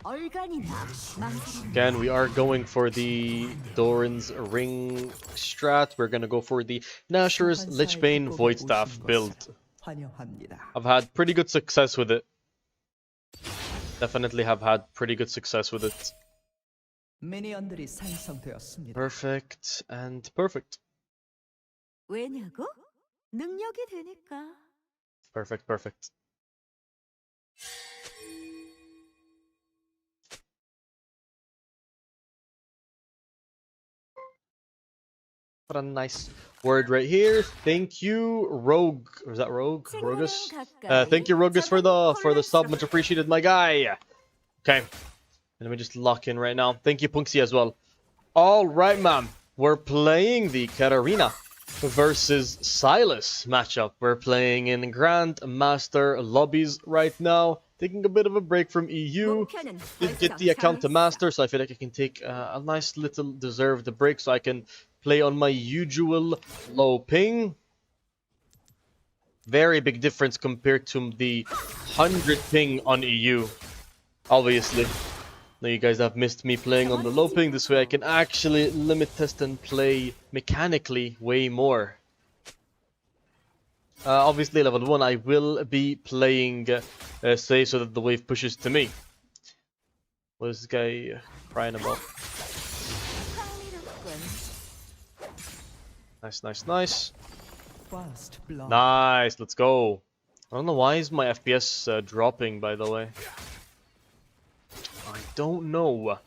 Again, we are going for the Doran's Ring strat. We're gonna go for the Nashor's Lichbane Voidstaff build. I've had pretty good success with it. Definitely have had pretty good success with it. Perfect and perfect. Perfect, perfect. What a nice word right here. Thank you, Rogue. Or is that Rogue? Rogus? Thank you, Rogus, for the sub. Much appreciated, my guy. Okay. Let me just lock in right now. Thank you, Punxi, as well. All right, man. We're playing the Katarina versus Silas matchup. We're playing in Grandmaster lobbies right now. Taking a bit of a break from EU. Did get the account to Master, so I feel like I can take a nice little deserved break so I can play on my usual low ping. Very big difference compared to the 100 ping on EU. Obviously. Now you guys have missed me playing on the low ping. This way I can actually limit test and play mechanically way more. Obviously level 1 I will be playing safe so that the wave pushes to me. What is this guy crying about? Nice, nice, nice. Nice, let's go. I don't know why is my FPS dropping, by the way. I don't know.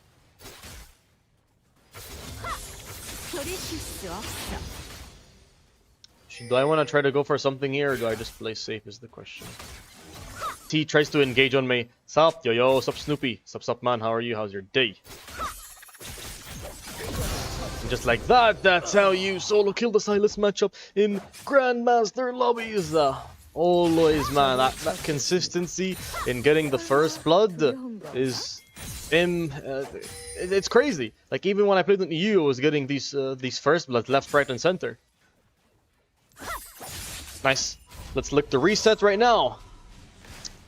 Do I want to try to go for something here, or do I just play safe is the question. T tries to engage on me. Sup, yo yo, sup Snoopy. Sup man, how are you? How's your day? And just like that, that's how you solo kill the Silas matchup in Grandmaster lobbies. Always, man, that consistency in getting the first blood is it's crazy. Like even when I played in EU, I was getting these first blood left, right, and center. Nice. Let's look the reset right now.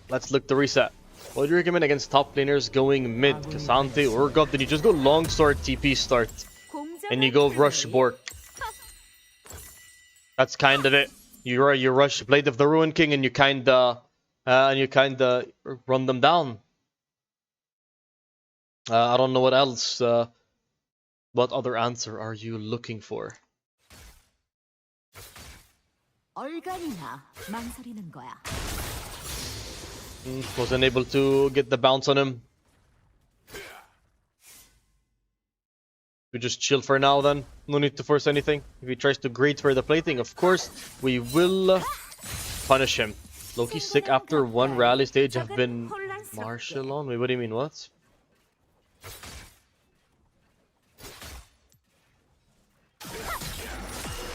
Let's look the reset. What do you recommend against top laners going mid? Kasante, Urgot, then you just go long sword TP start. And you go rush Bork. That's kind of it. You rush Blade of the Ruin King and you kinda run them down. I don't know what else. What other answer are you looking for? Wasn't able to get the bounce on him. We just chill for now then. No need to force anything. If he tries to grade for the plating, of course, we will punish him. Loki sick after one rally stage. I've been martial on. Wait, what do you mean, what?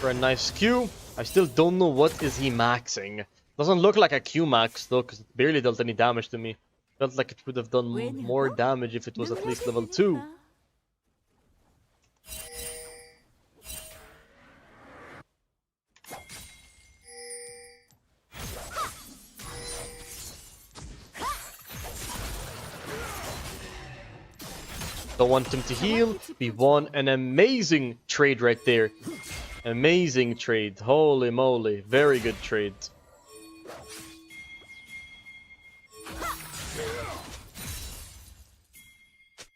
For a nice Q. I still don't know what is he maxing. Doesn't look like a Q max though, because it barely dealt any damage to me. Felt like it would have done more damage if it was at least level 2. Don't want him to heal. We won an amazing trade right there. Amazing trade. Holy moly. Very good trade.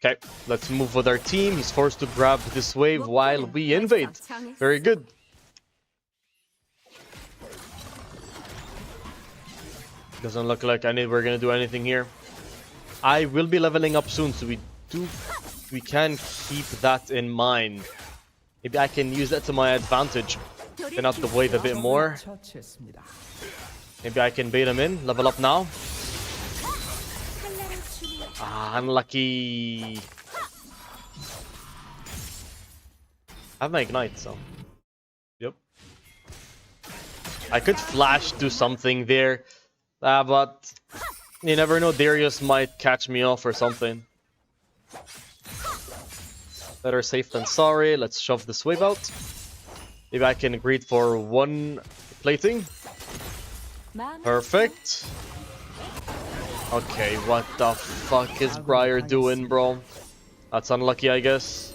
Okay, let's move with our team. He's forced to grab this wave while we invade. Very good. Doesn't look like we're gonna do anything here. I will be leveling up soon, so we can keep that in mind. Maybe I can use that to my advantage. Thin out the wave a bit more. Maybe I can bait him in. Level up now. Ah, unlucky. I have my ignite, so. Yep. I could flash do something there. But you never know, Darius might catch me off or something. Better safe than sorry. Let's shove this wave out. Maybe I can greet for one plating. Perfect. Okay, what the fuck is Briar doing, bro? That's unlucky, I guess.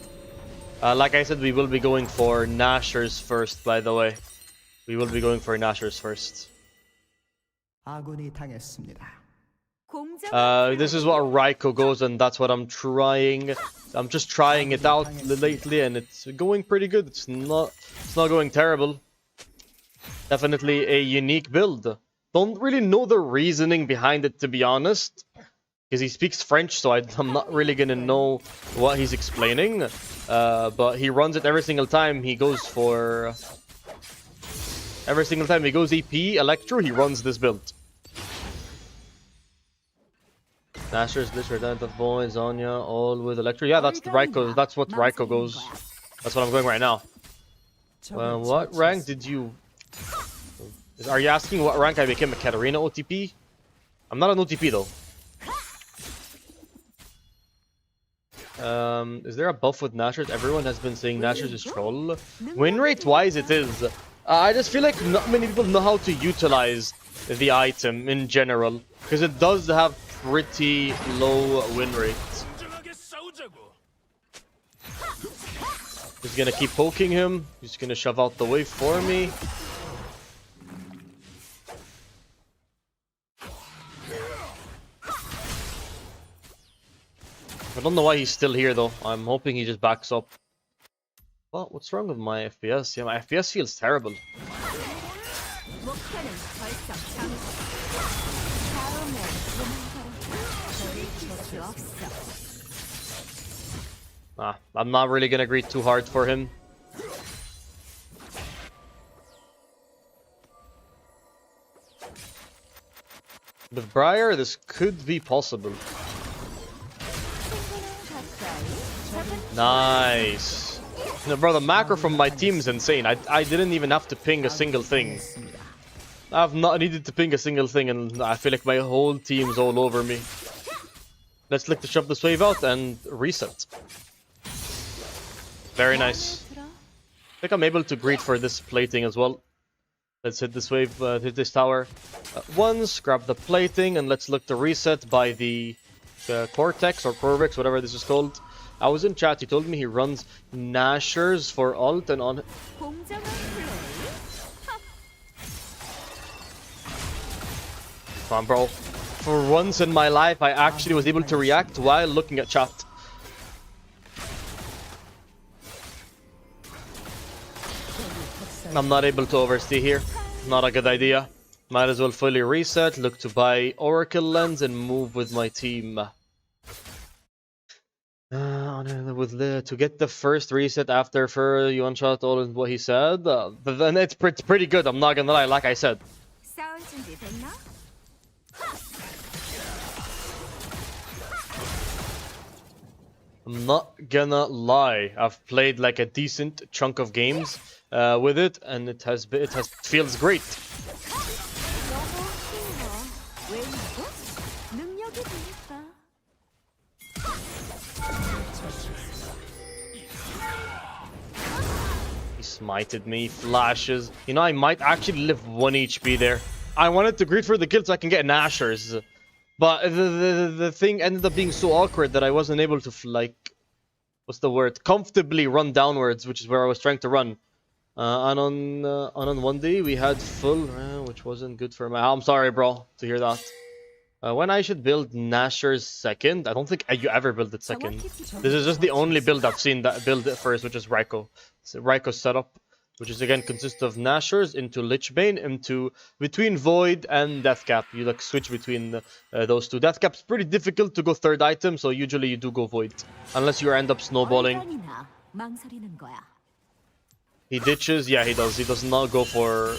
Like I said, we will be going for Nashers first, by the way. We will be going for Nashers first. This is what Raiko goes, and that's what I'm trying. I'm just trying it out lately, and it's going pretty good. It's not going terrible. Definitely a unique build. Don't really know the reasoning behind it, to be honest, because he speaks French, so I'm not really gonna know what he's explaining. But he runs it every single time he goes for... Every single time he goes EP, Electro, he runs this build. Nashers, Lich, Redemptive Boy, Zonya, all with Electro. Yeah, that's the Raiko. That's what Raiko goes. That's what I'm going right now. What rank did you... Are you asking what rank I became a Katarina OTP? I'm not an OTP though. Is there a buff with Nashers? Everyone has been saying Nashers is troll. Win rate wise it is. I just feel like not many people know how to utilize the item in general, because it does have pretty low win rates. Just gonna keep poking him. He's gonna shove out the way for me. I don't know why he's still here though. I'm hoping he just backs up. Well, what's wrong with my FPS? Yeah, my FPS feels terrible. I'm not really gonna greet too hard for him. With Briar, this could be possible. Nice. No, bro, the macro from my team is insane. I didn't even have to ping a single thing. I've not needed to ping a single thing, and I feel like my whole team's all over me. Let's look to shove this wave out and reset. Very nice. I think I'm able to greet for this plating as well. Let's hit this wave, hit this tower once, grab the plating, and let's look to reset by the Cortex or Corvix, whatever this is called. I was in chat, he told me he runs Nashers for ult and on... Come on, bro. For once in my life, I actually was able to react while looking at chat. I'm not able to overstay here. Not a good idea. Might as well fully reset, look to buy Oracle Lens and move with my team. To get the first reset after for you one-shot all in what he said, then it's pretty good, I'm not gonna lie, like I said. I'm not gonna lie, I've played like a decent chunk of games with it, and it feels great. He smited me, flashes. You know, I might actually live 1 HP there. I wanted to greet for the kill so I can get Nashers. But the thing ended up being so awkward that I wasn't able to, like, what's the word? Comfortably run downwards, which is where I was trying to run. And on one day we had full, which wasn't good for my... I'm sorry, bro, to hear that. When I should build Nashers second, I don't think you ever build it second. This is just the only build I've seen that build it first, which is Raiko. So Raiko's setup, which is again consists of Nashers into Lichbane into between Void and Deathcap. You like switch between those two. Deathcap's pretty difficult to go third item, so usually you do go Void, unless you end up snowballing. He ditches, yeah, he does. He does not go for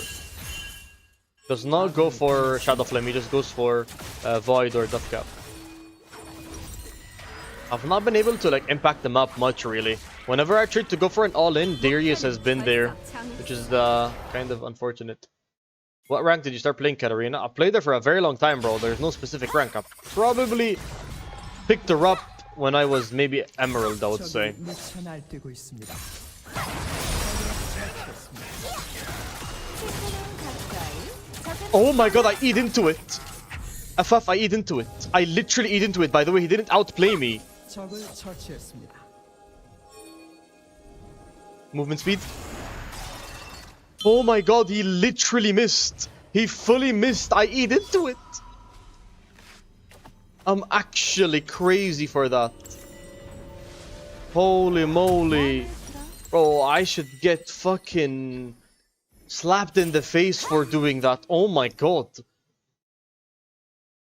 Shadow Flame. He just goes for Void or Deathcap. I've not been able to like impact the map much really. Whenever I tried to go for an all-in, Darius has been there, which is kind of unfortunate. What rank did you start playing, Katarina? I played there for a very long time, bro. There's no specific rank. I probably picked her up when I was maybe Emerald, I would say. Oh my god, I eat into it! FF, I eat into it. I literally eat into it. By the way, he didn't outplay me. Movement speed. Oh my god, he literally missed. He fully missed. I eat into it. I'm actually crazy for that. Holy moly. Bro, I should get fucking slapped in the face for doing that. Oh my god.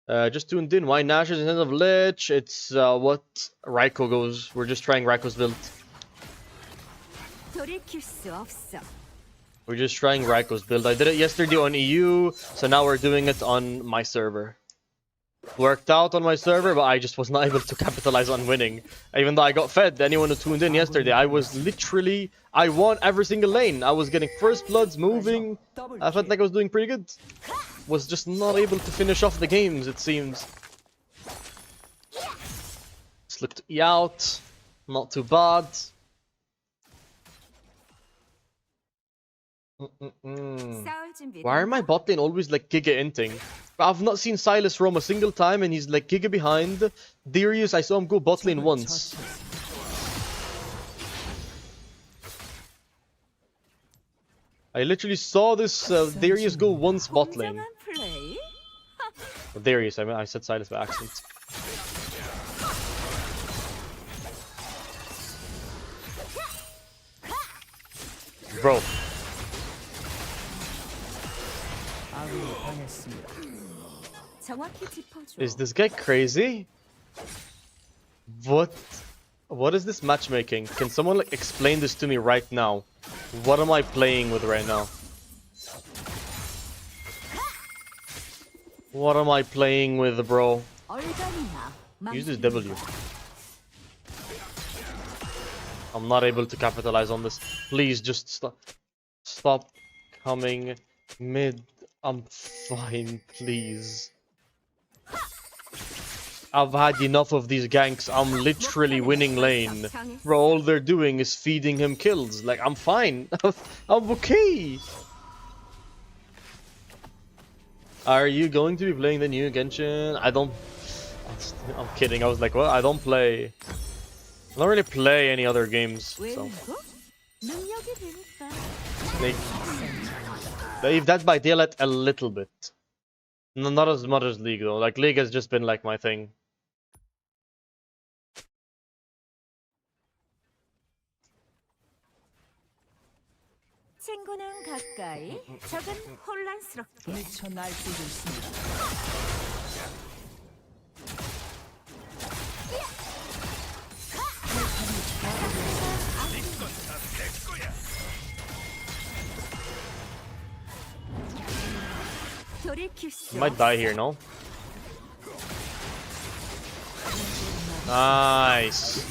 Just tuned in. Why Nashers instead of Lich? It's what Raiko goes. We're just trying Raiko's build. We're just trying Raiko's build. I did it yesterday on EU, so now we're doing it on my server. Worked out on my server, but I just was not able to capitalize on winning. Even though I got fed. Anyone who tuned in yesterday, I was literally... I won every single lane. I was getting first bloods, moving. I felt like I was doing pretty good. Was just not able to finish off the games, it seems. Slipped E out. Not too bad. Why are my bot lane always like giga inting? I've not seen Silas roam a single time and he's like giga behind. Darius, I saw him go bot lane once. I literally saw this Darius go once bot lane. Darius, I said Silas by accident. Bro. Is this guy crazy? What is this matchmaking? Can someone like explain this to me right now? What am I playing with right now? What am I playing with, bro? Use this W. I'm not able to capitalize on this. Please just stop coming mid. I'm fine, please. I've had enough of these ganks. I'm literally winning lane. Bro, all they're doing is feeding him kills. Like, I'm fine. I'm okay. Are you going to be playing the new Genshin? I'm kidding. I was like, what? I don't play. I don't really play any other games. So. They've Dead by Daylight a little bit. No, not as much as League though. Like League has just been like my thing. You might die here, no? Nice.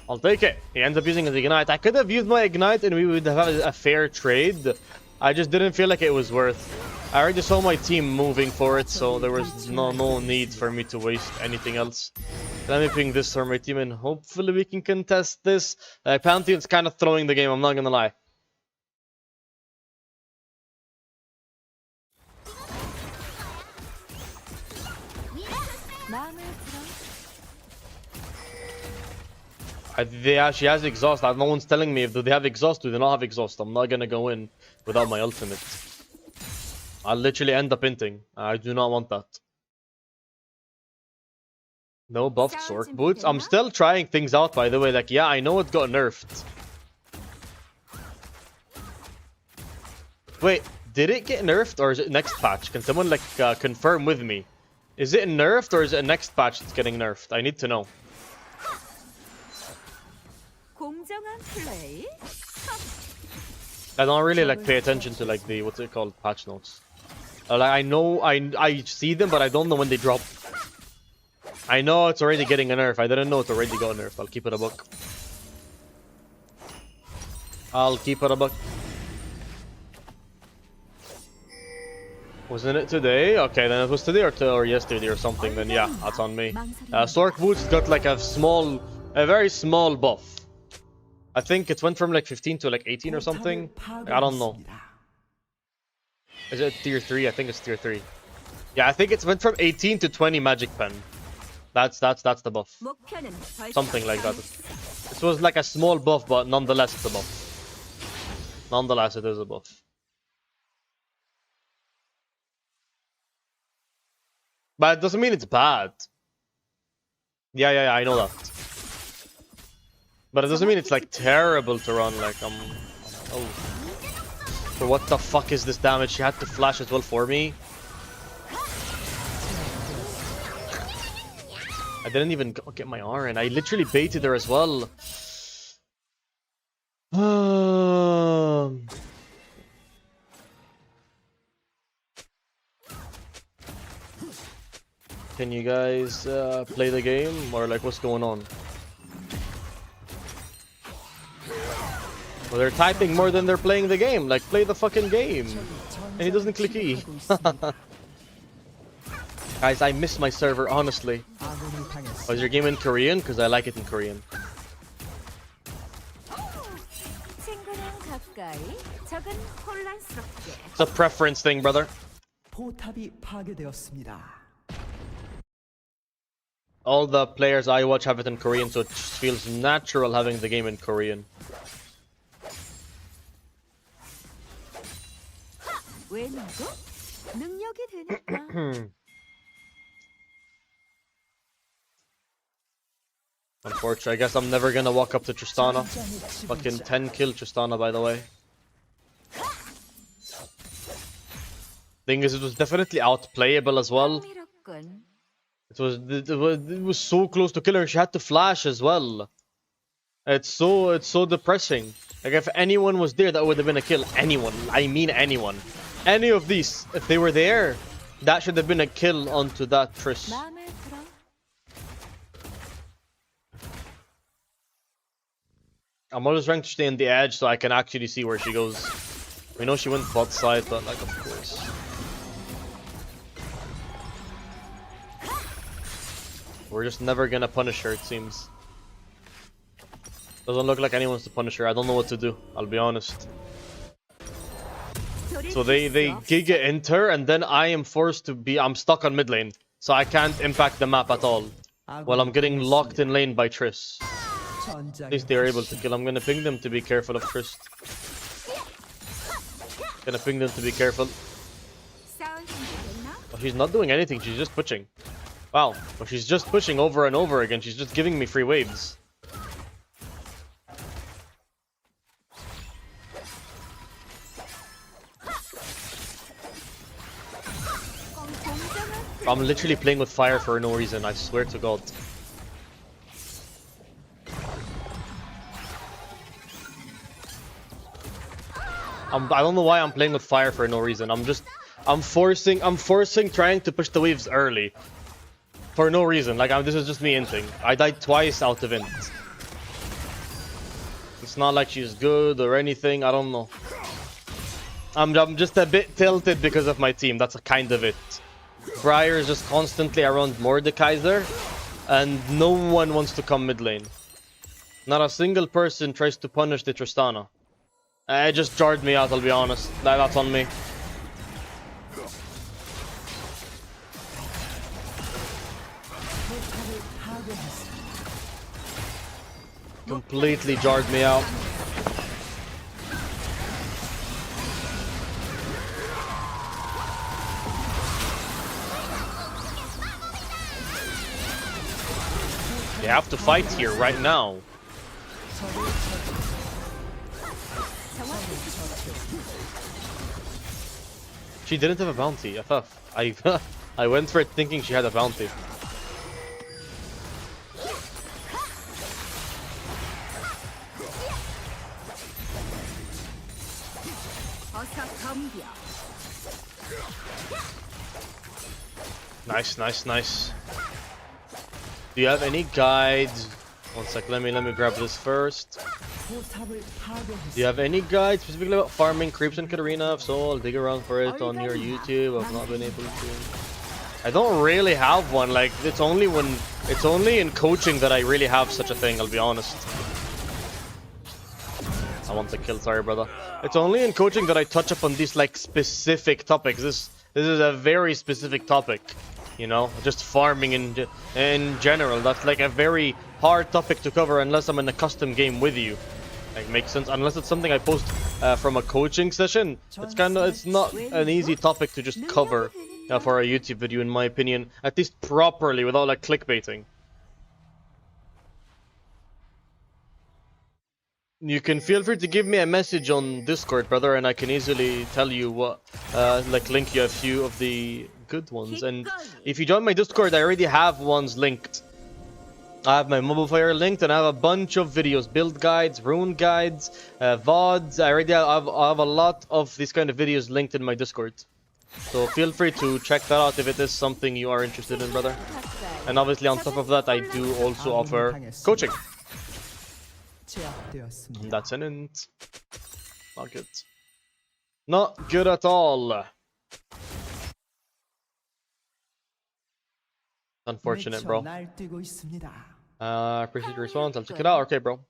I'll take it. He ends up using his ignite. I could have used my ignite and we would have had a fair trade. I just didn't feel like it was worth. I already saw my team moving for it, so there was no need for me to waste anything else. Let me ping this for my team and hopefully we can contest this. Pantheon's kind of throwing the game, I'm not gonna lie. She has exhaust. No one's telling me if they have exhaust or do they not have exhaust. I'm not gonna go in without my ultimate. I'll literally end up inting. I do not want that. No buffed Sork boots. I'm still trying things out, by the way. Like, yeah, I know it got nerfed. Wait, did it get nerfed or is it next patch? Can someone like confirm with me? Is it nerfed or is it next patch that's getting nerfed? I need to know. I don't really like pay attention to like the what's it called patch notes. Like I know I see them, but I don't know when they drop. I know it's already getting a nerf. I didn't know it already got nerfed. I'll keep it a buck. I'll keep it a buck. Wasn't it today? Okay, then it was today or yesterday or something. Then yeah, that's on me. Sork boots got like a very small buff. I think it went from like 15 to like 18 or something. I don't know. Is it tier 3? I think it's tier 3. Yeah, I think it's went from 18 to 20 magic pen. That's the buff. Something like that. This was like a small buff, but nonetheless it's a buff. Nonetheless, it is a buff. But it doesn't mean it's bad. Yeah, I know that. But it doesn't mean it's like terrible to run. Like oh, so what the fuck is this damage? She had to flash as well for me. I didn't even get my R in. I literally baited her as well. Can you guys play the game? Or like what's going on? Well, they're typing more than they're playing the game. Like, play the fucking game. And he doesn't click E. Guys, I miss my server, honestly. Oh, is your game in Korean? Because I like it in Korean. It's a preference thing, brother. All the players I watch have it in Korean, so it just feels natural having the game in Korean. Unfortunately, I guess I'm never gonna walk up to Tristana. Fucking 10 kill Tristana, by the way. Thing is, it was definitely outplayable as well. It was so close to kill her. She had to flash as well. It's so depressing. Like if anyone was there, that would have been a kill. Anyone, I mean anyone. Any of these, if they were there, that should have been a kill onto that Triss. I'm always trying to stay on the edge so I can actually see where she goes. We know she went bot side, but like of course. We're just never gonna punish her, it seems. Doesn't look like anyone's to punish her. I don't know what to do, I'll be honest. So they giga enter, and then I am forced to be... I'm stuck on mid lane. So I can't impact the map at all. While I'm getting locked in lane by Triss. At least they're able to kill. I'm gonna ping them to be careful of Triss. Gonna ping them to be careful. Oh, she's not doing anything, she's just pushing. Wow, well, she's just pushing over and over again. She's just giving me free waves. I'm literally playing with fire for no reason, I swear to God. I don't know why I'm playing with fire for no reason. I'm forcing trying to push the waves early. For no reason. Like, this is just me inting. I died twice out of int. It's not like she's good or anything, I don't know. I'm just a bit tilted because of my team, that's kind of it. Briar is just constantly around Mordekaiser, and no one wants to come mid lane. Not a single person tries to punish the Tristana. It just jarred me out, I'll be honest. That's on me. Completely jarred me out. They have to fight here right now. She didn't have a bounty, FF. I went for it thinking she had a bounty. Nice. Do you have any guides? One sec, let me grab this first. Do you have any guides specifically about farming creeps in Katarina? If so, I'll dig around for it on your YouTube. I've not been able to. I don't really have one. Like, it's only in coaching that I really have such a thing, I'll be honest. I want the kill, sorry brother. It's only in coaching that I touch upon these like specific topics. This is a very specific topic, you know, just farming in general. That's like a very hard topic to cover unless I'm in a custom game with you. Like, makes sense. Unless it's something I post from a coaching session, it's not an easy topic to just cover for a YouTube video, in my opinion, at least properly without like clickbaiting. You can feel free to give me a message on Discord, brother, and I can easily tell you what, like link you a few of the good ones. And if you join my Discord, I already have ones linked. I have my mobile player linked, and I have a bunch of videos, build guides, rune guides, VODs. I already have a lot of these kind of videos linked in my Discord. So feel free to check that out if it is something you are interested in, brother. And obviously on top of that, I do also offer coaching. That's an int. Not good. Not good at all. Unfortunate, bro. Appreciate your response. I'll check it out. Okay, bro.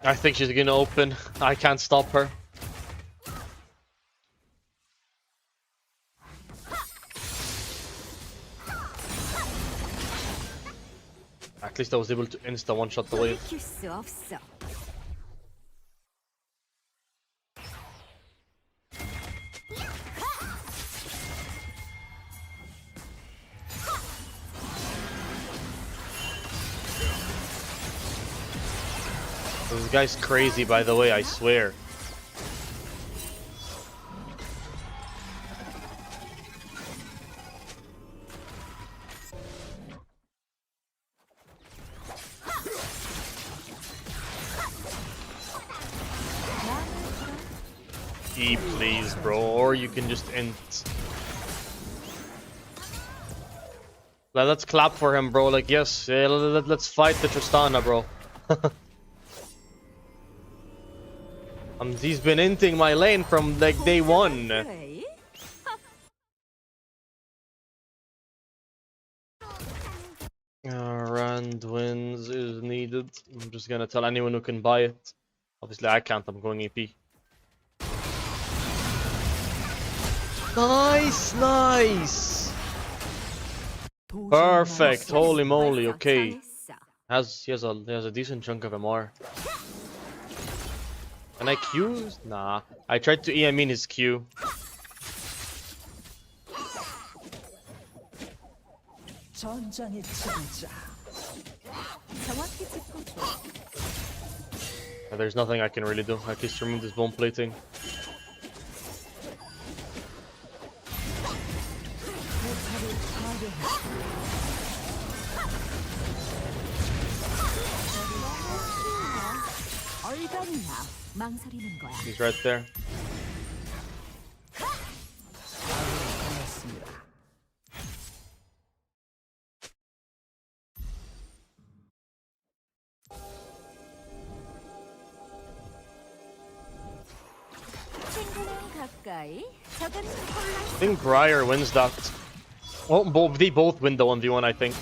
I think she's gonna open. I can't stop her. At least I was able to insta one-shot the wave. This guy's crazy, by the way, I swear. E, please, bro, or you can just int. Let's clap for him, bro. Like, yes, yeah, let's fight the Tristana, bro. He's been inting my lane from like day one. Rand wins is needed. I'm just gonna tell anyone who can buy it. Obviously I can't, I'm going EP. Nice! Perfect, holy moly, okay. He has a decent chunk of MR. Can I Q? Nah. I tried to E, I mean his Q. There's nothing I can really do. I just remove this bone plating. He's right there. I think Briar wins that. Oh, they both win the 1v1, I think.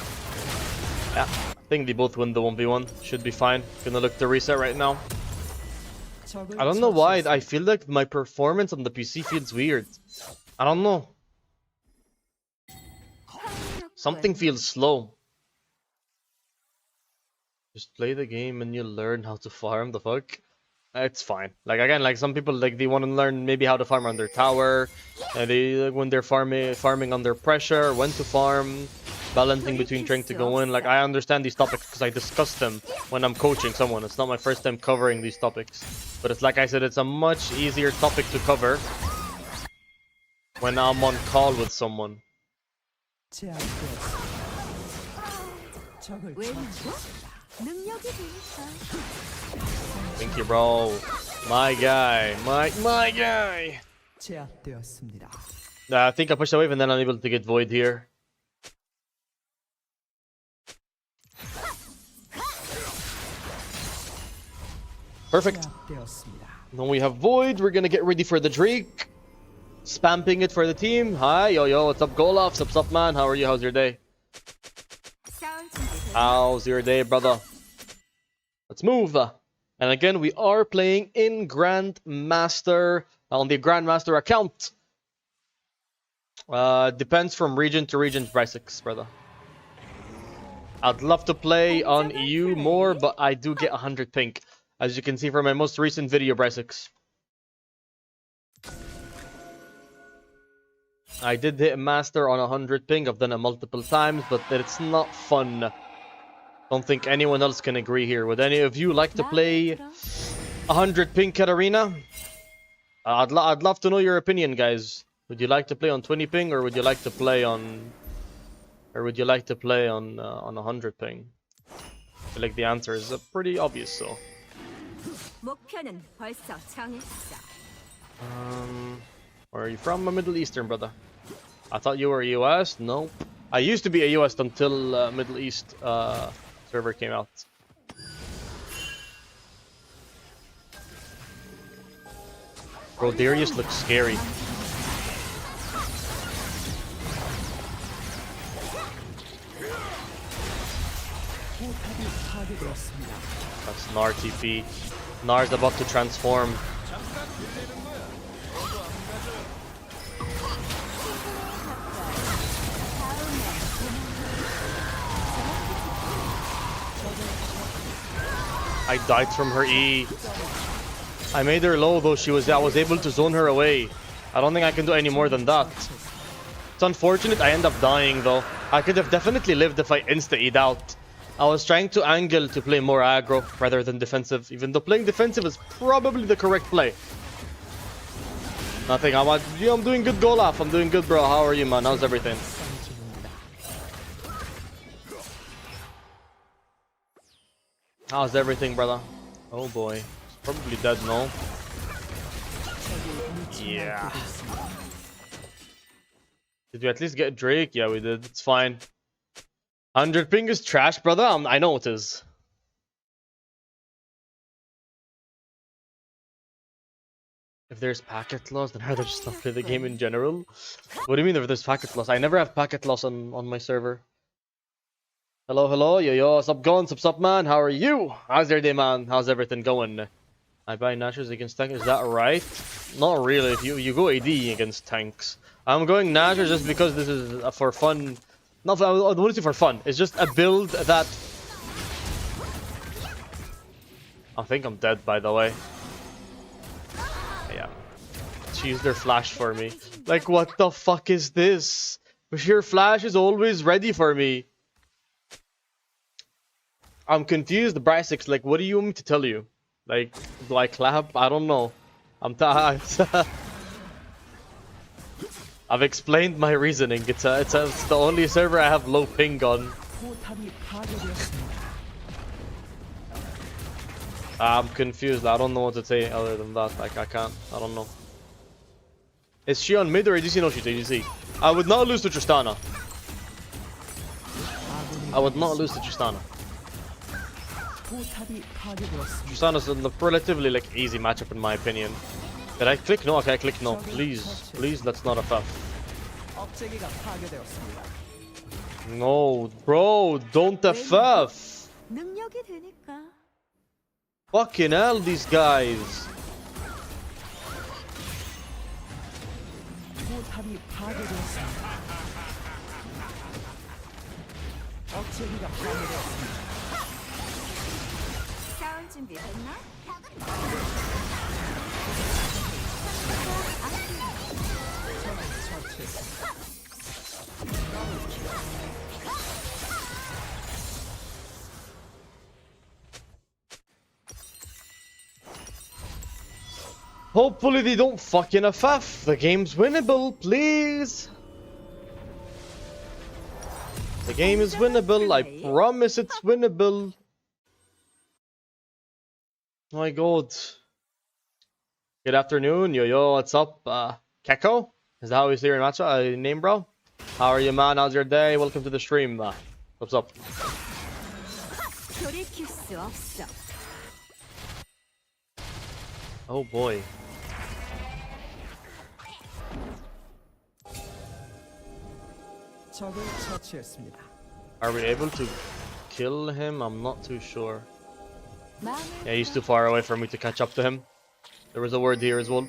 Yeah, I think they both win the 1v1. Should be fine. Gonna look to reset right now. I don't know why. I feel like my performance on the PC feels weird. I don't know. Something feels slow. Just play the game and you'll learn how to farm. The fuck? It's fine. Like again, like some people like they want to learn maybe how to farm on their tower, and they when they're farming under pressure, when to farm, balancing between trying to go in. Like I understand these topics because I discuss them when I'm coaching someone. It's not my first time covering these topics, but it's like I said, it's a much easier topic to cover when I'm on call with someone. Thank you, bro. My guy. My guy. I think I pushed the wave and then I'm able to get void here. Perfect. Then we have void. We're gonna get ready for the Drake. Spamping it for the team. Hi, yo, what's up, Golaf? What's up, man? How are you? How's your day? How's your day, brother? Let's move. And again, we are playing in Grandmaster on the Grandmaster account. Depends from region to region, Brysix, brother. I'd love to play on EU more, but I do get 100 pink, as you can see from my most recent video, Brysix. I did hit Master on 100 ping. I've done it multiple times, but it's not fun. Don't think anyone else can agree here. Would any of you like to play 100 ping Katarina? I'd love to know your opinion, guys. Would you like to play on 20 ping, or would you like to play on, 100 ping? I feel like the answer is pretty obvious. So. Where are you from? A Middle Eastern, brother. I thought you were US. Nope. I used to be a US until Middle East server came out. Bro, Darius looks scary. That's Gnar TP. Gnar's about to transform. I died from her E. I made her low though. I was able to zone her away. I don't think I can do any more than that. It's unfortunate I end up dying though. I could have definitely lived if I insta-E'd out. I was trying to angle to play more aggro rather than defensive, even though playing defensive is probably the correct play. Nothing. I'm doing good, Golaf. I'm doing good, bro. How are you, man? How's everything? How's everything, brother? Oh boy. He's probably dead, no? Yeah. Did we at least get Drake? Yeah, we did. It's fine. 100 ping is trash, brother. I know it is. If there's packet loss, then I'd just not play the game in general. What do you mean if there's packet loss? I never have packet loss on my server. Hello, hello, yo, what's up going? What's up, man? How are you? How's your day, man? How's everything going? I buy Nashers against tanks, is that right? Not really, if you go AD against tanks. I'm going Nashers just because this is for fun. Not for, I wouldn't say for fun, it's just a build that... I think I'm dead, by the way. Yeah. She used their flash for me. Like, what the fuck is this? Your flash is always ready for me. I'm confused, Brysix. Like, what do you want me to tell you? Like, do I clap? I don't know. I've explained my reasoning. It's the only server I have low ping on. I'm confused. I don't know what to say other than that. Like, I don't know. Is she on mid or ADC? No, she's ADC. I would not lose to Tristana. I would not lose to Tristana. Tristana's a relatively like easy matchup in my opinion. Did I click no? Okay, I click no. Please, that's not a fuff. No, bro, don't FF. Fucking hell, these guys. Hopefully they don't fucking FF. The game's winnable, please. The game is winnable. I promise it's winnable. Oh my god. Good afternoon, yo, what's up? Keko? Is that how you say your matcha name, bro? How are you, man? How's your day? Welcome to the stream. What's up? Oh boy. Are we able to kill him? I'm not too sure. Yeah, he's too far away for me to catch up to him. There was a word here as well.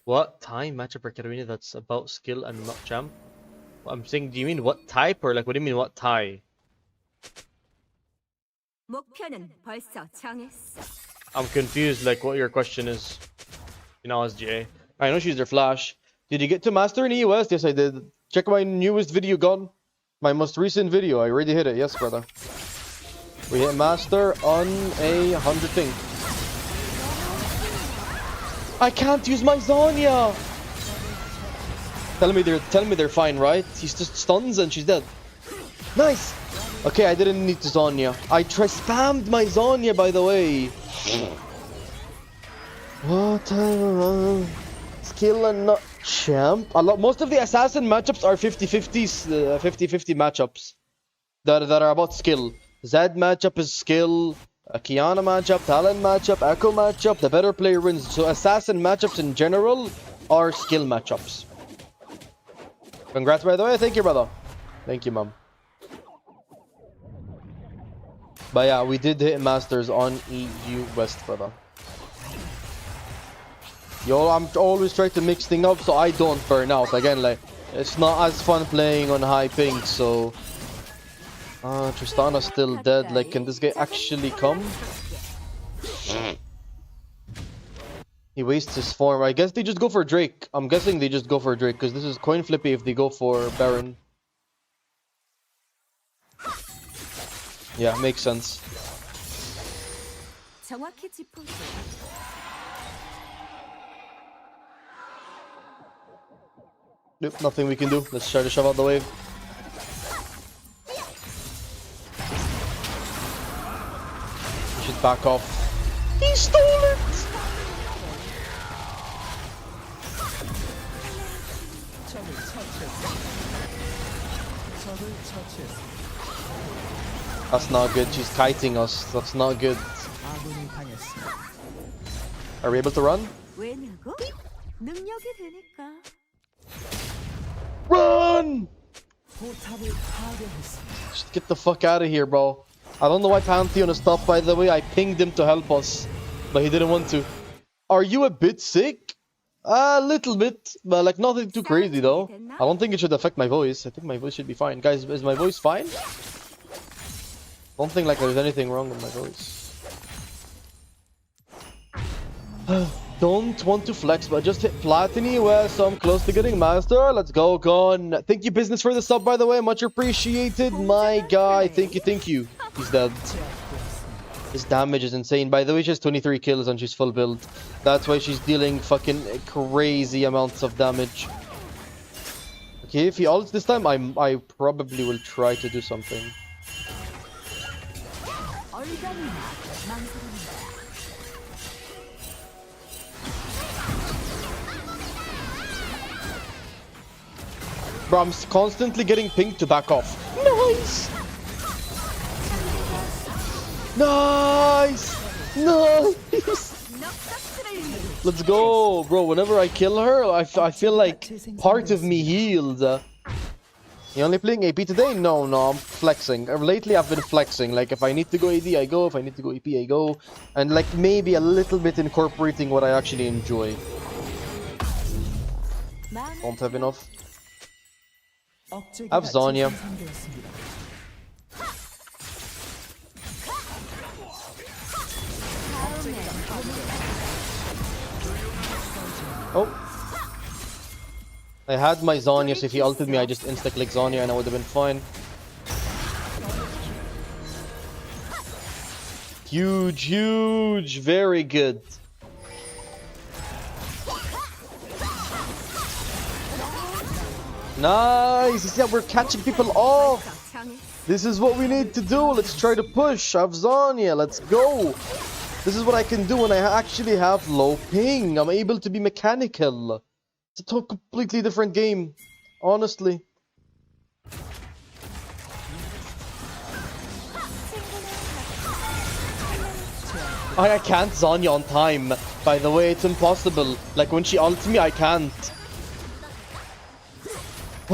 What time matchup for Katarina that's about skill and not champ? I'm saying, do you mean what type or like what do you mean what tie? I'm confused like what your question is. You know, SGA. I know she's their flash. Did you get to master in EOS? Yes, I did. Check my newest video gone. My most recent video. I already hit it. Yes, brother. We hit master on 100 thing. I can't use my Zhonya. Tell me they're fine, right? He's just stuns and she's dead. Nice. Okay, I didn't need to Zhonya. I spammed my Zhonya, by the way. What skill and not champ? Most of the assassin matchups are 50-50s, 50-50 matchups that are about skill. Zed matchup is skill. A Kiana matchup, Talon matchup, Echo matchup. The better player wins. So assassin matchups in general are skill matchups. Congrats, by the way. Thank you, brother. Thank you, mom. But yeah, we did hit masters on EU West, brother. Yo, I'm always trying to mix things up so I don't burn out. Again, like, it's not as fun playing on high ping, so... Tristana's still dead. Like, can this guy actually come? He wastes his form. I guess they just go for Drake. I'm guessing they just go for Drake, because this is coin flippy if they go for Baron. Yeah, makes sense. Nope, nothing we can do. Let's try to shove out the wave. We should back off. He stole it! That's not good. She's kiting us. That's not good. Are we able to run? Run! Just get the fuck out of here, bro. I don't know why Pantheon is stopped, by the way. I pinged him to help us, but he didn't want to. Are you a bit sick? A little bit, but like nothing too crazy though. I don't think it should affect my voice. I think my voice should be fine. Guys, is my voice fine? Don't think like there's anything wrong with my voice. Don't want to flex, but just hit Platini where so I'm close to getting master. Let's go, gone. Thank you, business, for the sub, by the way. Much appreciated, my guy. Thank you, thank you. He's dead. His damage is insane. By the way, she has 23 kills and she's full build. That's why she's dealing fucking crazy amounts of damage. Okay, if he ults this time, I probably will try to do something. Bro, I'm constantly getting pinged to back off. Nice! Nice! Nice! Let's go, bro. Whenever I kill her, I feel like part of me healed. You only playing AP today? No, I'm flexing. Lately, I've been flexing. Like, if I need to go AD, I go. If I need to go AP, I go. And, like, maybe a little bit incorporating what I actually enjoy. Don't have enough. I have Zhonya. Oh. I had my Zhonya, so if he ulted me, I just insta-click Zhonya and I would have been fine. Huge, huge. Very good. Nice! You see how we're catching people off? This is what we need to do. Let's try to push. I have Zhonya. Let's go. This is what I can do when I actually have low ping. I'm able to be mechanical. It's a completely different game. Honestly. I can't Zhonya on time. By the way, it's impossible. Like when she ults me, I can't.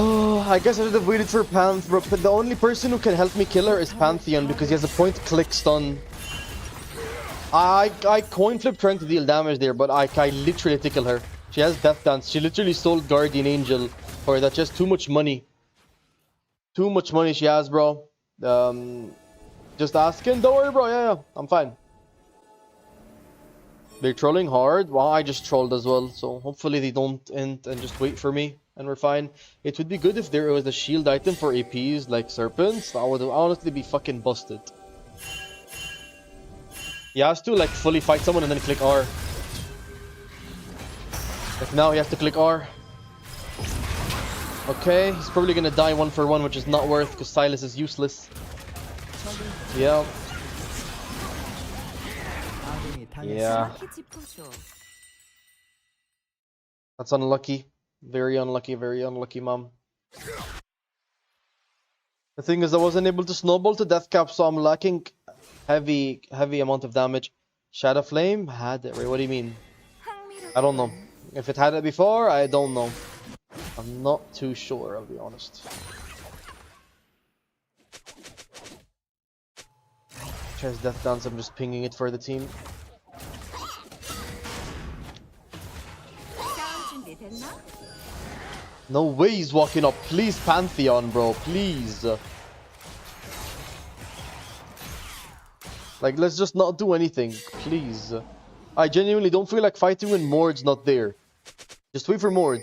Oh, I guess I should have waited for Panth, but the only person who can help me kill her is Pantheon because he has a point-click stun. I coin flip trying to deal damage there, but I literally tickle her. She has Death Dance. She literally stole Guardian Angel for her. That's just too much money. Too much money she has, bro. Just asking. Don't worry, bro. Yeah, I'm fine. They're trolling hard. Well, I just trolled as well, so hopefully they don't end and just wait for me, and we're fine. It would be good if there was a shield item for APs like Serpents. That would honestly be fucking busted. He has to like fully fight someone and then click R. Like now he has to click R. Okay, he's probably gonna die 1-for-1, which is not worth because Silas is useless. Yeah. Yeah. That's unlucky. Very unlucky, mom. The thing is, I wasn't able to snowball to death cap, so I'm lacking heavy amount of damage. Shadow Flame had it, right? What do you mean? I don't know. If it had it before, I don't know. I'm not too sure, I'll be honest. Tries Death Dance, I'm just pinging it for the team. No way he's walking up. Please, Pantheon, bro. Please. Like, let's just not do anything. Please. I genuinely don't feel like fighting when Mord's not there. Just wait for Mord.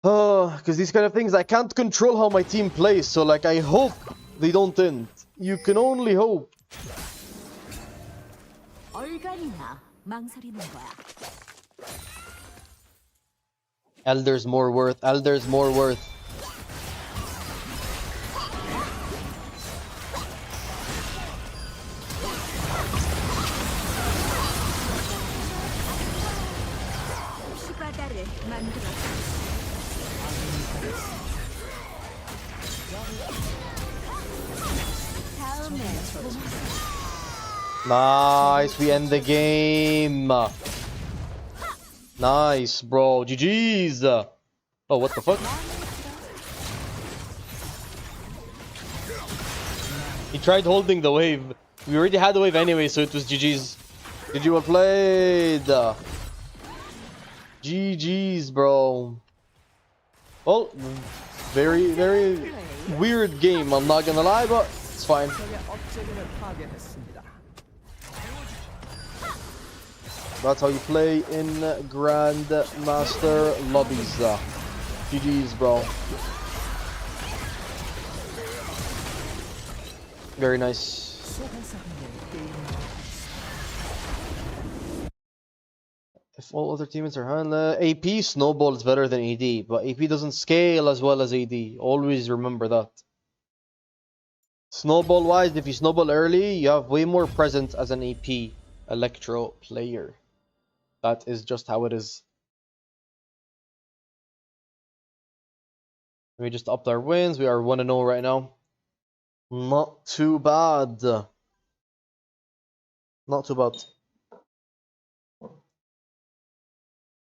Because these kind of things, I can't control how my team plays. So, like, I hope they don't end. You can only hope. Elder's more worth. Elder's more worth. Nice, we end the game. Nice, bro. GG's. Oh, what the fuck? He tried holding the wave. We already had the wave anyway, so it was GG's. GG, well played. GG's, bro. Well, very weird game, I'm not gonna lie, but it's fine. That's how you play in Grandmaster lobbies. GG's, bro. Very nice. If all other teammates are handled, AP snowball is better than AD, but AP doesn't scale as well as AD. Always remember that. Snowball wise, if you snowball early, you have way more presence as an AP Electro player. That is just how it is. We just upped our wins. We are 1-0 right now. Not too bad. Not too bad.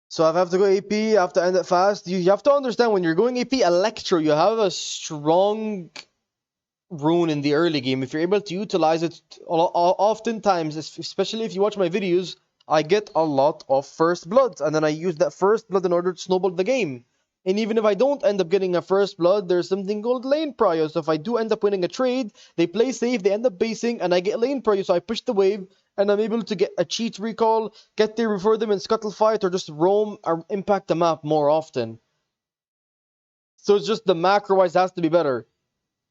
So I have to go AP, I have to end it fast. You have to understand, when you're going AP Electro, you have a strong rune in the early game. If you're able to utilize it, oftentimes, especially if you watch my videos, I get a lot of first bloods, and then I use that first blood in order to snowball the game. And even if I don't end up getting a first blood, there's something called lane prio. So if I do end up winning a trade, they play safe, they end up basing, and I get lane prio. So I push the wave, and I'm able to get a cheat recall, get there before them in scuttle fight, or just roam or impact the map more often. So it's just the macro-wise has to be better.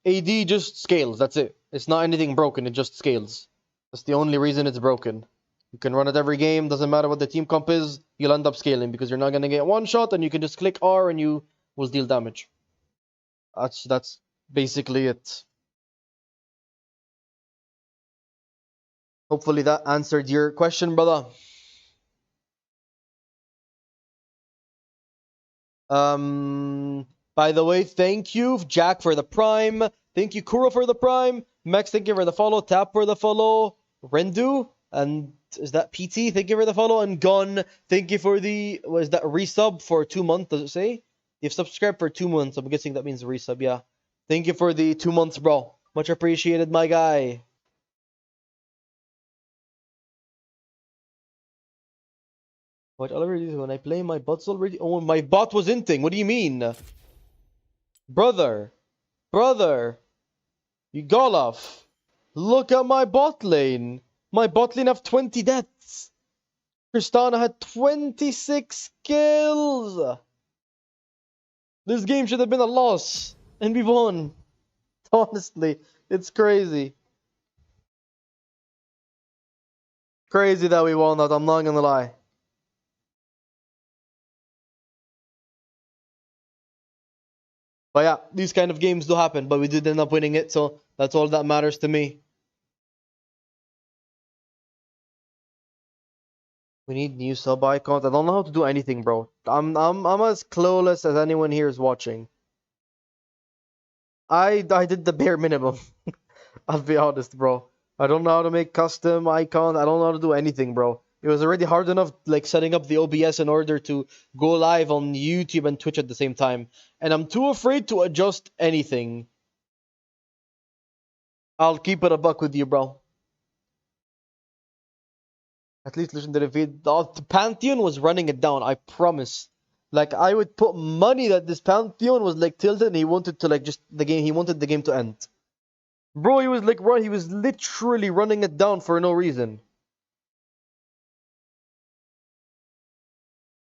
AD just scales, that's it. It's not anything broken, it just scales. That's the only reason it's broken. You can run it every game, doesn't matter what the team comp is, you'll end up scaling because you're not going to get one shot and you can just click R and you will deal damage. That's basically it. Hopefully that answered your question, brother. By the way, thank you, Jack, for the Prime. Thank you, Kuro, for the Prime. Max, thank you for the follow. Tap for the follow. Rendu, And is that PT? Thank you for the follow. And Gun, thank you for the, was that resub for 2 months, does it say? You've subscribed for 2 months. I'm guessing that means resub, yeah. Thank you for the 2 months, bro. Much appreciated, my guy. What already when I play my bots already? Oh, my bot was inting. What do you mean? Brother. You got off. Look at my bot lane. My bot lane have 20 deaths. Tristana had 26 kills. This game should have been a loss. And we won. Honestly, it's crazy. Crazy that we won that, I'm not gonna lie. But yeah, these kind of games do happen, but we did end up winning it, so that's all that matters to me. We need new sub icons. I don't know how to do anything, bro. I'm as clueless as anyone here is watching. I did the bare minimum. I'll be honest, bro. I don't know how to make custom icons. I don't know how to do anything, bro. It was already hard enough, like, setting up the OBS in order to go live on YouTube and Twitch at the same time. And I'm too afraid to adjust anything. I'll keep it a buck with you, bro. At least listen to the video. The Pantheon was running it down, I promise. Like, I would put money that this Pantheon was, like, tilted and he wanted to, like, just, he wanted the game to end. Bro, he was, like, he was literally running it down for no reason.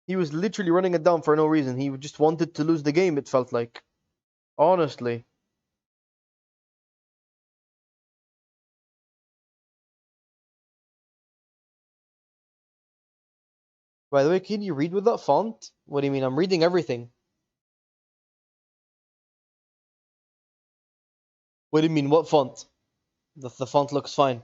He was literally running it down for no reason. He just wanted to lose the game, it felt like. Honestly. By the way, can you read with that font? What do you mean? I'm reading everything. What do you mean? What font? The font looks fine.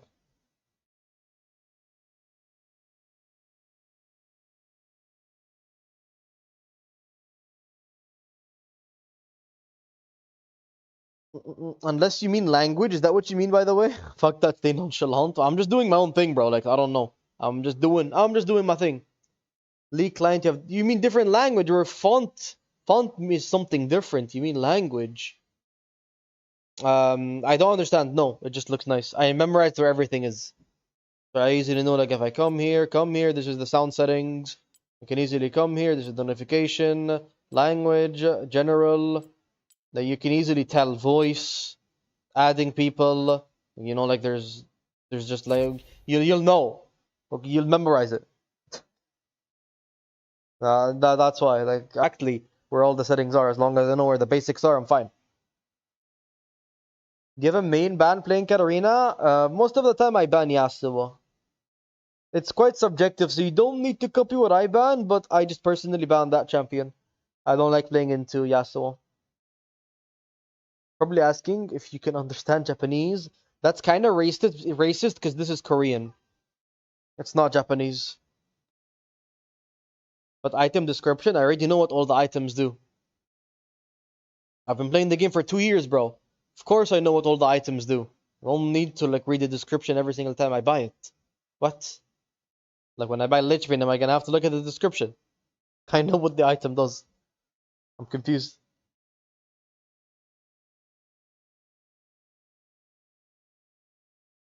Unless you mean language, is that what you mean, by the way? Fuck that, stay nonchalant. I'm just doing my own thing, bro. Like, I don't know. I'm just doing my thing. League client, you mean different language or font? Font means something different. You mean language? I don't understand. No, it just looks nice. I memorized where everything is. So I easily know, like, if I come here, this is the sound settings. I can easily come here, this is the notification, language, general. That you can easily tell voice, adding people. You know, like there's just like you'll know, you'll memorize it. That's why, like, exactly where all the settings are. As long as I know where the basics are, I'm fine. Do you have a main ban playing Katarina? Most of the time I ban Yasuo. It's quite subjective, so you don't need to copy what I ban, but I just personally ban that champion. I don't like playing into Yasuo. Probably asking if you can understand Japanese. That's kind of racist because this is Korean. It's not Japanese. But item description, I already know what all the items do. I've been playing the game for 2 years, bro. Of course I know what all the items do. I don't need to, like, read the description every single time I buy it. What? Like, when I buy Lich Vein, am I gonna have to look at the description? I know what the item does. I'm confused.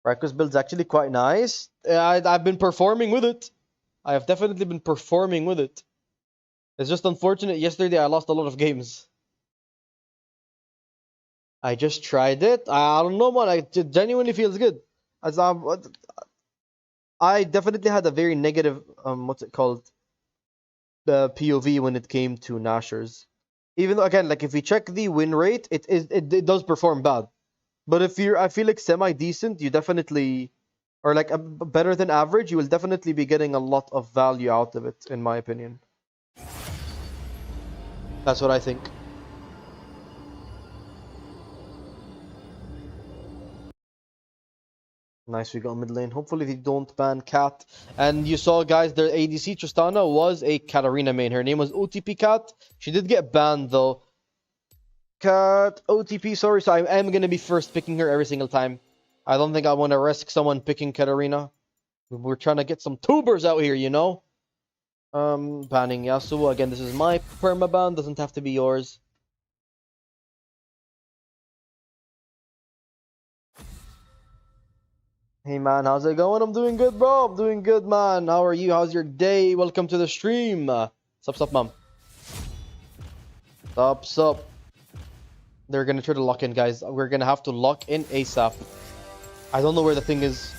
Raiko's build's actually quite nice. I've been performing with it. I have definitely been performing with it. It's just unfortunate yesterday I lost a lot of games. I just tried it. I don't know, man. It genuinely feels good. As I definitely had a very negative, what's it called? The POV when it came to Nashers. Even though, again, like, if we check the win rate, it does perform bad. But if I feel like semi-decent, you definitely, or like better than average, you will definitely be getting a lot of value out of it, in my opinion. That's what I think. Nice, we got mid lane. Hopefully they don't ban Cat. And you saw, guys, their ADC, Tristana, was a Katarina main. Her name was OTP Cat. She did get banned, though. Cat, OTP, sorry. So I am going to be first picking her every single time. I don't think I want to risk someone picking Katarina. We're trying to get some tubers out here, you know? Banning Yasuo. Again, this is my permaban. Doesn't have to be yours. Hey, man. How's it going? I'm doing good, bro. I'm doing good, man. How are you? How's your day? Welcome to the stream. Sup, mom. Sup. They're gonna try to lock in, guys. We're gonna have to lock in ASAP. I don't know where the thing is.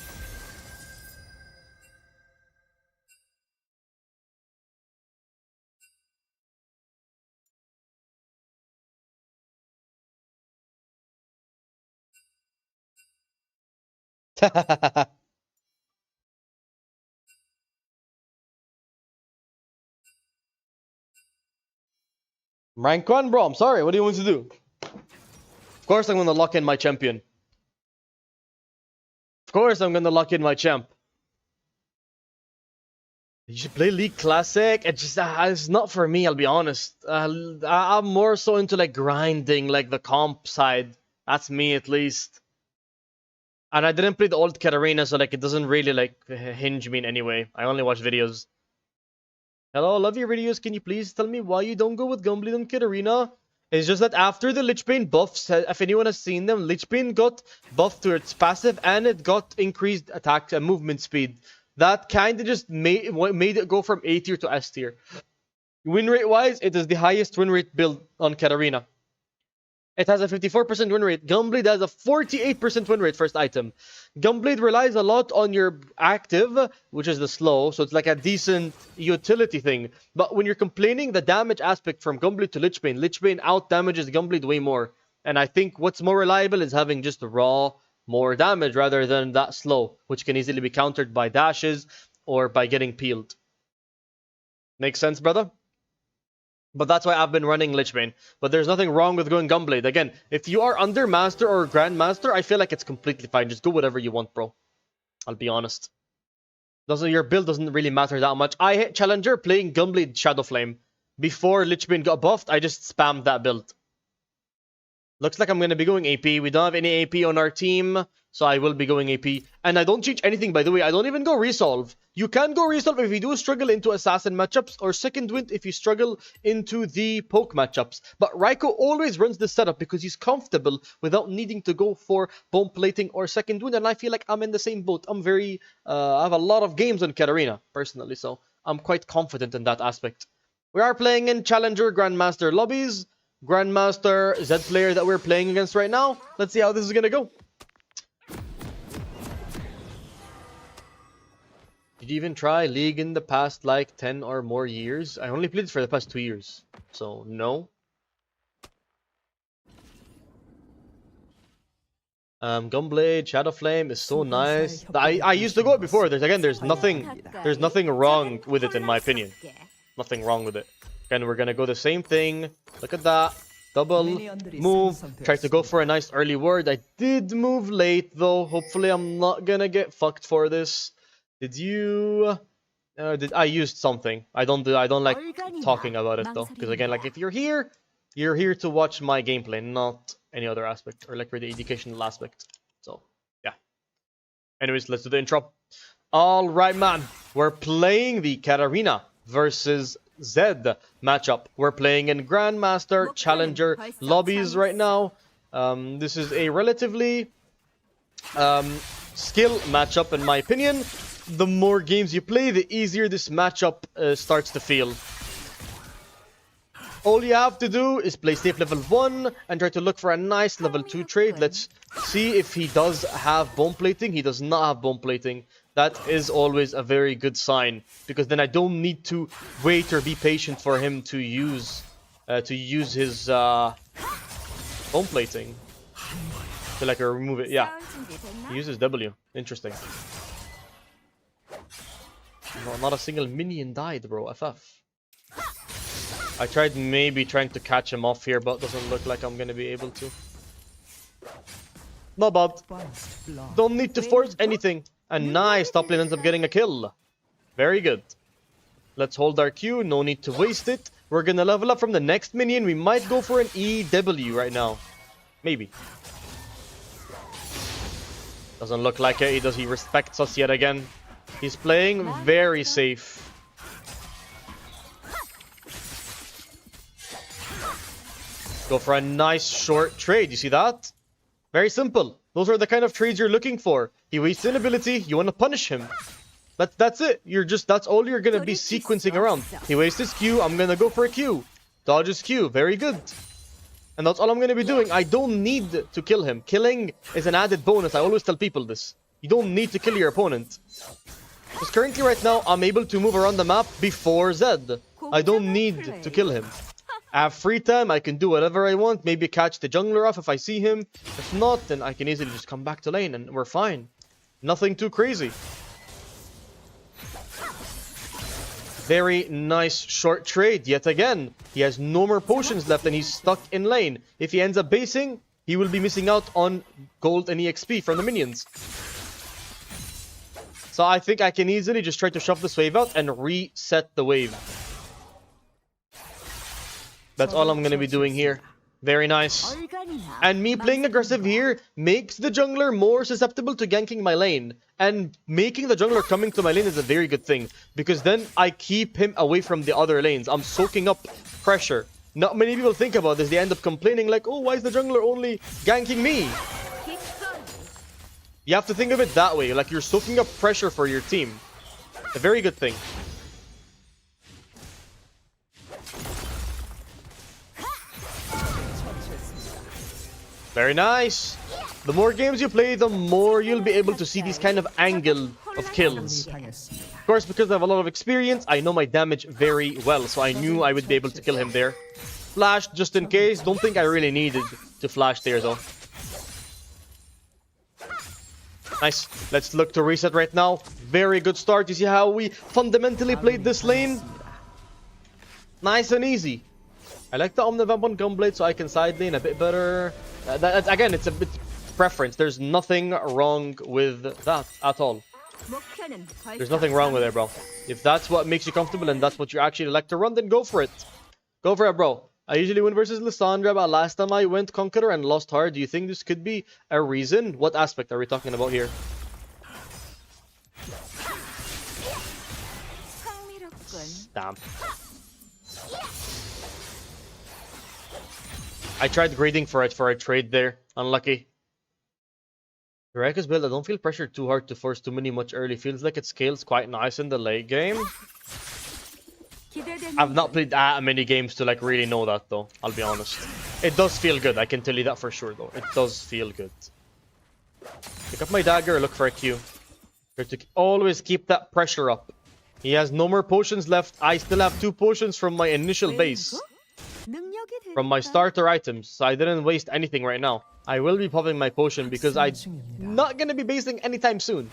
Rank 1, bro. I'm sorry. What do you want to do? Of course I'm gonna lock in my champion. Of course I'm gonna lock in my champ. You should play League Classic. It's not for me, I'll be honest. I'm more so into like grinding, like the comp side. That's me at least. And I didn't play the old Katarina, so like it doesn't really like hinge me in any way. I only watch videos. Hello, love your videos. Can you please tell me why you don't go with Gunblade and Katarina? It's just that after the Lichbane buffs, if anyone has seen them, Lichbane got buffed to its passive and it got increased attack and movement speed. That kind of just made it go from A tier to S tier. Win rate wise, it is the highest win rate build on Katarina. It has a 54% win rate. Gunblade has a 48% win rate first item. Gunblade relies a lot on your active, which is the slow, so it's like a decent utility thing. But when you're complaining the damage aspect from Gunblade to Lichbane, Lichbane out damages Gunblade way more. And I think what's more reliable is having just raw more damage rather than that slow, which can easily be countered by dashes or by getting peeled. Makes sense, brother? But that's why I've been running Lichbane. But there's nothing wrong with going Gunblade. Again, if you are under Master or Grandmaster, I feel like it's completely fine. Just go whatever you want, bro. I'll be honest. Your build doesn't really matter that much. I hit Challenger playing Gunblade Shadow Flame. Before Lichbane got buffed, I just spammed that build. Looks like I'm going to be going AP. We don't have any AP on our team, so I will be going AP. And I don't change anything, by the way. I don't even go Resolve. You can go Resolve if you do struggle into Assassin matchups, or Second Wind if you struggle into the Poke matchups. But Raiko always runs this setup because he's comfortable without needing to go for Bone Plating or Second Wind, and I feel like I'm in the same boat. I have a lot of games on Katarina, personally, so I'm quite confident in that aspect. We are playing in Challenger Grandmaster lobbies. Grandmaster Z player that we're playing against right now. Let's see how this is gonna go. Did you even try League in the past like 10 or more years? I only played it for the past 2 years, so no. Gunblade, Shadow Flame is so nice. I used to go it before. There's nothing wrong with it in my opinion. Nothing wrong with it. Again, we're gonna go the same thing. Look at that. Double move. Try to go for a nice early word. I did move late though. Hopefully I'm not gonna get fucked for this. Did you... I used something. I don't like talking about it though. Because again, like if you're here to watch my gameplay, not any other aspect. Or like for the educational aspect. So, yeah. Anyways, let's do the intro. Alright, man. We're playing the Katarina versus Z matchup. We're playing in Grandmaster Challenger lobbies right now. This is a relatively skill matchup in my opinion. The more games you play, the easier this matchup starts to feel. All you have to do is play safe level 1 and try to look for a nice level 2 trade. Let's see if he does have bone plating. He does not have bone plating. That is always a very good sign, because then I don't need to wait or be patient for him to use his bone plating to like remove it. Yeah, he uses W. Interesting. No, not a single minion died, bro. FF. I tried trying to catch him off here, but doesn't look like I'm gonna be able to. No, but don't need to force anything. And nice, top lane ends up getting a kill. Very good. Let's hold our Q, no need to waste it. We're gonna level up from the next minion. We might go for an EW right now. Maybe. Doesn't look like it. He respects us yet again. He's playing very safe. Go for a nice short trade. You see that? Very simple. Those are the kind of trades you're looking for. He wastes an ability. You want to punish him. That's it. That's all you're going to be sequencing around. He wastes his Q. I'm going to go for a Q. Dodge his Q. Very good. And that's all I'm going to be doing. I don't need to kill him. Killing is an added bonus. I always tell people this. You don't need to kill your opponent. Because currently right now, I'm able to move around the map before Zed. I don't need to kill him. I have free time. I can do whatever I want. Maybe catch the jungler off if I see him. If not, then I can easily just come back to lane and we're fine. Nothing too crazy. Very nice short trade yet again. He has no more potions left and he's stuck in lane. If he ends up basing, he will be missing out on gold and EXP from the minions. So I think I can easily just try to shove this wave out and reset the wave. That's all I'm going to be doing here. Very nice. And me playing aggressive here makes the jungler more susceptible to ganking my lane. And making the jungler coming to my lane is a very good thing. Because then I keep him away from the other lanes. I'm soaking up pressure. Not many people think about this. They end up complaining like, oh, why is the jungler only ganking me? You have to think of it that way. Like you're soaking up pressure for your team. A very good thing. Very nice. The more games you play, the more you'll be able to see these kind of angle of kills. Of course, because I have a lot of experience, I know my damage very well. So I knew I would be able to kill him there. Flash just in case. Don't think I really needed to flash there though. Nice. Let's look to reset right now. Very good start. You see how we fundamentally played this lane? Nice and easy. I like the Omnivamp on Gunblade so I can side lane a bit better. Again, it's a bit preference. There's nothing wrong with that at all. There's nothing wrong with it, bro. If that's what makes you comfortable and that's what you actually like to run, then go for it. Go for it, bro. I usually win versus Lissandra, but last time I went Conqueror and lost hard. Do you think this could be a reason? What aspect are we talking about here? Damn. I tried grading for it for a trade there. Unlucky. Eureka's build, I don't feel pressured too hard to force too many much early. Feels like it scales quite nice in the late game. I've not played that many games to like really know that though. I'll be honest. It does feel good. I can tell you that for sure though. It does feel good. Pick up my dagger. Look for a Q. To always keep that pressure up. He has no more potions left. I still have 2 potions from my initial base. From my starter items. So I didn't waste anything right now. I will be popping my potion because I'm not going to be basing anytime soon.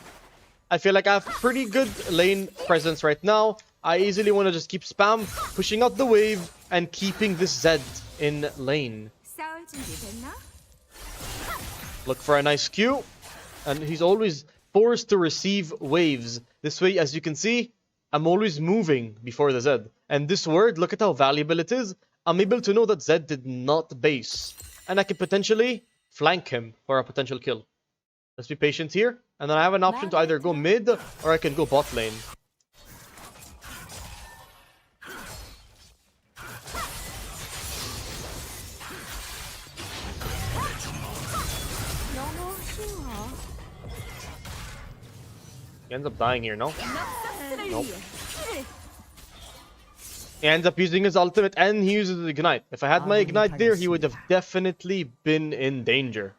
I feel like I have pretty good lane presence right now. I easily want to just keep spam, pushing out the wave, and keeping this Zed in lane. Look for a nice Q. And he's always forced to receive waves. This way, as you can see, I'm always moving before the Zed. And this word, look at how valuable it is. I'm able to know that Zed did not base. And I can potentially flank him for a potential kill. Let's be patient here. And then I have an option to either go mid or I can go bot lane. He ends up dying here, no? Nope. He ends up using his ultimate and he uses the ignite. If I had my ignite there, he would have definitely been in danger.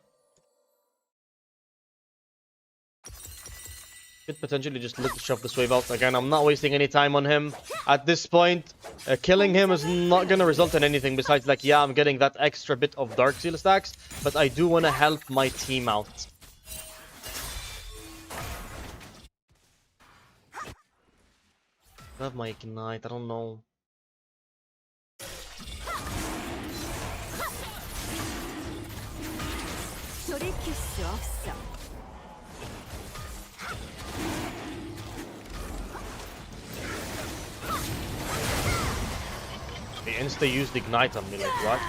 Could potentially just look to shove this wave out. Again, I'm not wasting any time on him. At this point, killing him is not going to result in anything besides like, yeah, I'm getting that extra bit of Dark Seal stacks. But I do want to help my team out. I have my ignite, I don't know. They insta used ignite on me, like what?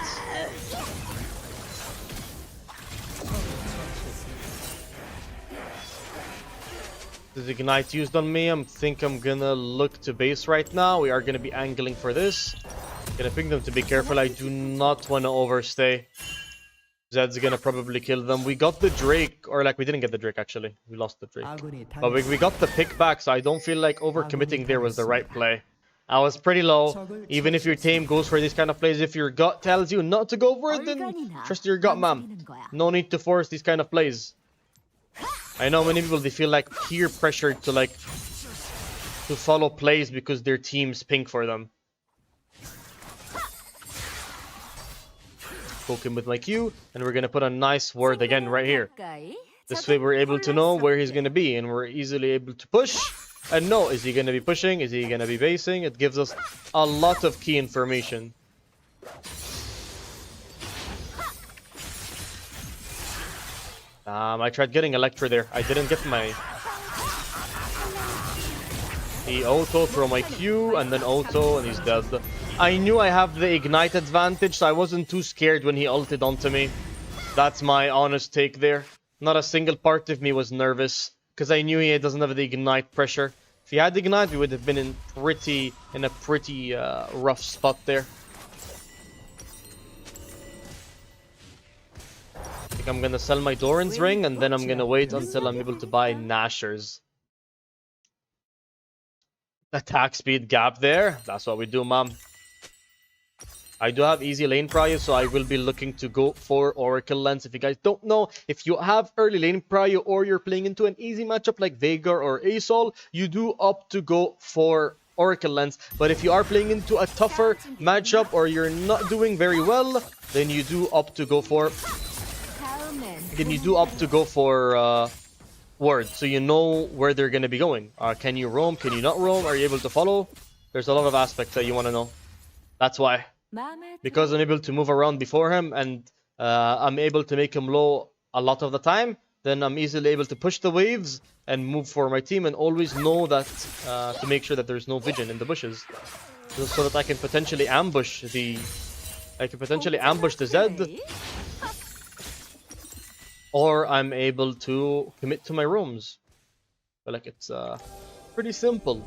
This Ignite used on me. I think I'm gonna look to base right now. We are gonna be angling for this. Gonna ping them to be careful. I do not want to overstay. Zed's gonna probably kill them. We got the Drake, or like we didn't get the Drake actually. We lost the Drake. But we got the pick back, so I don't feel like overcommitting there was the right play. I was pretty low. Even if your team goes for these kind of plays, if your gut tells you not to go for it, then trust your gut, man. No need to force these kind of plays. I know many people, they feel like peer pressured to follow plays because their teams ping for them. Poke him with my Q, and we're gonna put a nice ward again right here. This way we're able to know where he's gonna be, and we're easily able to push. And know, is he gonna be pushing? Is he gonna be basing? It gives us a lot of key information. I tried getting Electra there. I didn't get my... He auto throw my Q, and then auto, and he's dead. I knew I have the Ignite advantage, so I wasn't too scared when he ulted onto me. That's my honest take there. Not a single part of me was nervous, because I knew he doesn't have the Ignite pressure. If he had the Ignite, we would have been in a pretty rough spot there. I think I'm gonna sell my Doran's ring, and then I'm gonna wait until I'm able to buy Nashor's. Attack speed gap there. That's what we do, mom. I do have easy lane prio, so I will be looking to go for Oracle Lens. If you guys don't know, if you have early lane prio or you're playing into an easy matchup like Veigar or Asol, you do opt to go for Oracle Lens. But if you are playing into a tougher matchup or you're not doing very well, then you do opt to go for Ward, so you know where they're going to be going. Can you roam? Can you not roam? Are you able to follow? There's a lot of aspects that you want to know. That's why. Because I'm able to move around before him, and I'm able to make him low a lot of the time, then I'm easily able to push the waves and move for my team, and always know that to make sure that there's no vision in the bushes, so that I can potentially ambush the Zed, or I'm able to commit to my roams. But like, it's pretty simple.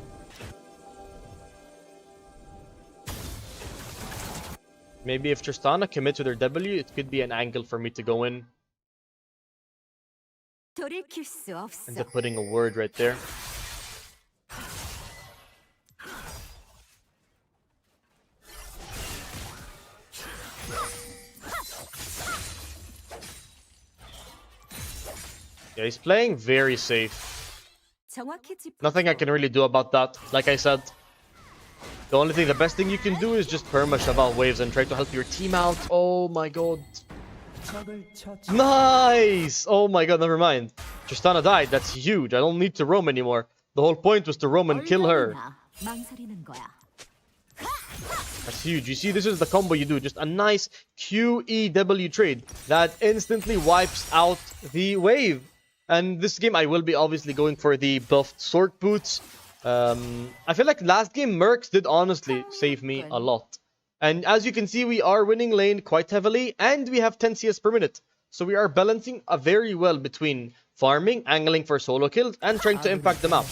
Maybe if Tristana commits to their W, it could be an angle for me to go in. End up putting a word right there. Yeah, he's playing very safe. Nothing I can really do about that. Like I said, the best thing you can do is just perma shove out waves and try to help your team out. Oh my god. Nice! Oh my god, never mind. Tristana died. That's huge. I don't need to roam anymore. The whole point was to roam and kill her. That's huge. You see, this is the combo you do. Just a nice QEW trade that instantly wipes out the wave. And this game, I will be obviously going for the buffed sword boots. I feel like last game Mercs did honestly save me a lot. And as you can see, we are winning lane quite heavily, and we have 10 CS per minute. So we are balancing very well between farming, angling for solo kills, and trying to impact the map.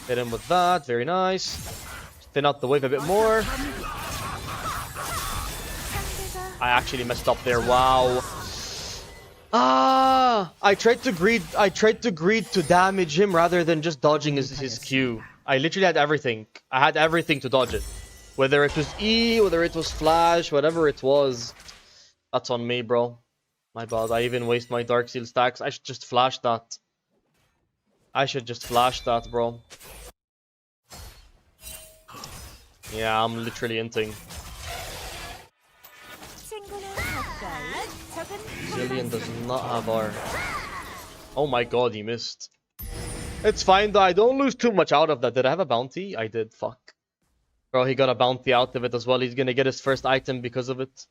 Hit him with that, very nice. Thin out the wave a bit more. I actually messed up there, wow. I tried to greed to damage him rather than just dodging his Q. I literally had everything. I had everything to dodge it. Whether it was E, whether it was flash, whatever it was. That's on me, bro. My bad. I even waste my Dark Seal stacks. I should just flash that. Bro. Yeah, I'm literally inting. Zillion does not have R. Oh my god, he missed. It's fine though, I don't lose too much out of that. Did I have a bounty? I did, fuck. Bro, he got a bounty out of it as well. He's gonna get his first item because of it.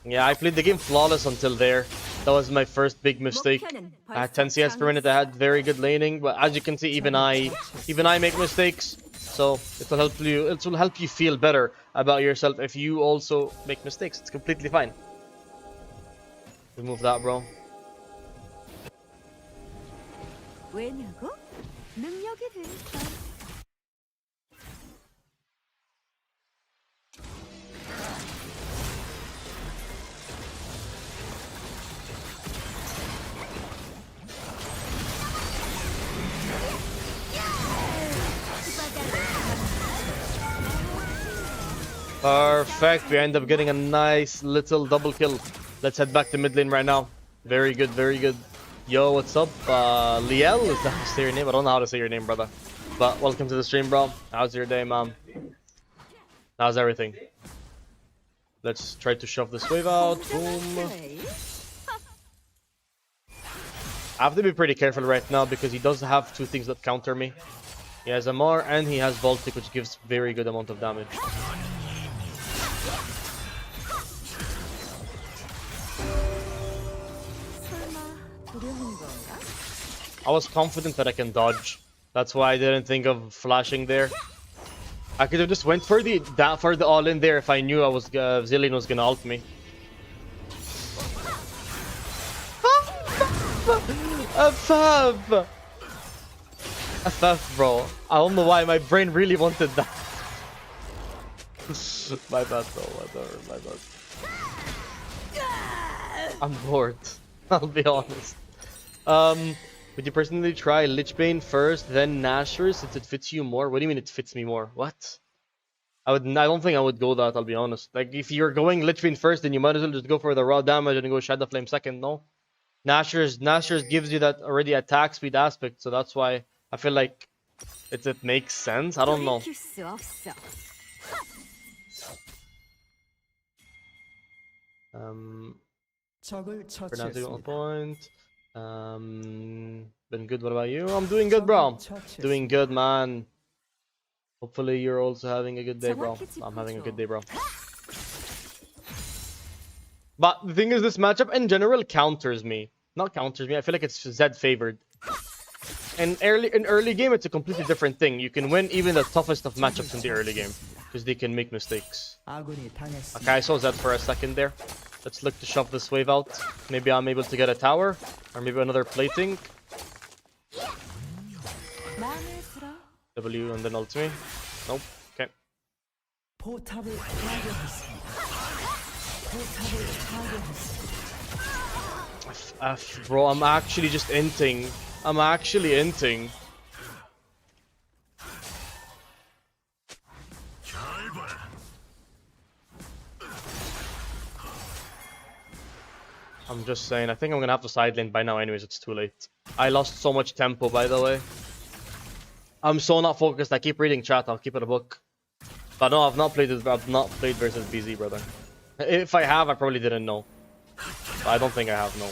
Yeah, I played the game flawless until there. That was my first big mistake. I had 10 CS per minute, I had very good laning, but as you can see, even I make mistakes. So it will help you feel better about yourself if you also make mistakes. It's completely fine. Remove that, bro. 왜냐고? 능력이 되니까. Perfect. We end up getting a nice little double kill. Let's head back to mid lane right now. Very good, very good. Yo, what's up? Liel? Is that how to say your name? I don't know how to say your name, brother. But welcome to the stream, bro. How's your day, mom? How's everything? Let's try to shove this wave out. Boom. I have to be pretty careful right now because he does have two things that counter me. He has MR and he has Voltic, which gives very good amount of damage. I was confident that I can dodge. That's why I didn't think of flashing there. I could have just went for the all in there if I knew I was Zillion was gonna ult me. FF, bro. I don't know why my brain really wanted that. My bad, bro. My bad. I'm bored. I'll be honest. Would you personally try Lichbane first, then Nashor, since it fits you more? What do you mean it fits me more? What? I don't think I would go that, I'll be honest. Like, if you're going Lichbane first, then you might as well just go for the raw damage and go Shadow Flame second, no? Nashor's gives you that already attack speed aspect, so that's why I feel like it makes sense. I don't know. Pronouncing on point. Been good. What about you? I'm doing good, bro. Doing good, man. Hopefully you're also having a good day, bro. I'm having a good day, bro. But the thing is, this matchup in general counters me. Not counters me. I feel like it's Zed favored. In early game, it's a completely different thing. You can win even the toughest of matchups in the early game because they can make mistakes. Okay, I saw Zed for a second there. Let's look to shove this wave out. Maybe I'm able to get a tower or maybe another plating. W and then ult me. Nope. Okay. Bro, I'm actually just inting. I'm actually inting. I'm just saying, I think I'm gonna have to side lane by now anyways, it's too late. I lost so much tempo, by the way. I'm so not focused, I keep reading chat, I'll keep it a book. But no, I've not played versus BZ, brother. If I have, I probably didn't know. But I don't think I have, no.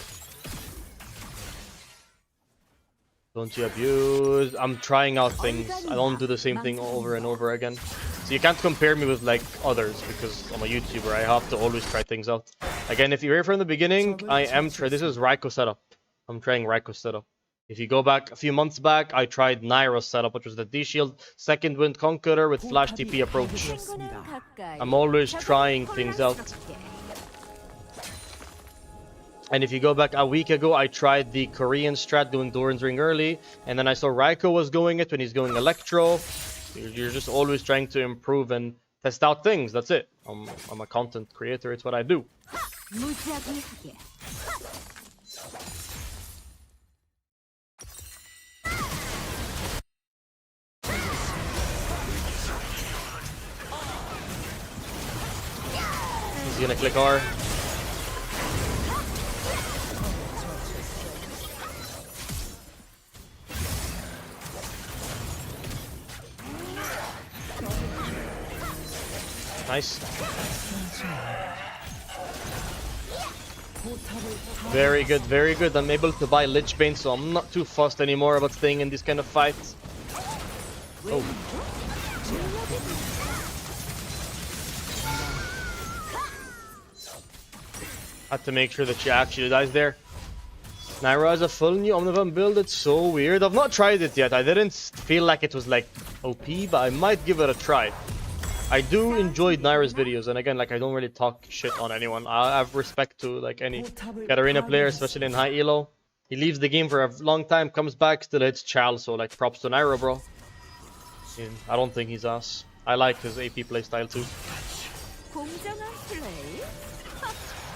Don't you abuse. I'm trying out things. I don't do the same thing over and over again. So you can't compare me with like others because I'm a YouTuber. I have to always try things out. Again, if you're here from the beginning, this is Raikou setup. I'm trying Raikou setup. If you go back a few months back, I tried Nairo's setup, which was the D-Shield, Second Wind Conqueror with Flash TP approach. I'm always trying things out. And if you go back a week ago, I tried the Korean strat doing Doran's Ring early, and then I saw Raikou was going it when he's going Electro. You're just always trying to improve and test out things. That's it. I'm a content creator. It's what I do. He's gonna click R. Nice. Very good, very good. I'm able to buy Lich Bane, so I'm not too fussed anymore about staying in these kind of fights. Oh. Had to make sure that she actually dies there. Naira has a full new Omnivore build. It's so weird. I've not tried it yet. I didn't feel like it was like OP, but I might give it a try. I do enjoy Naira's videos, and again, like I don't really talk shit on anyone. I have respect to like any Katarina player, especially in high elo. He leaves the game for a long time, comes back, still hits Chal, so like props to Nairo, bro. I don't think he's ass. I like his AP playstyle too.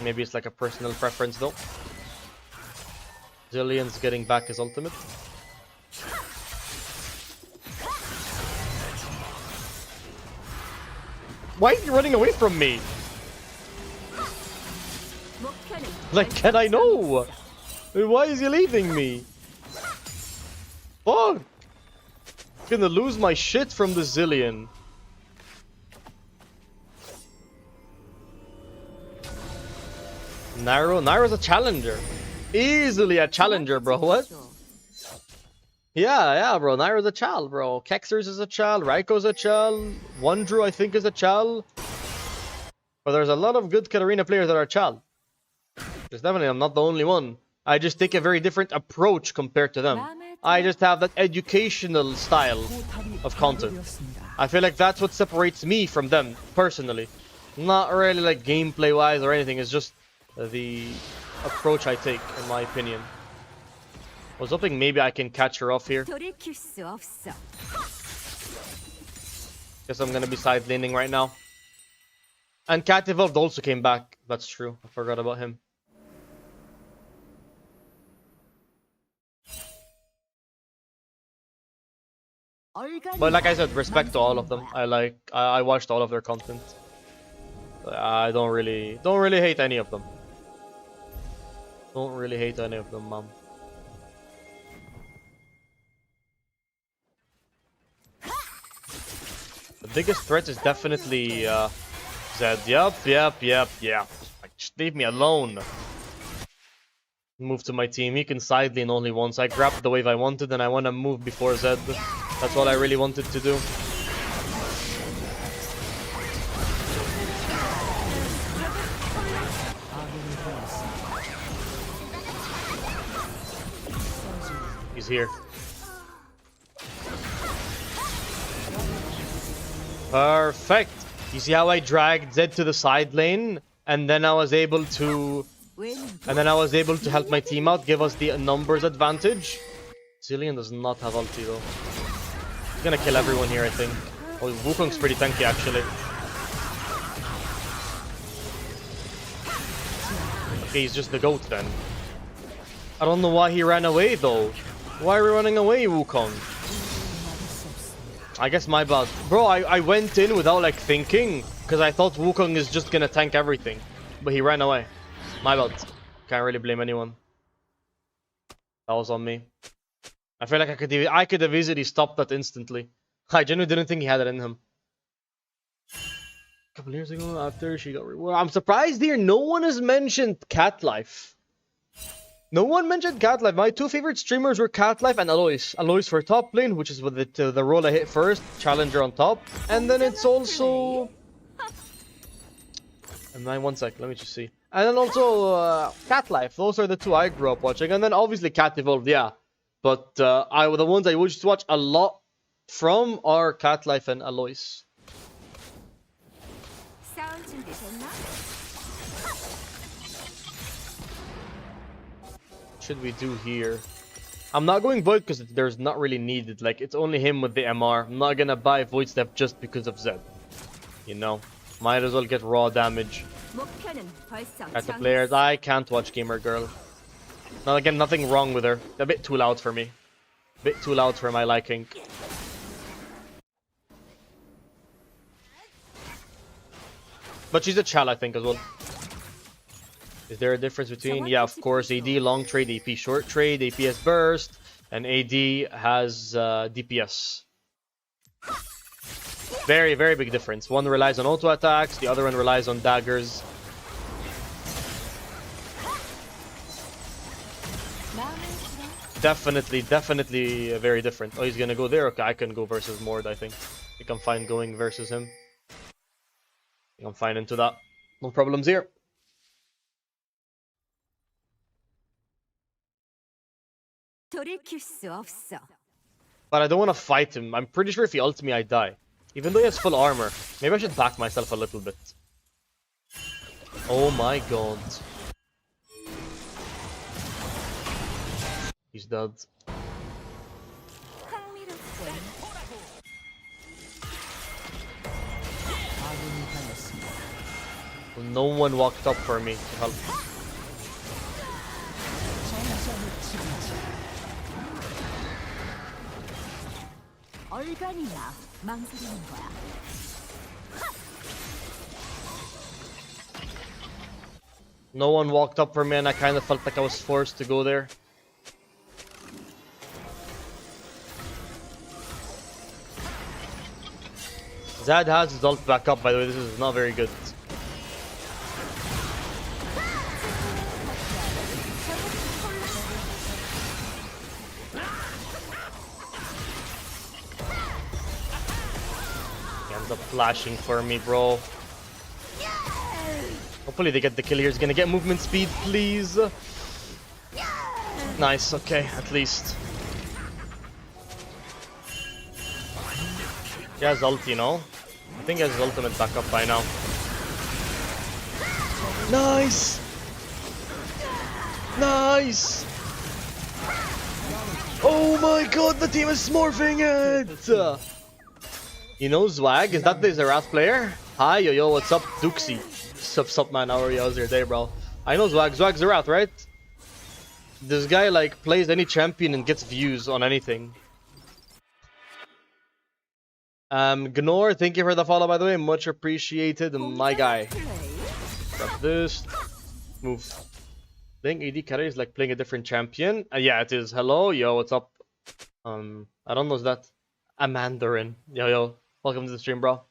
Maybe it's like a personal preference though. Zillion's getting back his ultimate. Why is he running away from me? Like, can I know? Why is he leaving me? Fuck! I'm gonna lose my shit from the Zillion. Nairo's a challenger. Easily a challenger, bro. What? Yeah, bro. Nairo's a chal, bro. Kexers is a chal. Raiko's a chal. Wondrew, I think, is a chal. But there's a lot of good Katarina players that are chal. Because definitely, I'm not the only one. I just take a very different approach compared to them. I just have that educational style of content. I feel like that's what separates me from them, personally. Not really like gameplay-wise or anything. It's just the approach I take, in my opinion. I was hoping maybe I can catch her off here. Guess I'm gonna be side laning right now. And Cat Evolved also came back. That's true. I forgot about him. But like I said, respect to all of them. I watched all of their content. I don't really hate any of them. Don't really hate any of them, mom. The biggest threat is definitely Zed. Yep. Like, just leave me alone. Move to my team. He can side lane only once. I grabbed the wave I wanted and I want to move before Zed. That's what I really wanted to do. He's here. Perfect. You see how I dragged Zed to the side lane, and then I was able to help my team out, give us the numbers advantage. Zillion does not have ulti though. He's gonna kill everyone here, I think. Oh, Wukong's pretty tanky actually. Okay, he's just the goat then. I don't know why he ran away though. Why are we running away, Wukong? I guess my bad. Bro, I went in without like thinking, because I thought Wukong is just gonna tank everything. But he ran away. My bad. Can't really blame anyone. That was on me. I feel like I could have easily stopped that instantly. I genuinely didn't think he had it in him. A couple years ago, after she got rewarded. I'm surprised here no one has mentioned Cat Life. No one mentioned Cat Life. My two favorite streamers were Cat Life and Alois. Alois for top lane, which is with the role I hit first, challenger on top, and then it's also. And then 1 sec, let me just see. And then also Cat Life. Those are the two I grew up watching, and then obviously Cat Evolved, yeah. But the ones I used to watch a lot from are Cat Life and Alois. Should we do here? I'm not going Void because there's not really needed. Like, it's only him with the MR. I'm not gonna buy Void Step just because of Zed. You know? Might as well get raw damage. At the players, I can't watch Gamer Girl. Now again, nothing wrong with her. A bit too loud for me. A bit too loud for my liking. But she's a chal, I think, as well. Is there a difference between? Yeah, of course. AD long trade, AP short trade, APS burst, and AD has DPS. Very, very big difference. One relies on auto attacks, the other one relies on daggers. Definitely very different. Oh, he's gonna go there? Okay, I can go versus Mord, I think. I think I'm fine going versus him. I think I'm fine into that. No problems here. But I don't want to fight him. I'm pretty sure if he ults me, I die. Even though he has full armor. Maybe I should back myself a little bit. Oh my god. He's dead. 흥미롭군. No one walked up for me to help. 얼간이나 망설이는 거야. No one walked up for me and I kind of felt like I was forced to go there. Zad has his ult back up, by the way. This is not very good. He ends up flashing for me, bro. Hopefully they get the kill here. He's gonna get movement speed, please. Nice, okay, at least. He has ult, you know? I think he has his ultimate back up by now. Nice! Nice! Oh my god, the team is smurfing it! You know Zwag? Is that the Zerath player? Hi, yo, what's up, Duxie? Sup, man, how are you? How's your day, bro? I know Zwag. Zwag's Zerath, right? This guy, like, plays any champion and gets views on anything. Gnor, thank you for the follow, by the way. Much appreciated, my guy. Grab this. Move. I think AD carry is like playing a different champion. Yeah, it is. Hello, yo, what's up? I don't know, is that a Mandarin? Yo, welcome to the stream, bro.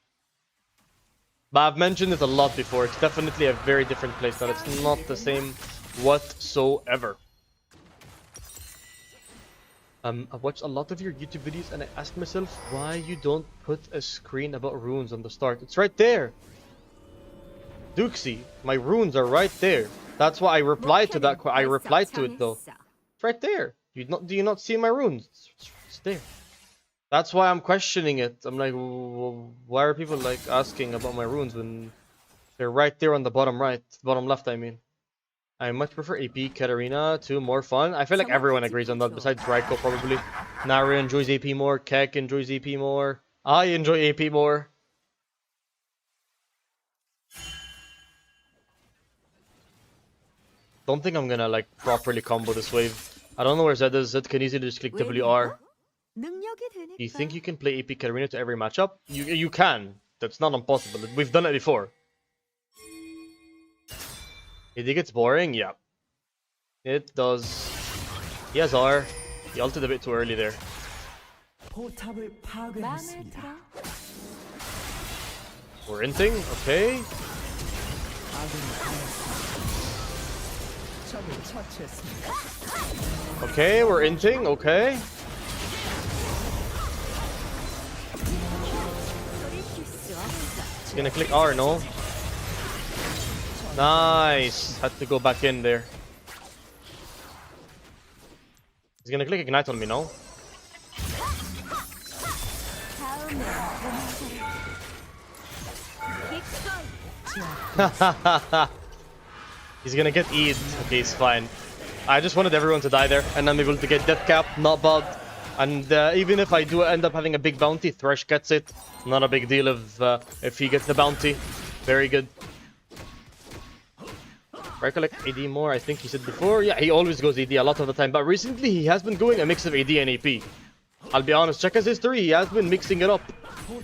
But I've mentioned it a lot before. It's definitely a very different playstyle. It's not the same whatsoever. I've watched a lot of your YouTube videos and I asked myself why you don't put a screen about runes on the start. It's right there. Duxie, my runes are right there. That's why I replied to that. I replied to it though. It's right there. Do you not see my runes? It's there. That's why I'm questioning it. I'm like, why are people like asking about my runes when they're right there on the bottom right, bottom left, I mean. I much prefer AP Katarina to more fun. I feel like everyone agrees on that besides Raiko probably. Nari enjoys AP more, Keck enjoys AP more. I enjoy AP more. Don't think I'm gonna like properly combo this wave. I don't know where Zed is. Zed can easily just click WR. Do you think you can play AP Katarina to every matchup? You can. That's not impossible. We've done it before. If it gets boring, yeah. It does. He has R. He ulted a bit too early there. We're inting, okay. Okay, we're inting, okay. He's gonna click R, no? Nice! Had to go back in there. He's gonna click Ignite on me, no? He's gonna get E'd. Okay, it's fine. I just wanted everyone to die there, and I'm able to get Death Cap, not bad. And even if I do end up having a big bounty, Thresh gets it. Not a big deal if he gets the bounty. Very good. Recollect AD more, I think he said before. Yeah, he always goes AD a lot of the time, but recently he has been going a mix of AD and AP. I'll be honest, check his history, he has been mixing it up. You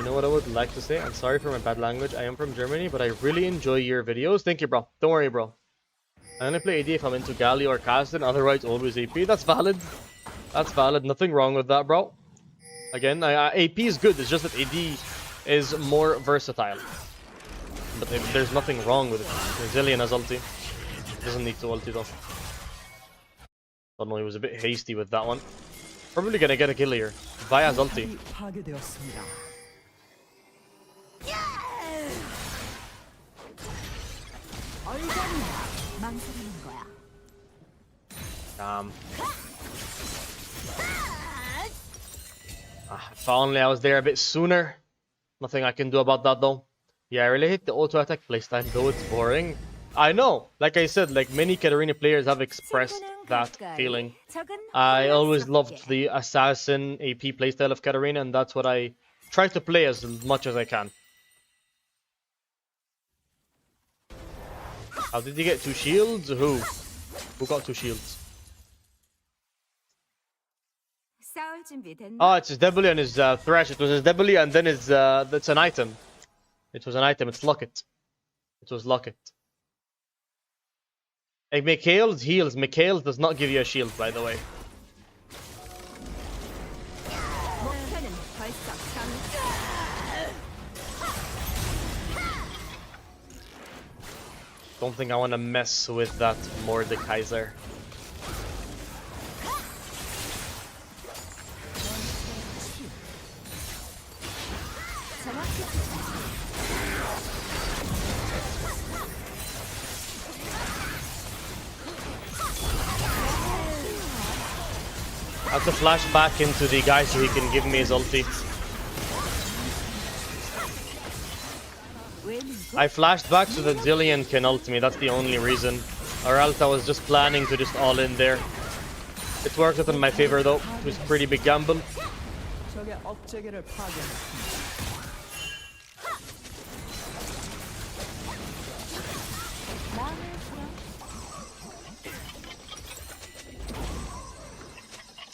know what I would like to say? I'm sorry for my bad language. I am from Germany, but I really enjoy your videos. Thank you, bro. Don't worry, bro. I only play AD if I'm into Gali or Caston, otherwise always AP. That's valid. That's valid. Nothing wrong with that, bro. Again, AP is good. It's just that AD is more versatile. But there's nothing wrong with it. Zillion has ulti. Doesn't need to ulti though. Don't know, he was a bit hasty with that one. Probably gonna get a kill here. Vi has ulti. Damn. If only I was there a bit sooner. Nothing I can do about that though. Yeah, I really hate the auto attack playstyle though, it's boring. I know. Like I said, like many Katarina players have expressed that feeling. I always loved the assassin AP playstyle of Katarina, and that's what I try to play as much as I can. How did he get 2 shields? Who? Who got 2 shields? Oh, it's his W and his Thresh. It was his W and then his that's an item. It was an item. It's Locket. It was Locket. Like Mikhail's heals. Mikhail's does not give you a shield, by the way. Don't think I want to mess with that Mordekaiser. I have to flash back into the guy so he can give me his ulti. I flashed back so that Zillion can ult me, that's the only reason. Or else I was just planning to just all in there. It worked out in my favor though, it was a pretty big gamble.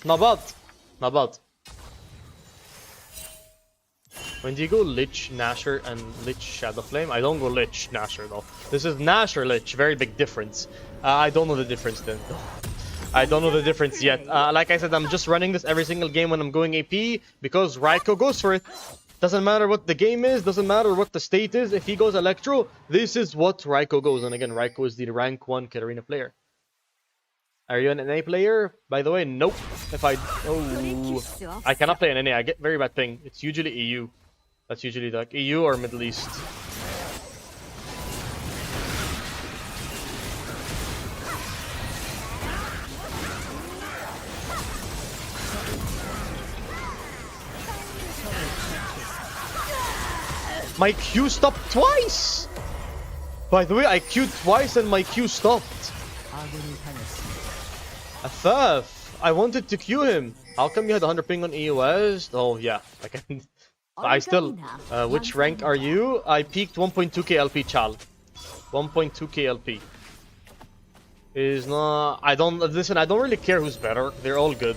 Not bad. Not bad. When do you go Lich, Nashor, and Lich Shadowflame? I don't go Lich, Nashor though. This is Nashor Lich, very big difference. I don't know the difference then. I don't know the difference yet. Like I said, I'm just running this every single game when I'm going AP because Raiko goes for it. Doesn't matter what the game is, doesn't matter what the state is. If he goes Electro, this is what Raiko goes. And again, Raiko is the rank 1 Katarina player. Are you an NA player? By the way, nope. If I... Oh, I cannot play an NA. I get very bad ping. It's usually EU. That's usually like EU or Middle East. My Q stopped twice! By the way, I Q'd twice and my Q stopped. FF, I wanted to Q him. How come you had 100 ping on EU West? Oh yeah, I can... I still... which rank are you? I peaked 1.2k LP Chal. 1.2k LP. Is not... I don't... Listen, I don't really care who's better. They're all good.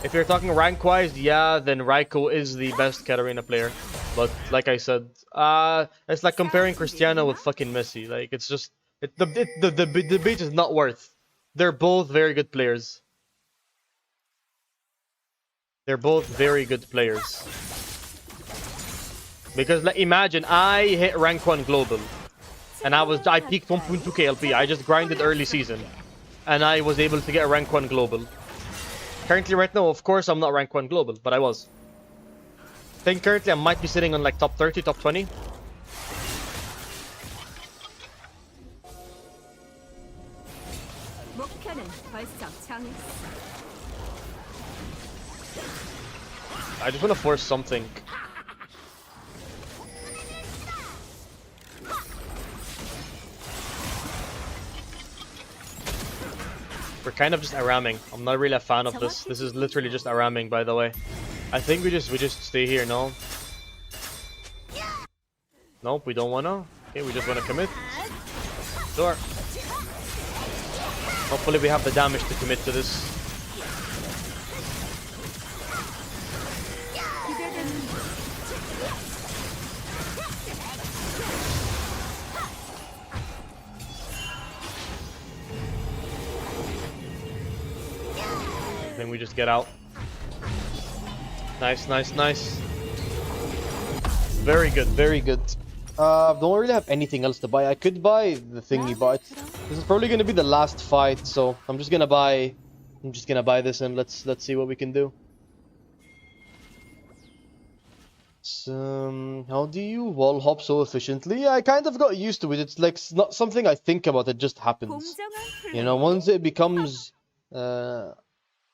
If you're talking rank-wise, yeah, then Raiko is the best Katarina player. But like I said, it's like comparing Cristiano with fucking Messi. Like, it's just... The debate is not worth. They're both very good players. They're both very good players. Because like, imagine I hit rank 1 global. And I peaked 1.2k LP. I just grinded early season. And I was able to get rank 1 global. Currently right now, of course, I'm not rank 1 global, but I was. I think currently I might be sitting on like top 30, top 20. I just want to force something. We're kind of just aramming. I'm not really a fan of this. This is literally just aramming, by the way. I think we just stay here, no? Nope, we don't wanna. Okay, we just wanna commit. Sure. Hopefully we have the damage to commit to this. Then we just get out. Nice, nice, nice. Very good, very good. Don't really have anything else to buy. I could buy the thingy, but this is probably gonna be the last fight, so I'm just gonna buy this and let's see what we can do. So, how do you wall hop so efficiently? I kind of got used to it. It's like not something I think about, it just happens. You know, once it becomes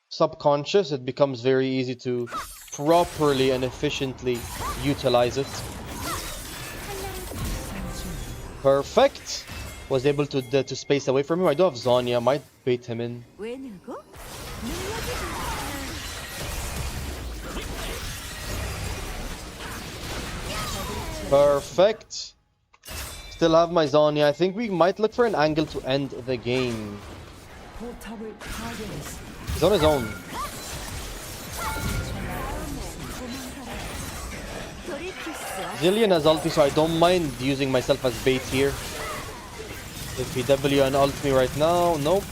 subconscious, it becomes very easy to properly and efficiently utilize it. Perfect. was able to space away from him. I do have Zanya. Might bait him in. 왜 누구? Perfect. Still have my Zanya. I think we might look for an angle to end the game. He's on his own. Zillion has ulti, so I don't mind using myself as bait here. If he W and ult me right now, nope.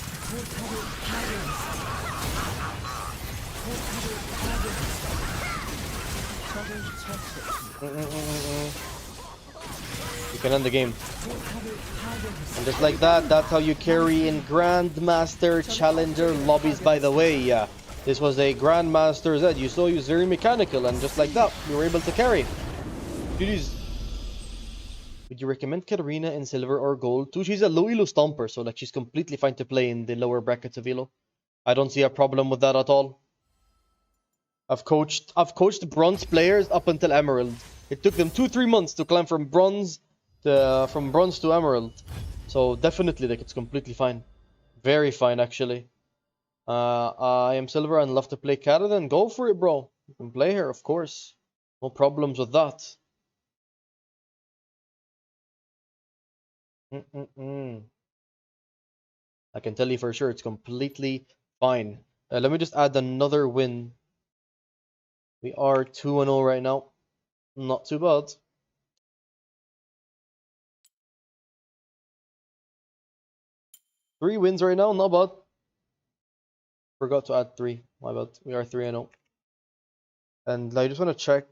You can end the game. And just like that, that's how you carry in Grandmaster Challenger lobbies, by the way. Yeah, this was a Grandmaster Z. You saw, he was very mechanical, and just like that, we were able to carry. Jeez. Would you recommend Katarina in silver or gold too? She's a low elo stomper, so like she's completely fine to play in the lower brackets of elo. I don't see a problem with that at all. I've coached bronze players up until emerald. It took them 2-3 months to climb from bronze to emerald. So definitely, like, it's completely fine. Very fine, actually. I am silver and love to play Kata, then go for it, bro. You can play her, of course. No problems with that. I can tell you for sure it's completely fine. Let me just add another win. We are 2-0 right now. Not too bad. Three wins right now, not bad. Forgot to add 3. My bad. We are 3-0. And I just want to check.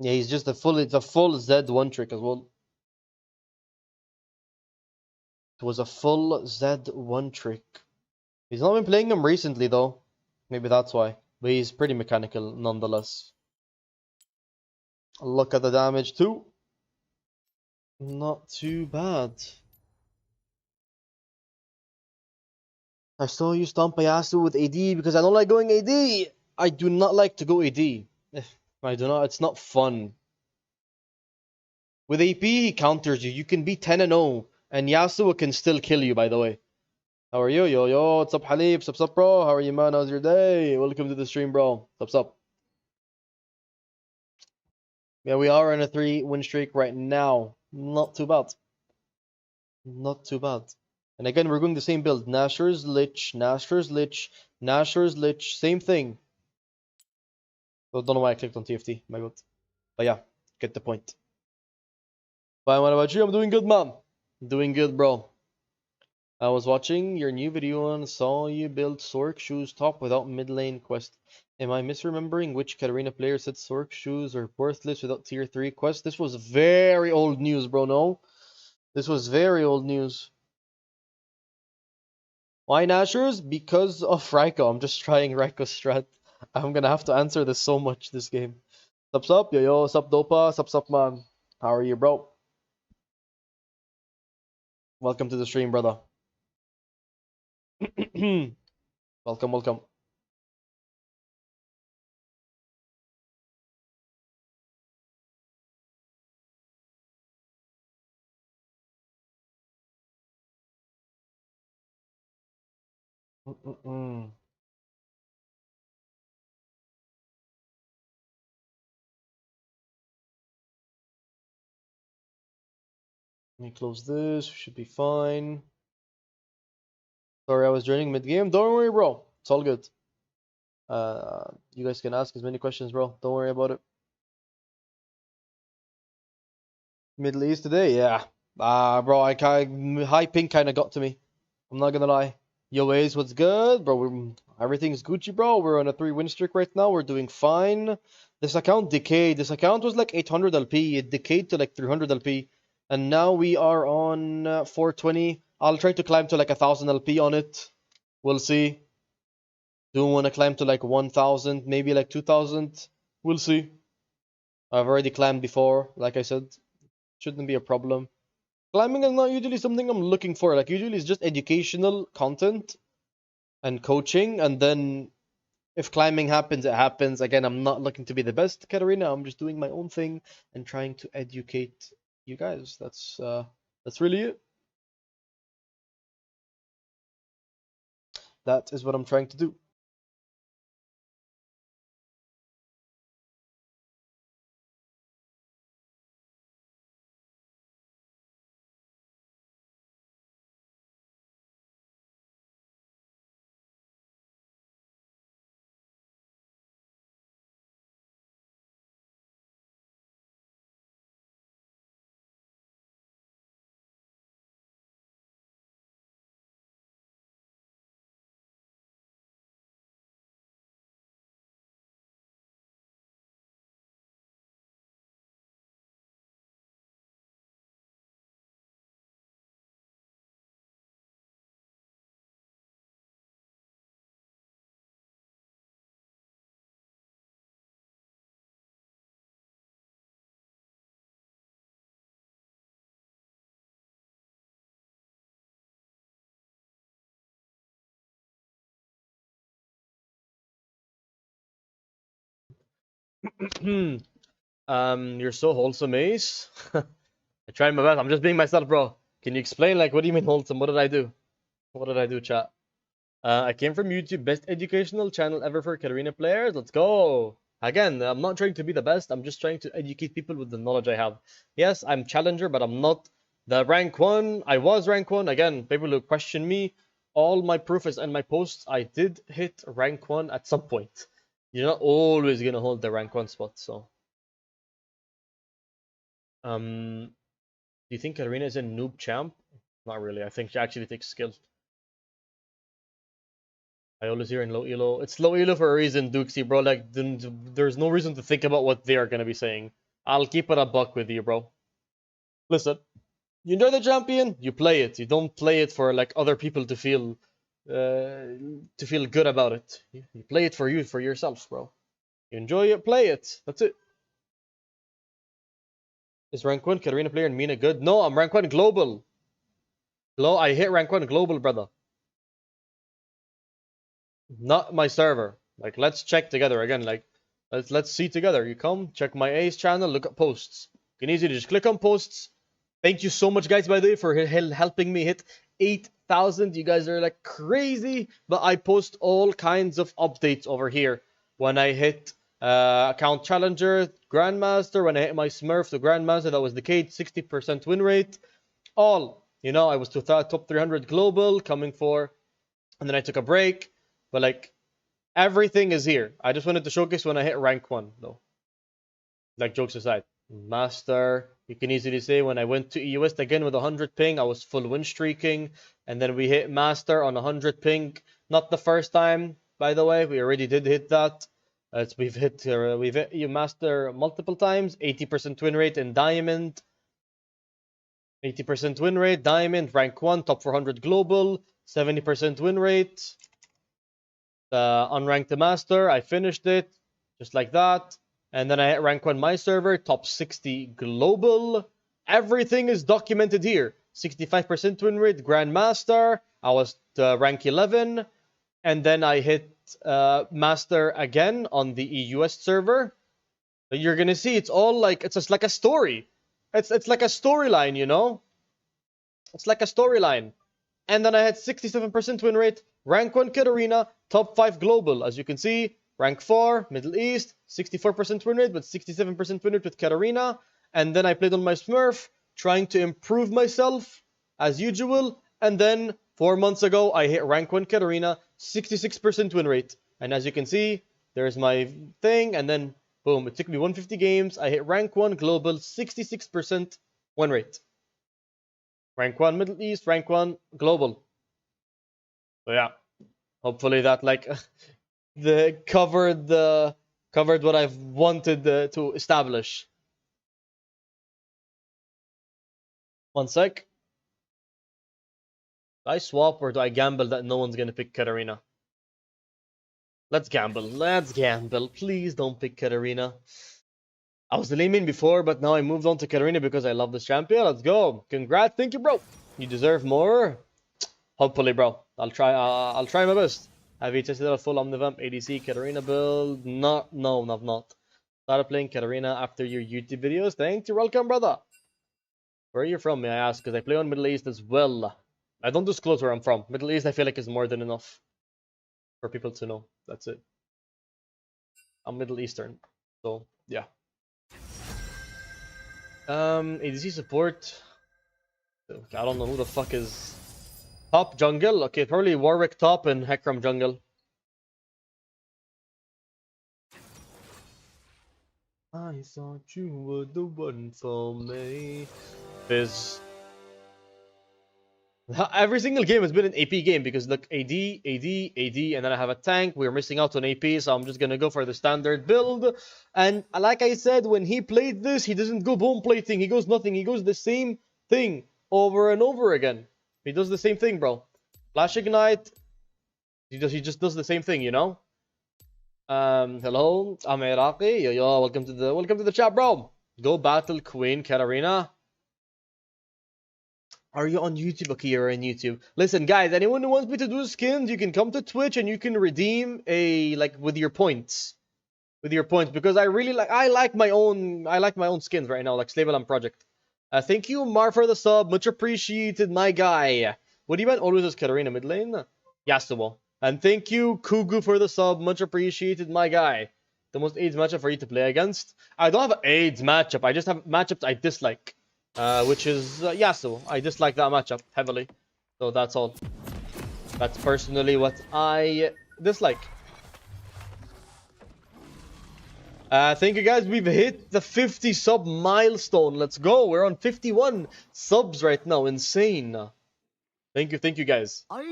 Yeah, he's just it's a full Z1 trick as well. It was a full Z1 trick. He's not been playing him recently though. Maybe that's why. But he's pretty mechanical nonetheless. Look at the damage too. Not too bad. I saw you stomp Ayasu with AD because I don't like going AD. I do not like to go AD. I do not. It's not fun. With AP, he counters you. You can be 10-0, and Yasuo can still kill you, by the way. How are you? Yo, yo, what's up, Halib? What's up, bro? How are you, man? How's your day? Welcome to the stream, bro. What's up? Yeah, we are on a 3-win streak right now. Not too bad. Not too bad. And again, we're going the same build. Nashor's Lich, Nashor's Lich, Nashor's Lich. Same thing. So don't know why I clicked on TFT. My god. But yeah, get the point. But what about you? I'm doing good, man. Doing good, bro. I was watching your new video and saw you build Sork shoes top without mid lane quest. Am I misremembering which Katarina player said Sork shoes are worthless without tier 3 quest? This was very old news, bro. No? This was very old news. Why Nashers? Because of Raiko. I'm just trying Raiko's strat. I'm gonna have to answer this so much this game. Sup, yo yo, sup Dopa, sup man. How are you, bro? Welcome to the stream, brother. Welcome, welcome. Let me close this. Should be fine. Sorry, I was joining mid-game. Don't worry, bro. It's all good. You guys can ask as many questions, bro. Don't worry about it. Middle East today? Yeah. Bro, high pink kind of got to me. I'm not gonna lie. Yo, Ace, what's good? Bro, everything's Gucci, bro. We're on a 3-win streak right now. We're doing fine. This account decayed. This account was like 800 LP. It decayed to like 300 LP. And now we are on 420. I'll try to climb to like 1000 LP on it. We'll see. Do want to climb to like 1000, maybe like 2000. We'll see. I've already climbed before, like I said. Shouldn't be a problem. Climbing is not usually something I'm looking for. Like usually it's just educational content and coaching, and then If climbing happens, it happens. Again, I'm not looking to be the best Katarina. I'm just doing my own thing and trying to educate you guys. That's really it. That is what I'm trying to do. You're so wholesome, Ace. I tried my best. I'm just being myself, bro. Can you explain, like, what do you mean wholesome? What did I do? What did I do, chat? I came from YouTube, best educational channel ever for Katarina players. Let's go. Again, I'm not trying to be the best. I'm just trying to educate people with the knowledge I have. Yes, I'm challenger, but I'm not the rank 1. I was rank 1. Again, people who question me, all my proof is in my posts. I did hit rank 1 at some point. You're not always going to hold the rank 1 spot, so. Do you think Katarina is a noob champ? Not really. I think she actually takes skill. I always hear in low elo. It's low elo for a reason, Dukesy, bro. Like, there's no reason to think about what they are gonna be saying. I'll keep it a buck with you, bro. Listen, you enjoy the champion, you play it. You don't play it for like other people to feel good about it. You play it for you, for yourself, bro. You enjoy it, play it. That's it. Is rank 1 Katarina player and Mina good? No, I'm rank 1 global. I hit rank 1 global, brother. Not my server. Like, let's check together again. Like, let's see together. You come, check my Ace channel, look at posts. You can easily just click on posts. Thank you so much, guys, by the way, for helping me hit 8,000. You guys are like crazy, but I post all kinds of updates over here. When I hit account challenger, Grandmaster, when I hit my Smurf to Grandmaster, that was the case, 60% win rate. All, you know, I was to top 300 global, coming for, and then I took a break. But like, everything is here. I just wanted to showcase when I hit rank 1, though. Like, jokes aside. Master, you can easily say when I went to EU West again with 100 ping, I was full win streaking. And then we hit Master on 100 ping. Not the first time, by the way. We already did hit that. We've hit EU Master multiple times. 80% win rate in Diamond. 80% win rate, Diamond, rank 1, top 400 global. 70% win rate. Unranked Master, I finished it, just like that. And then I hit rank 1 my server, top 60 global. Everything is documented here. 65% win rate, Grandmaster. I was rank 11. And then I hit Master again on the EUS server. But you're gonna see it's all like, it's just like a story. It's like a storyline, you know? It's like a storyline. And then I had 67% win rate, rank 1 Katarina, top 5 global. As you can see, rank 4, Middle East, 64% win rate, but 67% win rate with Katarina. And then I played on my Smurf, trying to improve myself, as usual. And then, 4 months ago, I hit rank 1 Katarina, 66% win rate. And as you can see, there's my thing, and then, boom, it took me 150 games. I hit rank 1 global, 66% win rate. Rank 1 Middle East, rank 1 global. So yeah, hopefully that like covered what I've wanted to establish. One sec. Do I swap or do I gamble that no one's gonna pick Katarina? Let's gamble. Let's gamble. Please don't pick Katarina. I was the lane main before, but now I moved on to Katarina because I love this champion. Let's go. Congrats. Thank you, bro. You deserve more. Hopefully, bro. I'll try my best. Have you tested out a full Omnivamp ADC Katarina build? No, I've not. Started playing Katarina after your YouTube videos. Thanks, you're welcome, brother. Where are you from, may I ask? Because I play on Middle East as well. I don't disclose where I'm from. Middle East, I feel like, is more than enough for people to know. That's it. I'm Middle Eastern. So, yeah. ADC support. I don't know who the fuck is... Top jungle? Okay, probably Warwick top and Hekram jungle. I thought you were the one for me. Fizz. Every single game has been an AP game because look, AD, and then I have a tank. We're missing out on AP, so I'm just gonna go for the standard build. And like I said, when he played this, he doesn't go bone plating. He goes nothing. He goes the same thing over and over again. He does the same thing, bro. Flash Ignite. He just does the same thing, you know? Hello, I'm Iraqi. Yo, welcome to the chat, bro. Go battle Queen Katarina. Are you on YouTube? Okay, you're on YouTube. Listen, guys, anyone who wants me to do skins, you can come to Twitch and you can redeem with your points. With your points, because I like my own skins right now, like Slave Alarm Project. Thank you, Mar, for the sub. Much appreciated, my guy. What do you mean always as Katarina mid lane? Yasuo. And thank you, Kugu, for the sub. Much appreciated, my guy. The most AIDS matchup for you to play against? I don't have an AIDS matchup. I just have matchups I dislike. Which is Yasuo. I dislike that matchup heavily. So that's all. That's personally what I dislike. Thank you guys. We've hit the 50 sub milestone. Let's go. We're on 51 subs right now. Insane. Thank you guys. What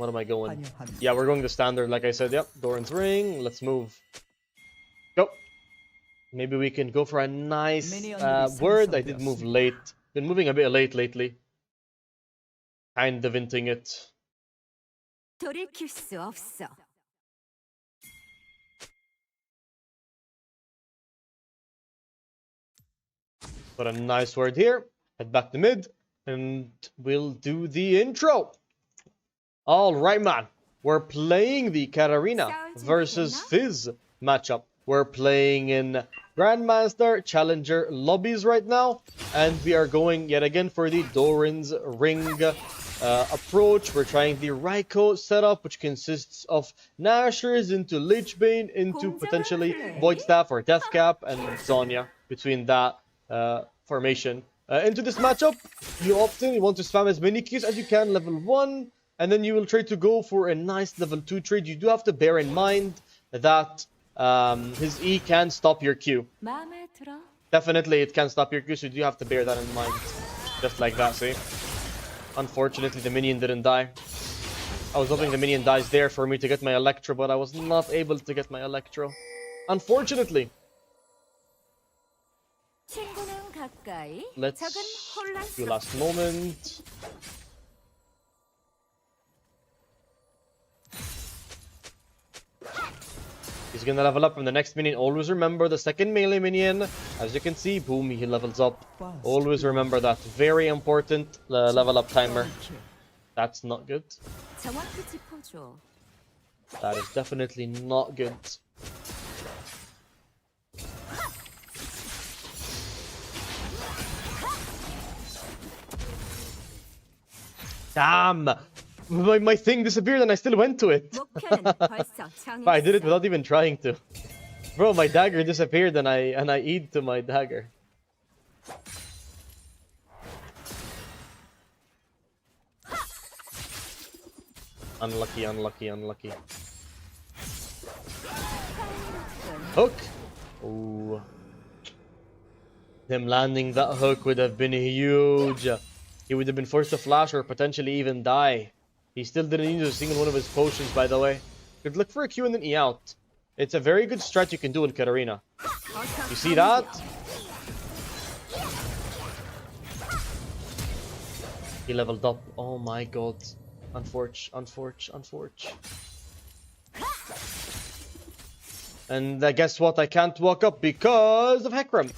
am I going? Yeah, we're going the standard, like I said. Yep, Doran's ring. Let's move. Go. Maybe we can go for a nice word. I did move late. Been moving a bit late lately. Kind of hinting it. Put a nice word here. Head back to mid. And we'll do the intro. Alright, man. We're playing the Katarina versus Fizz matchup. We're playing in Grandmaster Challenger lobbies right now. And we are going yet again for the Doran's ring approach. We're trying the Raikou setup, which consists of Nashers into Lichbane, into potentially Void Staff or Death Cap, and Zonya between that formation. Into this matchup, you want to spam as many Qs as you can, level 1, and then you will try to go for a nice level 2 trade. You do have to bear in mind that his E can stop your Q. Definitely it can stop your Q, so you do have to bear that in mind. Just like that, see? Unfortunately, the minion didn't die. I was hoping the minion dies there for me to get my Electro, but I was not able to get my Electro. Unfortunately. Let's do last moment. He's gonna level up from the next minion. Always remember the second melee minion. As you can see, boom, he levels up. Always remember that. Very important level up timer. That's not good. That is definitely not good. Damn! My thing disappeared and I still went to it. I did it without even trying to. Bro, my dagger disappeared and I E'd to my dagger. Unlucky. Hook! Ooh. Him landing that hook would have been huge. He would have been forced to flash or potentially even die. He still didn't use a single one of his potions, by the way. Could look for a Q and then E out. It's a very good strat you can do in Katarina. You see that? He leveled up. Oh my god. Unfortunate. And guess what? I can't walk up because of Hekram.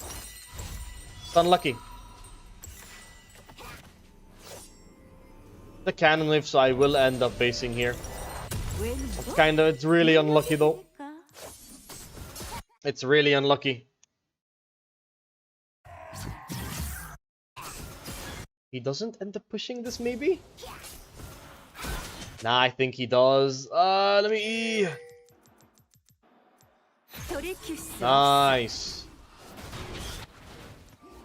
It's unlucky. the cannon wave, so I will end up basing here. It's really unlucky though. It's really unlucky. He doesn't end up pushing this, maybe? Nah, I think he does. Let me... Nice.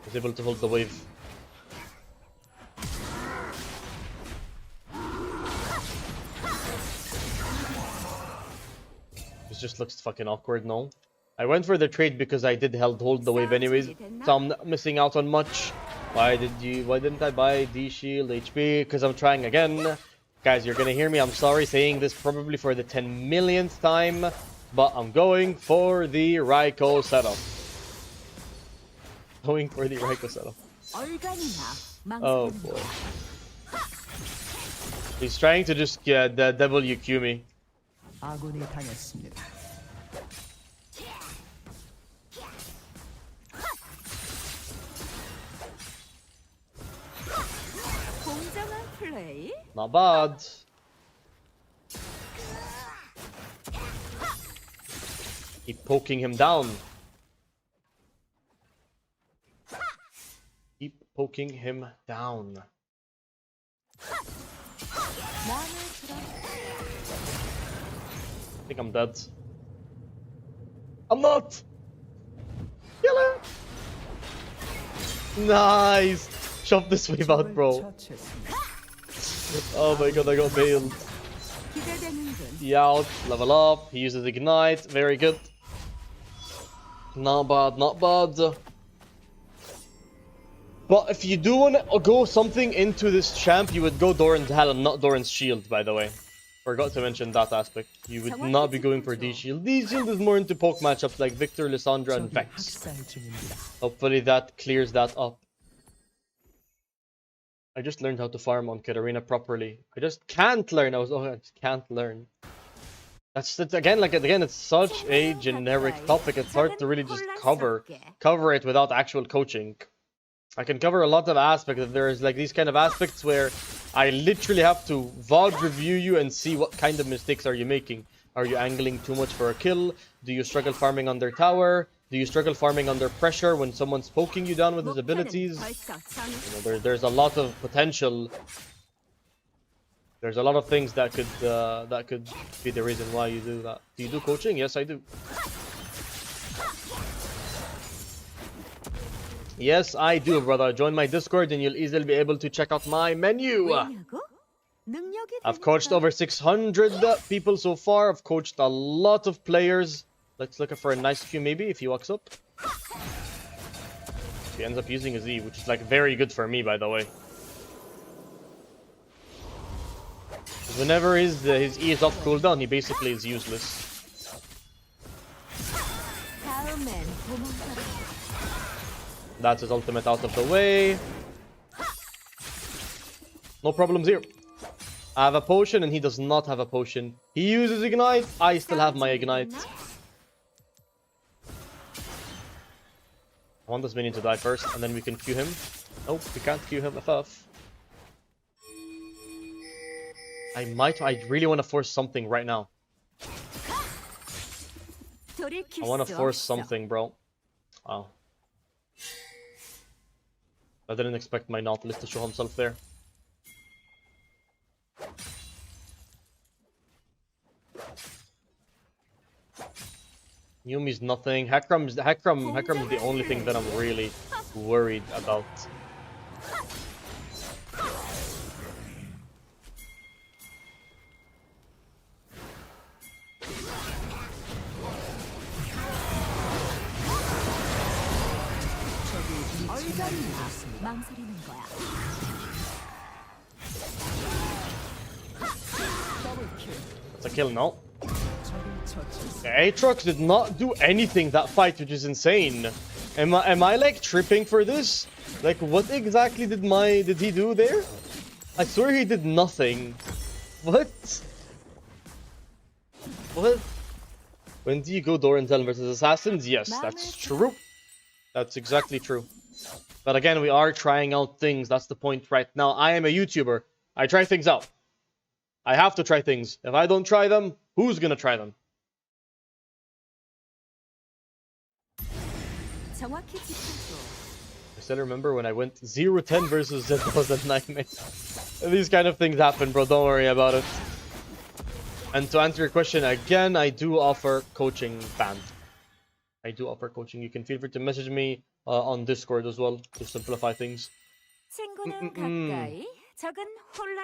He's able to hold the wave. This just looks fucking awkward, no? I went for the trade because I did hold the wave anyways, so I'm not missing out on much. Why didn't I buy D shield HP? Because I'm trying again. Guys, you're gonna hear me, I'm sorry, saying this probably for the 10 millionth time, but I'm going for the Raikou setup. Going for the Raikou setup. Oh boy. He's trying to just get the WQ me. Not bad. Keep poking him down. Keep poking him down. I think I'm dead. I'm not! Kill him! Nice! Shove this wave out, bro. Oh my god, I got bailed. Youch, level up. He uses Ignite. Very good. Not bad, not bad. But if you do want to go something into this champ, you would go Doran's Talon, not Doran's Shield, by the way. Forgot to mention that aspect. You would not be going for D-Shield. D-Shield is more into poke matchups like Victor, Lissandra, and Vex. Hopefully that clears that up. I just learned how to farm on Katarina properly. I just can't learn. I just can't learn. That's again, it's such a generic topic. It's hard to really just cover it without actual coaching. I can cover a lot of aspects. If there's like these kind of aspects where I literally have to VOD review you and see what kind of mistakes are you making. Are you angling too much for a kill? Do you struggle farming under tower? Do you struggle farming under pressure when someone's poking you down with his abilities? You know, there's a lot of potential. There's a lot of things that could be the reason why you do that. Do you do coaching? Yes, I do. Yes, I do, brother. Join my Discord and you'll easily be able to check out my menu. I've coached over 600 people so far. I've coached a lot of players. Let's look for a nice Q maybe if he walks up. He ends up using his E, which is like very good for me, by the way. Whenever his E is off cooldown, he basically is useless. That's his ultimate out of the way. No problems here. I have a potion and he does not have a potion. He uses Ignite. I still have my Ignite. I want this minion to die first, and then we can Q him. Nope, we can't Q him FF. I really want to force something right now. I want to force something, bro. Wow. I didn't expect my Nautilus to show himself there. Yumi's nothing. Hakram is the only thing that I'm really worried about. That's a kill, no? Aatrox did not do anything that fight, which is insane. Am I like tripping for this? Like, what exactly did he do there? I swear he did nothing. What? What? When do you go Doran Talon versus Assassins? Yes, that's true. That's exactly true. But again, we are trying out things. That's the point right now. I am a YouTuber. I try things out. I have to try things. If I don't try them, who's gonna try them? 정확히 집중도. I still remember when I went 0-10 versus Zed was a nightmare. These kind of things happen, bro. Don't worry about it. And to answer your question again, I do offer coaching band. I do offer coaching. You can feel free to message me on Discord as well to simplify things. 친구는 가까이, 적은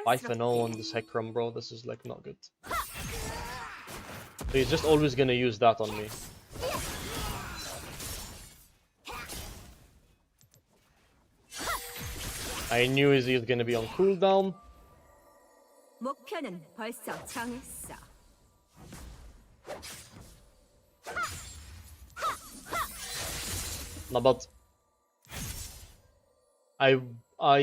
5-0 on this Heckram, bro. This is like not good. So he's just always gonna use that on me. I knew he was gonna be on cooldown. 목표는 벌써 정했어. No, but I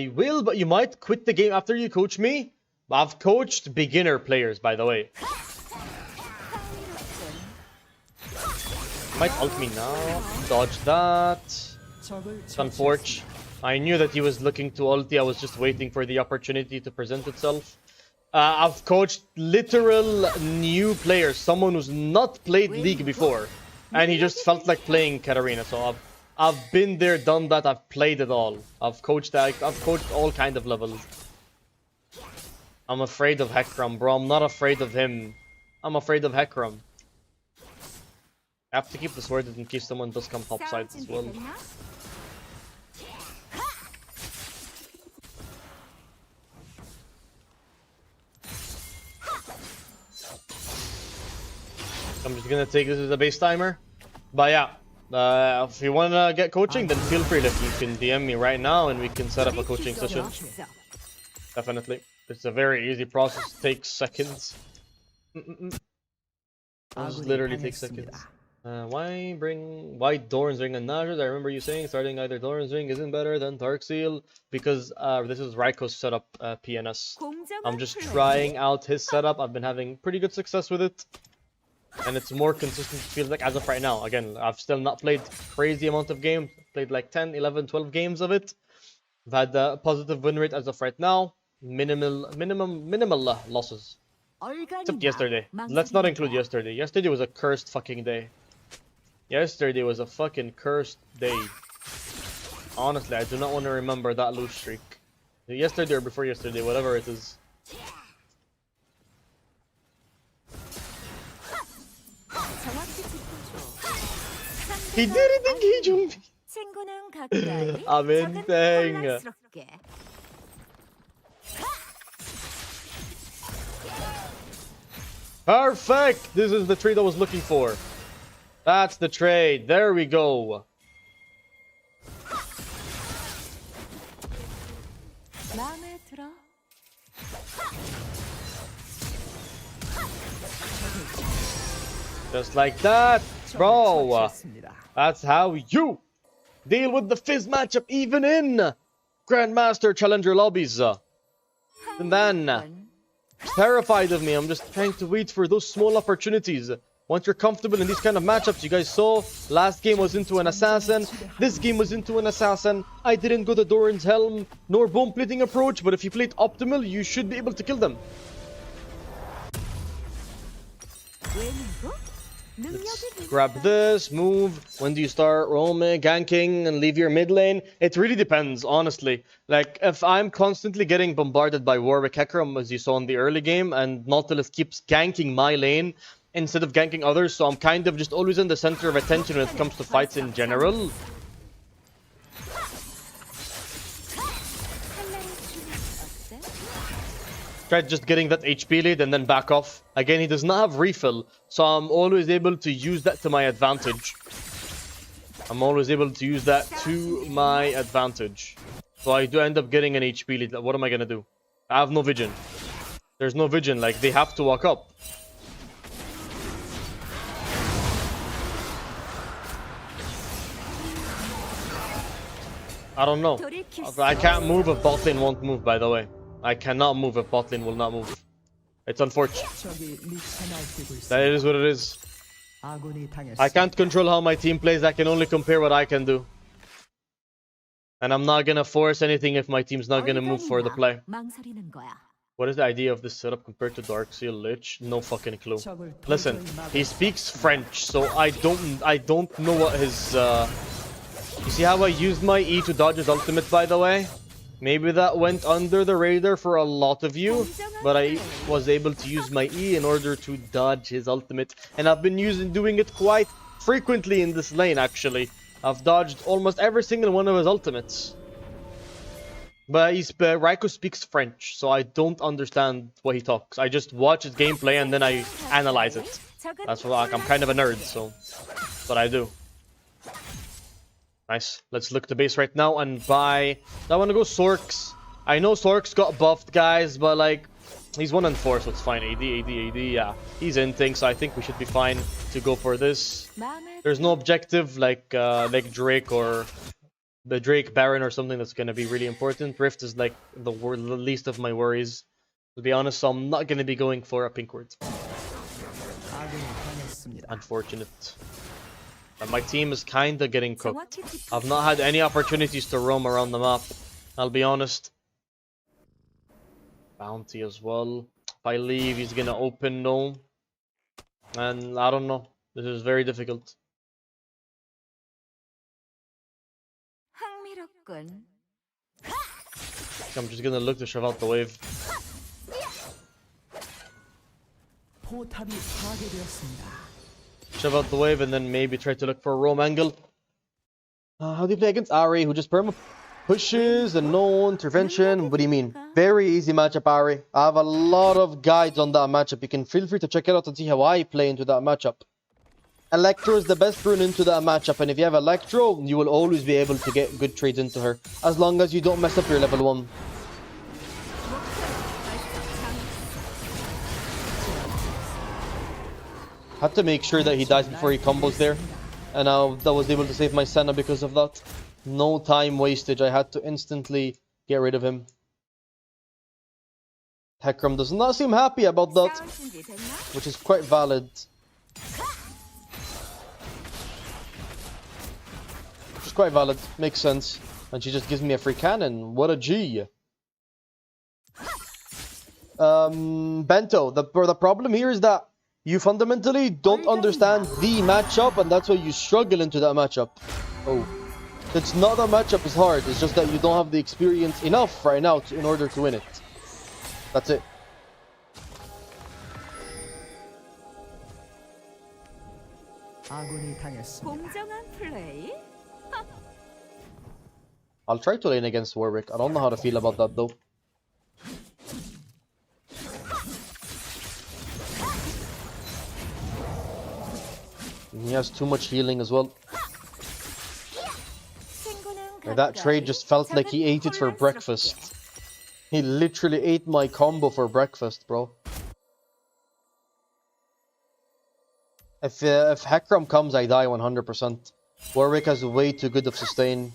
will, but you might quit the game after you coach me. I've coached beginner players, by the way. Might ult me now. Dodge that. It's unfortunate. I knew that he was looking to ulti. I was just waiting for the opportunity to present itself. I've coached literal new players, someone who's not played League before, and he just felt like playing Katarina. So I've been there, done that. I've played it all. I've coached all kind of levels. I'm afraid of Heckram, bro. I'm not afraid of him. I'm afraid of Heckram. I have to keep the sword in case someone does come top sides as well. I'm just gonna take this as a base timer. But yeah, if you wanna get coaching, then feel free. Like, you can DM me right now and we can set up a coaching session. Definitely. It's a very easy process. It takes seconds. It just literally takes seconds. Why Doran's Ring and Najad? I remember you saying starting either Doran's Ring isn't better than Tarkseal because this is Raiko's setup PNS. I'm just trying out his setup. I've been having pretty good success with it. And it's more consistent, it feels like, as of right now. Again, I've still not played crazy amount of games. Played like 10, 11, 12 games of it. I've had a positive win rate as of right now. Minimal losses. Except yesterday. Let's not include yesterday. Yesterday was a cursed fucking day. Yesterday was a fucking cursed day. Honestly, I do not want to remember that lose streak. Yesterday or before yesterday, whatever it is. He didn't engage on me. Amazing. Perfect. This is the trade I was looking for. That's the trade. There we go. Just like that, bro. That's how you deal with the Fizz matchup, even in Grandmaster Challenger lobbies. And then, terrified of me. I'm just trying to wait for those small opportunities. Once you're comfortable in these kind of matchups, you guys saw, last game was into an assassin. This game was into an assassin. I didn't go the Doran's Helm nor bomb plating approach, but if you played optimal, you should be able to kill them. Let's grab this, move. When do you start roaming, ganking, and leave your mid lane? It really depends, honestly. Like, if I'm constantly getting bombarded by Warwick Heckram, as you saw in the early game, and Nautilus keeps ganking my lane instead of ganking others, so I'm kind of just always in the center of attention when it comes to fights in general. Try just getting that HP lead and then back off. Again, he does not have refill, so I'm always able to use that to my advantage. So I do end up getting an HP lead. What am I gonna do? I have no vision. There's no vision, like, they have to walk up. I don't know. I can't move if bot lane won't move, by the way. I cannot move if bot lane will not move. It's unfortunate. That is what it is. I can't control how my team plays. I can only compare what I can do. And I'm not gonna force anything if my team's not gonna move for the play. What is the idea of this setup compared to Darkseal Lich? No fucking clue. Listen, he speaks French, so I don't know what his You see how I used my E to dodge his ultimate, by the way? Maybe that went under the radar for a lot of you, but I was able to use my E in order to dodge his ultimate, and I've been doing it quite frequently in this lane actually. I've dodged almost every single one of his ultimates. But Raikou speaks French, so I don't understand what he talks. I just watch his gameplay and then I analyze it. That's what I'm kind of a nerd, so that's what I do. Nice. Let's look to base right now and buy. I want to go Sorks. I know Sorks got buffed, guys, but like he's 1 and 4, so it's fine. AD. Yeah, he's in things, so I think we should be fine to go for this. There's no objective like Drake or the Drake Baron or something that's gonna be really important. Rift is like the least of my worries, to be honest. So I'm not gonna be going for a pink word. Unfortunate. And my team is kinda getting cooked. I've not had any opportunities to roam around the map, I'll be honest. Bounty as well. If I leave, he's gonna open no. And I don't know. This is very difficult. I'm just gonna look to shove out the wave. Shove out the wave and then maybe try to look for a roam angle. How do you play against Ari, who just perma pushes and no intervention? What do you mean? Very easy matchup, Ari. I have a lot of guides on that matchup. You can feel free to check it out and see how I play into that matchup. Electro is the best rune into that matchup, and if you have Electro, you will always be able to get good trades into her, as long as you don't mess up your level 1. Had to make sure that he dies before he combos there, and I was able to save my Senna because of that. No time wastage, I had to instantly get rid of him. Hecarim does not seem happy about that, which is quite valid. Quite valid, makes sense. And she just gives me a free cannon. What a G. Bento, the problem here is that you fundamentally don't understand the matchup, and that's why you struggle into that matchup. Oh, it's not that matchup is hard, it's just that you don't have the experience enough right now in order to win it. That's it. I'll try to lane against Warwick. I don't know how to feel about that though. He has too much healing as well. And that trade just felt like he ate it for breakfast. He literally ate my combo for breakfast, bro. If Hecarim comes, I die 100%. Warwick has way too good of sustain.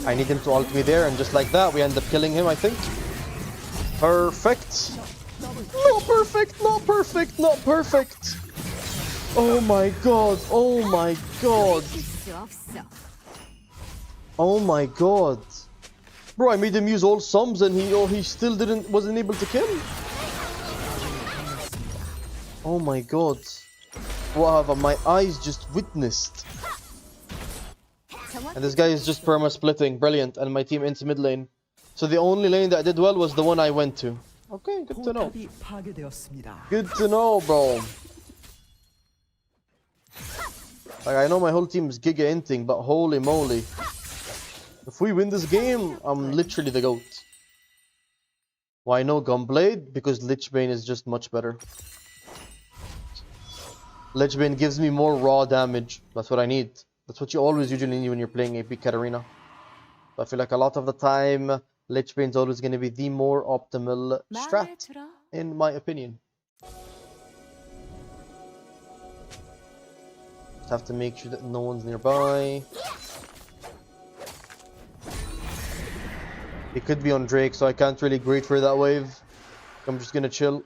I need him to ult me there, and just like that, we end up killing him, I think. Perfect. Not perfect, not perfect, not perfect. Oh my god, oh my god. Oh my god. Bro, I made him use all sums and he still wasn't able to kill. Oh my god. What have my eyes just witnessed? And this guy is just perma-splitting. Brilliant. And my team into mid lane. So the only lane that I did well was the one I went to. Okay, good to know. Good to know, bro. Like, I know my whole team is giga inting, but holy moly. If we win this game, I'm literally the GOAT. Why no Gunblade? Because Lichbane is just much better. Lichbane gives me more raw damage. That's what I need. That's what you always usually need when you're playing AP Katarina. So I feel like a lot of the time, Lichbane's always going to be the more optimal strat, in my opinion. Just have to make sure that no one's nearby. He could be on Drake, so I can't really greet for that wave. I'm just gonna chill.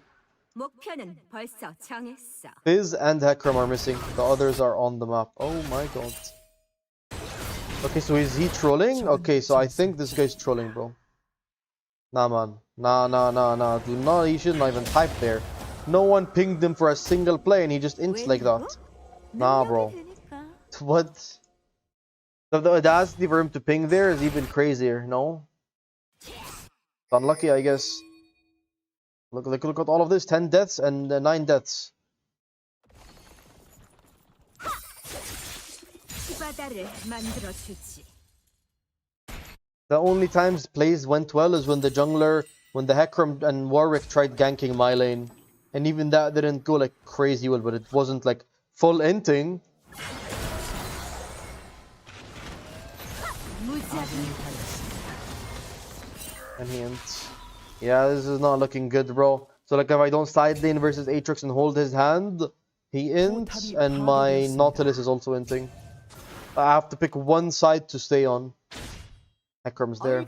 목표는 벌써 정했어. Fizz and Hecarim are missing. The others are on the map. Oh my god. Okay, so is he trolling? Okay, so I think this guy's trolling, bro. Nah, man. Nah. Do not. He shouldn't even type there. No one pinged him for a single play, and he just ints like that. Nah, bro. What? The audacity for him to ping there is even crazier. No. It's unlucky, I guess. Look at all of this. 10 deaths and 9 deaths. The only times plays went well is when the jungler, when the Hecarim and Warwick tried ganking my lane. And even that didn't go like crazy well, but it wasn't like full inting. And he ints. Yeah, this is not looking good, bro. So like if I don't side lane versus Aatrox and hold his hand, he ints, and my Nautilus is also inting. I have to pick one side to stay on. Hecarim's there.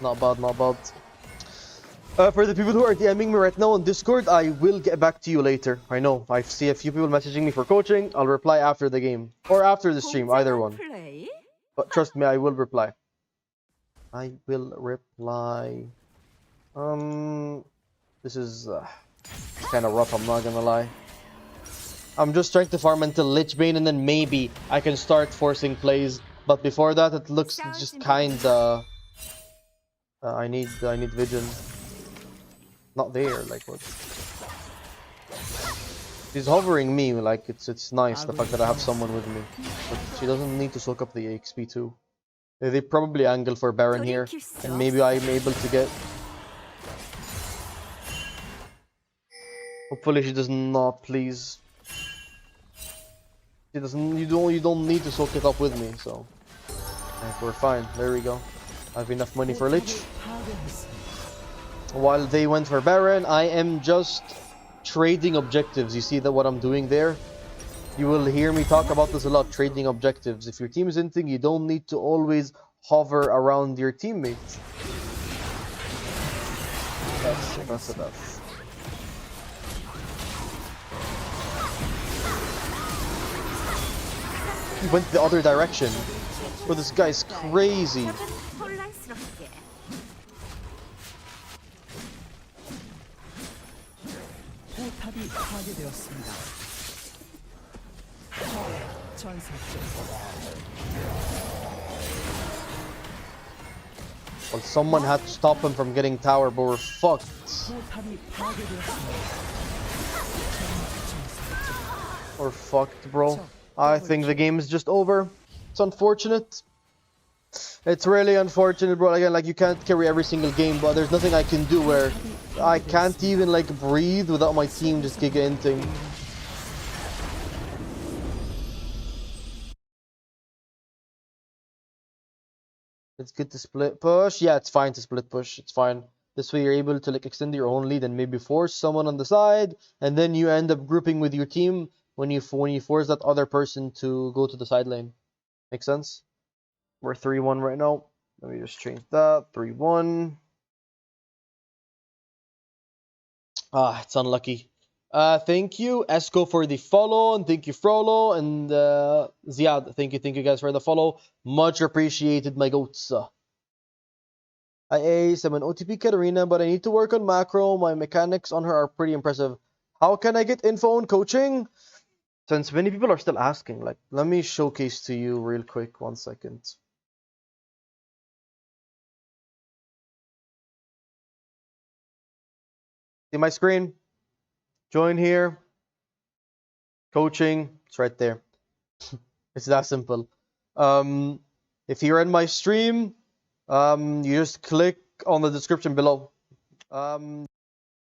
Not bad. For the people who are DMing me right now on Discord, I will get back to you later. I know, I see a few people messaging me for coaching. I'll reply after the game. Or after the stream, either one. But trust me, I will reply. This is kind of rough, I'm not gonna lie. I'm just trying to farm until Lich Bane and then maybe I can start forcing plays. But before that, it looks just kinda... I need vision. Not there, like what? She's hovering me, like it's nice the fact that I have someone with me. But she doesn't need to soak up the XP too. They probably angle for Baron here, and maybe I'm able to get... Hopefully she does not, please. She doesn't. You don't need to soak it up with me, so we're fine. There we go. I have enough money for Lich. While they went for Baron, I am just trading objectives. You see that what I'm doing there? You will hear me talk about this a lot, trading objectives. If your team is inting, you don't need to always hover around your teammates. That's enough. He went the other direction. But this guy's crazy. Well, someone had to stop him from getting tower, but we're fucked. We're fucked, bro. I think the game is just over. It's unfortunate. It's really unfortunate, bro. Again, like, you can't carry every single game, but there's nothing I can do where I can't even, like, breathe without my team just giga-inting. It's good to split push. Yeah, it's fine to split push. It's fine. This way you're able to, like, extend your own lead and maybe force someone on the side, and then you end up grouping with your team when you force that other person to go to the side lane. Make sense? We're 3-1 right now. Let me just change that. 3-1. Ah, it's unlucky. Thank you, Esco, for the follow, and thank you, Frollo, and Ziad. Thank you guys for the follow. Much appreciated, my goats. I ace. I'm an OTP Katarina, but I need to work on macro. My mechanics on her are pretty impressive. How can I get info on coaching? Since many people are still asking, like, let me showcase to you real quick. 1 second. See my screen? Join here. Coaching. It's right there. It's that simple. If you're in my stream, you just click on the description below.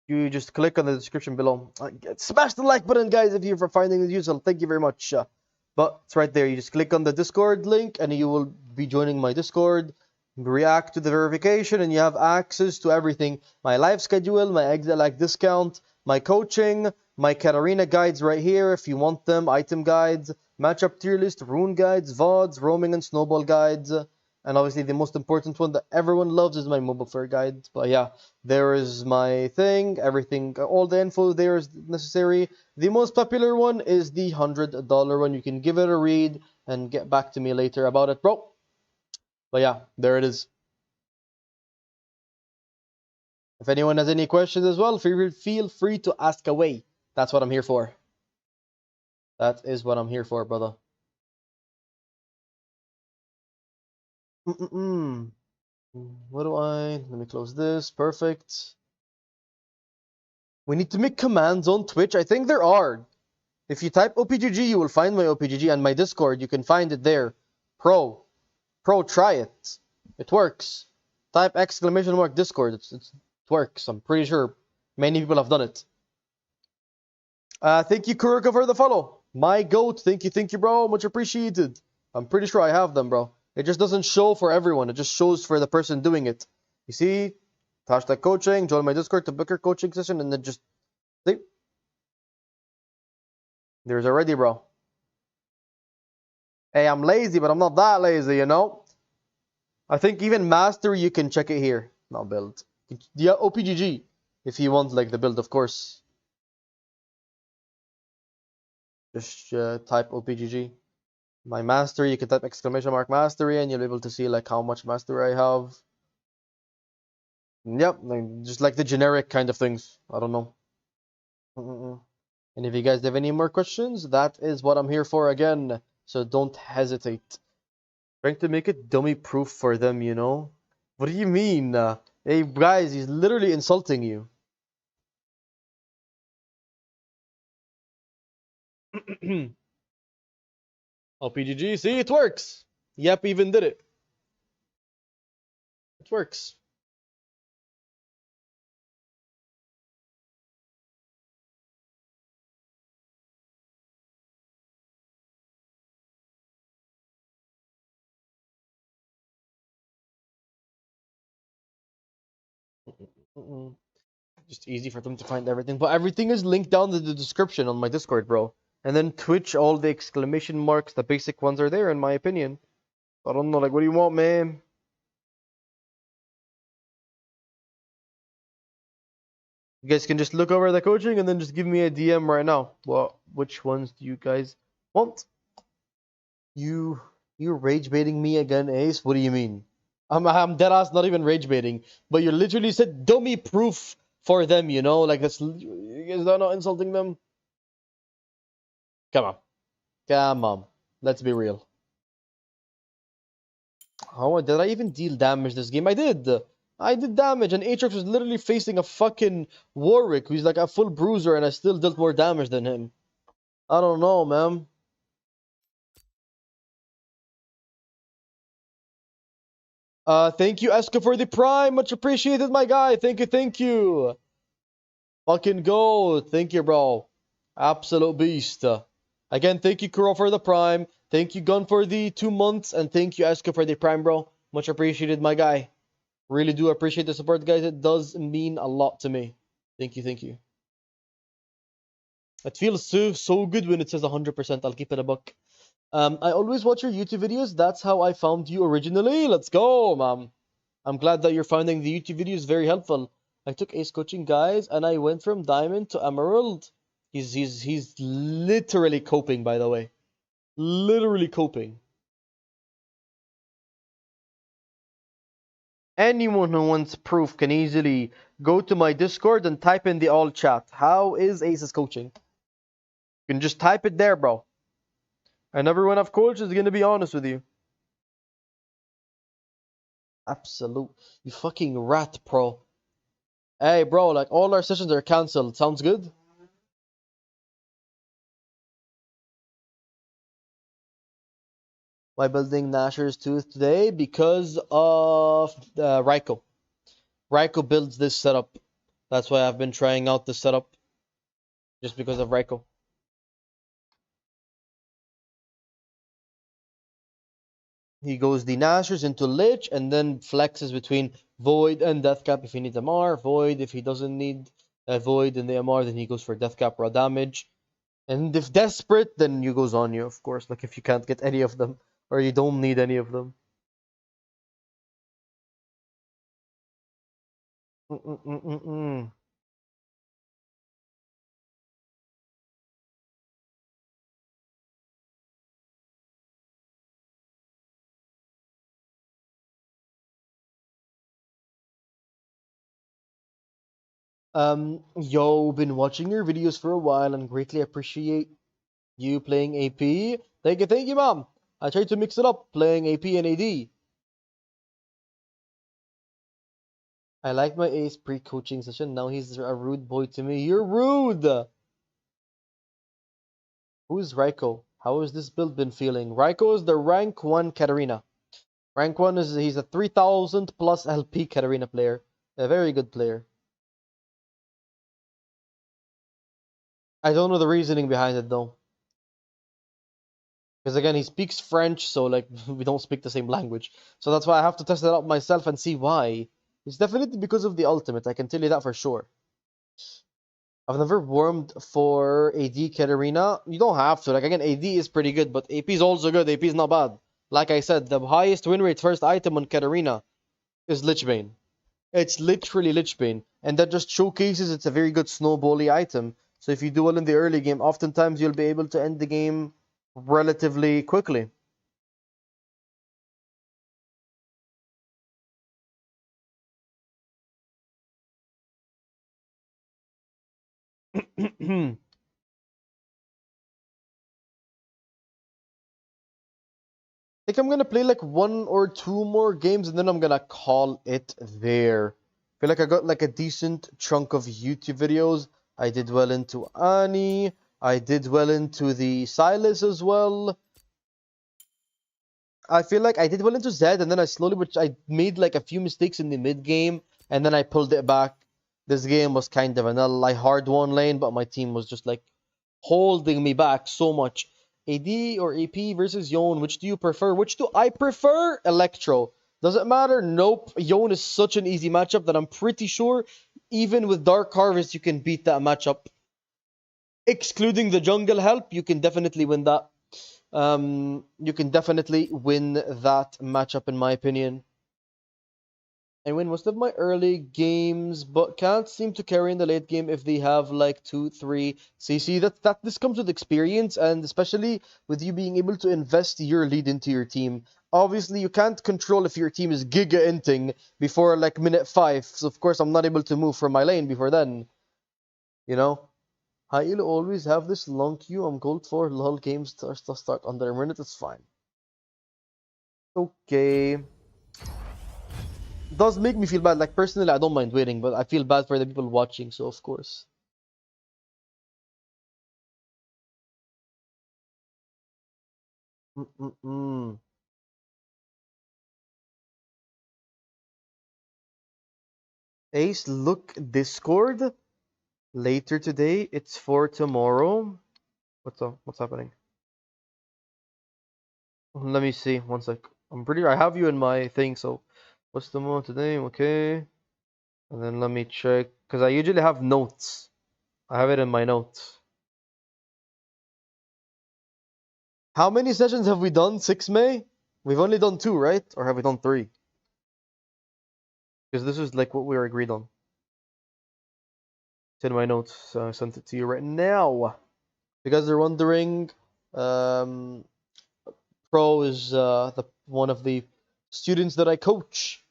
You just click on the description below. Smash the like button, guys, if you're finding it useful. Thank you very much. But it's right there. You just click on the Discord link, and you will be joining my Discord. React to the verification, and you have access to everything. My live schedule, my exit like discount, my coaching, my Katarina guides right here if you want them, item guides, matchup tier list, rune guides, VODs, roaming and snowball guides. And obviously the most important one that everyone loves is my mobile fair guide. But yeah, there is my thing. Everything, all the info there is necessary. The most popular one is the $100 one. You can give it a read and get back to me later about it, bro. But yeah, there it is. If anyone has any questions as well, feel free to ask away. That's what I'm here for. That is what I'm here for, brother. What do I... Let me close this. Perfect. We need to make commands on Twitch. I think there are. If you type OPGG, you will find my OPGG, and my Discord, you can find it there. Pro, try it. It works. Type !! Discord. It works. I'm pretty sure many people have done it. Thank you, Kuruka, for the follow. My goat. Thank you, bro. Much appreciated. I'm pretty sure I have them, bro. It just doesn't show for everyone. It just shows for the person doing it. You see? Hashtag coaching. Join my Discord to book your coaching session, and then just... See? There's already, bro. Hey, I'm lazy, but I'm not that lazy, you know? I think even mastery, you can check it here. Not build. Yeah, OPGG. If you want, like, the build, of course. Just type OPGG. My mastery, you can type ! Mastery, and you'll be able to see, like, how much mastery I have. Yep, just like the generic kind of things. I don't know. And if you guys have any more questions, that is what I'm here for again. So don't hesitate. Trying to make it dummy proof for them, you know? What do you mean? Hey guys, he's literally insulting you. OPGG, see, it works. Yep, even did it. It works. Just easy for them to find everything. But everything is linked down in the description on my Discord, bro. And then Twitch, all the exclamation marks, the basic ones are there, in my opinion. I don't know, like, what do you want, man? You guys can just look over the coaching and then just give me a DM right now. Well, which ones do you guys want? You're rage baiting me again, Ace? What do you mean? I'm dead ass not even rage baiting, but you literally said dummy proof for them, you know? Like, that's, you guys are not insulting them. Come on. Let's be real. Oh, did I even deal damage this game? I did damage, and Aatrox was literally facing a fucking Warwick, who's like a full bruiser, and I still dealt more damage than him. I don't know, man. Thank you, Eska, for the prime. Much appreciated, my guy. Thank you. Fucking go. Thank you, bro. Absolute beast. Again, thank you, Kuro, for the prime. Thank you, Gun, for the 2 months. And thank you, Eska, for the prime, bro. Much appreciated, my guy. Really do appreciate the support, guys. It does mean a lot to me. Thank you. It feels so good when it says 100%. I'll keep it a buck. I always watch your YouTube videos. That's how I found you originally. Let's go, man. I'm glad that you're finding the YouTube videos very helpful. I took Ace coaching, guys, and I went from Diamond to Emerald. He's literally coping, by the way. Literally coping. Anyone who wants proof can easily go to my Discord and type in the all chat. How is Ace's coaching? You can just type it there, bro. And everyone I've coached is going to be honest with you. Absolute. You fucking rat, bro. Hey, bro, like, all our sessions are cancelled. Sounds good? Why building Nasher's Tooth today? Because of Raiko. Raiko builds this setup. That's why I've been trying out this setup. Just because of Raiko. He goes the Nashers into Lich and then flexes between Void and Deathcap if he needs MR. Void if he doesn't need Void and the MR, then he goes for Deathcap raw damage. And if desperate, then you goes on you, of course. Like if you can't get any of them or you don't need any of them. Mm-mm-mm-mm-mm. Yo, been watching your videos for a while and greatly appreciate you playing AP. Thank you, mom. I tried to mix it up, playing AP and AD. I like my ace pre-coaching session. Now he's a rude boy to me. You're rude! Who's Raiko? How has this build been feeling? Raiko is the rank 1 Katarina. Rank 1 is he's a 3000 plus LP Katarina player. A very good player. I don't know the reasoning behind it though. Because again, he speaks French, so like we don't speak the same language. So that's why I have to test it out myself and see why. It's definitely because of the ultimate, I can tell you that for sure. I've never warmed for AD Katarina. You don't have to. Like again, AD is pretty good, but AP is also good. AP is not bad. Like I said, the highest win rate first item on Katarina is Lichbane. It's literally Lichbane. And that just showcases it's a very good snowbally item. So if you do well in the early game, oftentimes you'll be able to end the game relatively quickly. I think I'm gonna play like 1 or 2 more games and then I'm gonna call it there. I feel like I got like a decent chunk of YouTube videos. I did well into Annie. I did well into the Silas as well. I feel like I did well into Zed and then I made like a few mistakes in the mid game and then I pulled it back. This game was kind of an I hard won lane, but my team was just like holding me back so much. AD or AP versus Yone, which do you prefer? Which do I prefer? Electro. Does it matter? Nope. Yone is such an easy matchup that I'm pretty sure even with Dark Harvest you can beat that matchup. Excluding the jungle help, you can definitely win that. You can definitely win that matchup in my opinion. I win most of my early games, but can't seem to carry in the late game if they have like 2, 3 CC. That this comes with experience, and especially with you being able to invest your lead into your team. Obviously, you can't control if your team is giga inting before like minute 5. So of course, I'm not able to move from my lane before then. You know, I'll always have this long queue. I'm gold for lol games to start under a minute. It's fine. Okay. Does make me feel bad. Like personally, I don't mind waiting, but I feel bad for the people watching. So of course. Mm-mm-mm. Ace, look Discord later today. It's for tomorrow. What's up? What's happening? Let me see. One sec. I'm pretty. I have you in my thing. So, what's tomorrow today? Okay. And then let me check because I usually have notes. I have it in my notes. How many sessions have we done? 6 May? We've only done 2, right? Or have we done 3? Because this is like what we were agreed on. It's in my notes. So I sent it to you right now. If you guys are wondering, um, Pro is the one of the students that I coach.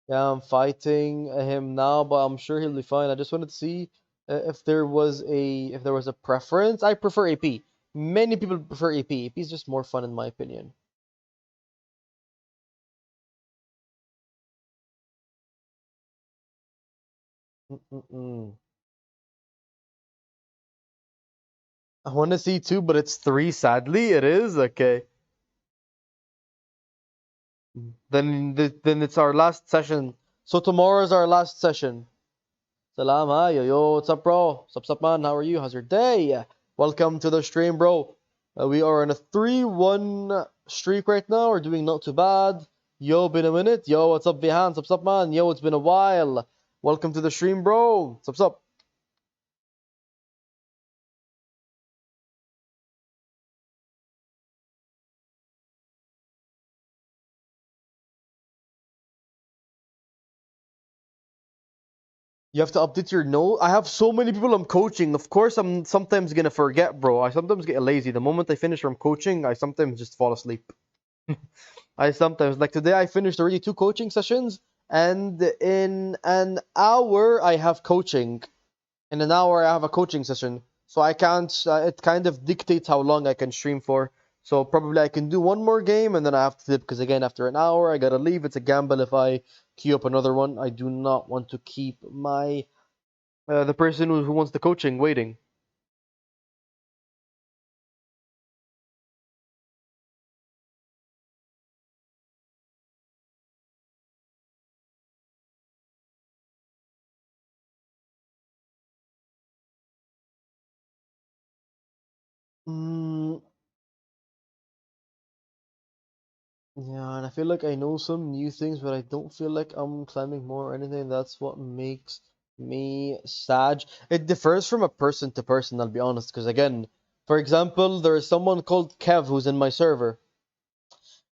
Yeah, I'm fighting him now, but I'm sure he'll be fine. I just wanted to see if there was a preference. I prefer AP. Many people prefer AP. AP is just more fun in my opinion. Mm-mm-mm. I want to see 2, but it's 3. Sadly, it is okay. Then it's our last session. So tomorrow is our last session. Salam, hi, yo, what's up, bro? What's up, man? How are you? How's your day? Welcome to the stream, bro. We are on a 3-1 streak right now. We're doing not too bad. Yo, been a minute. Yo, what's up, Behance? What's up, man? Yo, it's been a while. Welcome to the stream, bro. What's up? You have to update your note. I have so many people I'm coaching. Of course, I'm sometimes gonna forget, bro. I sometimes get lazy. The moment I finish from coaching, I sometimes just fall asleep. I sometimes, like today, I finished already 2 coaching sessions, and in an hour, I have coaching. In an hour, I have a coaching session. So I can't, it kind of dictates how long I can stream for. So probably I can do one more game and then I have to dip because again, after an hour, I gotta leave. It's a gamble if I queue up another one. I do not want to keep my, the person who wants the coaching waiting. Mm, yeah, and I feel like I know some new things, but I don't feel like I'm climbing more or anything. That's what makes me sad. It differs from a person to person, I'll be honest. Because again, for example, there is someone called Kev who's in my server.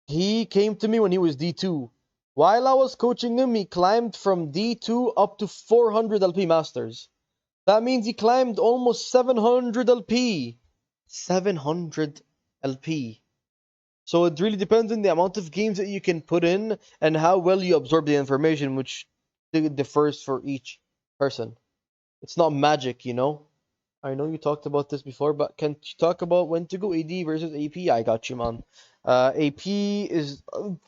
He came to me when he was D2. While I was coaching him, he climbed from D2 up to 400 LP Masters. That means he climbed almost 700 LP. 700 LP. So it really depends on the amount of games that you can put in and how well you absorb the information, which differs for each person. It's not magic, you know? I know you talked about this before, but can you talk about when to go AD versus AP? I got you, man. AP is...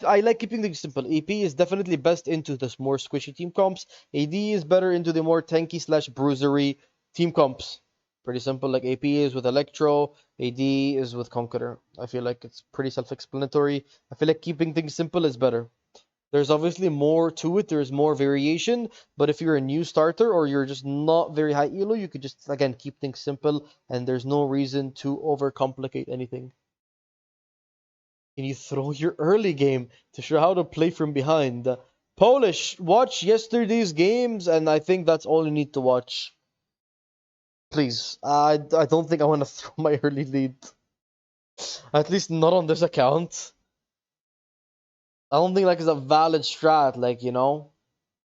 I like keeping things simple. AP is definitely best into the more squishy team comps. AD is better into the more tanky slash bruisery team comps. Pretty simple, like AP is with Electro, AD is with Conqueror. I feel like it's pretty self-explanatory. I feel like keeping things simple is better. There's obviously more to it, there's more variation, but if you're a new starter or you're just not very high elo, you could just, again, keep things simple, and there's no reason to overcomplicate anything. Can you throw your early game to show how to play from behind? Polish, watch yesterday's games, and I think that's all you need to watch. Please, I don't think I want to throw my early lead. At least not on this account. I don't think like it's a valid strat, like, you know?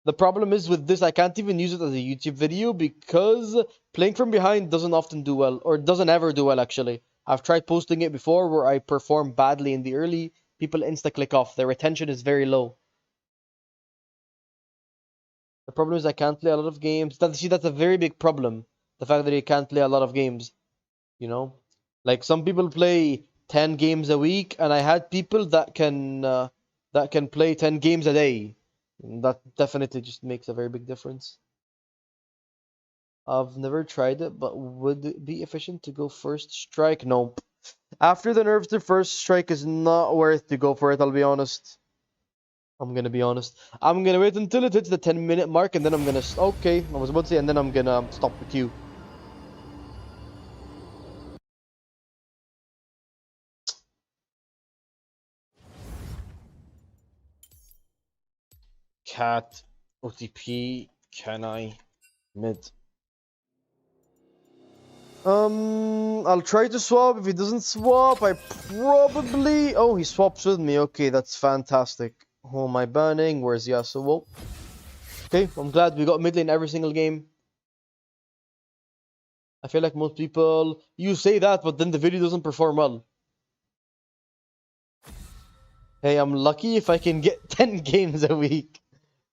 The problem is with this, I can't even use it as a YouTube video because playing from behind doesn't often do well, or doesn't ever do well, actually. I've tried posting it before where I perform badly in the early, people insta-click off. Their retention is very low. The problem is I can't play a lot of games. See, that's a very big problem. The fact that you can't play a lot of games, you know? Like, some people play 10 games a week, and I had people that can play 10 games a day. That definitely just makes a very big difference. I've never tried it, but would it be efficient to go first strike? Nope. After the nerfs, the first strike is not worth to go for it, I'll be honest. I'm gonna be honest. I'm gonna wait until it hits the 10-minute mark, and then I'm gonna... Okay, I was about to say, and then I'm gonna stop the queue. Cat, OTP, can I? Mid. I'll try to swap. If he doesn't swap, I probably... Oh, he swaps with me. Okay, that's fantastic. Who am I banning? Where's Yasuo? Okay, I'm glad we got mid lane every single game. I feel like most people... You say that, but then the video doesn't perform well. Hey, I'm lucky if I can get 10 games a week.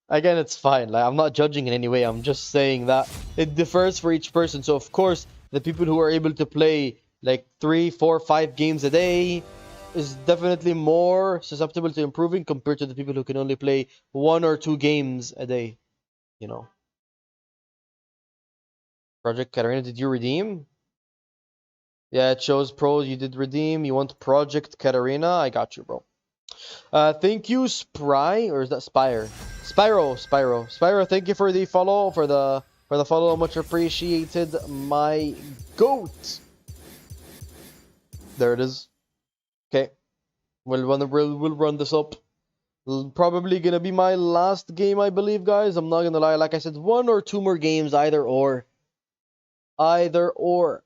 Again, it's fine. Like, I'm not judging in any way. I'm just saying that it differs for each person. So, of course, the people who are able to play like 3, 4, 5 games a day is definitely more susceptible to improving compared to the people who can only play 1 or 2 games a day. You know. Project Katarina, did you redeem? Yeah, it shows pros. You did redeem. You want Project Katarina? I got you, bro. Thank you, Spry, or is that Spire? Spyro, thank you for the follow, for the follow, much appreciated, my goat. There it is. Okay, we'll run this up. Probably gonna be my last game, I believe, guys. I'm not gonna lie. Like I said, 1 or 2 more games, either or. Either or.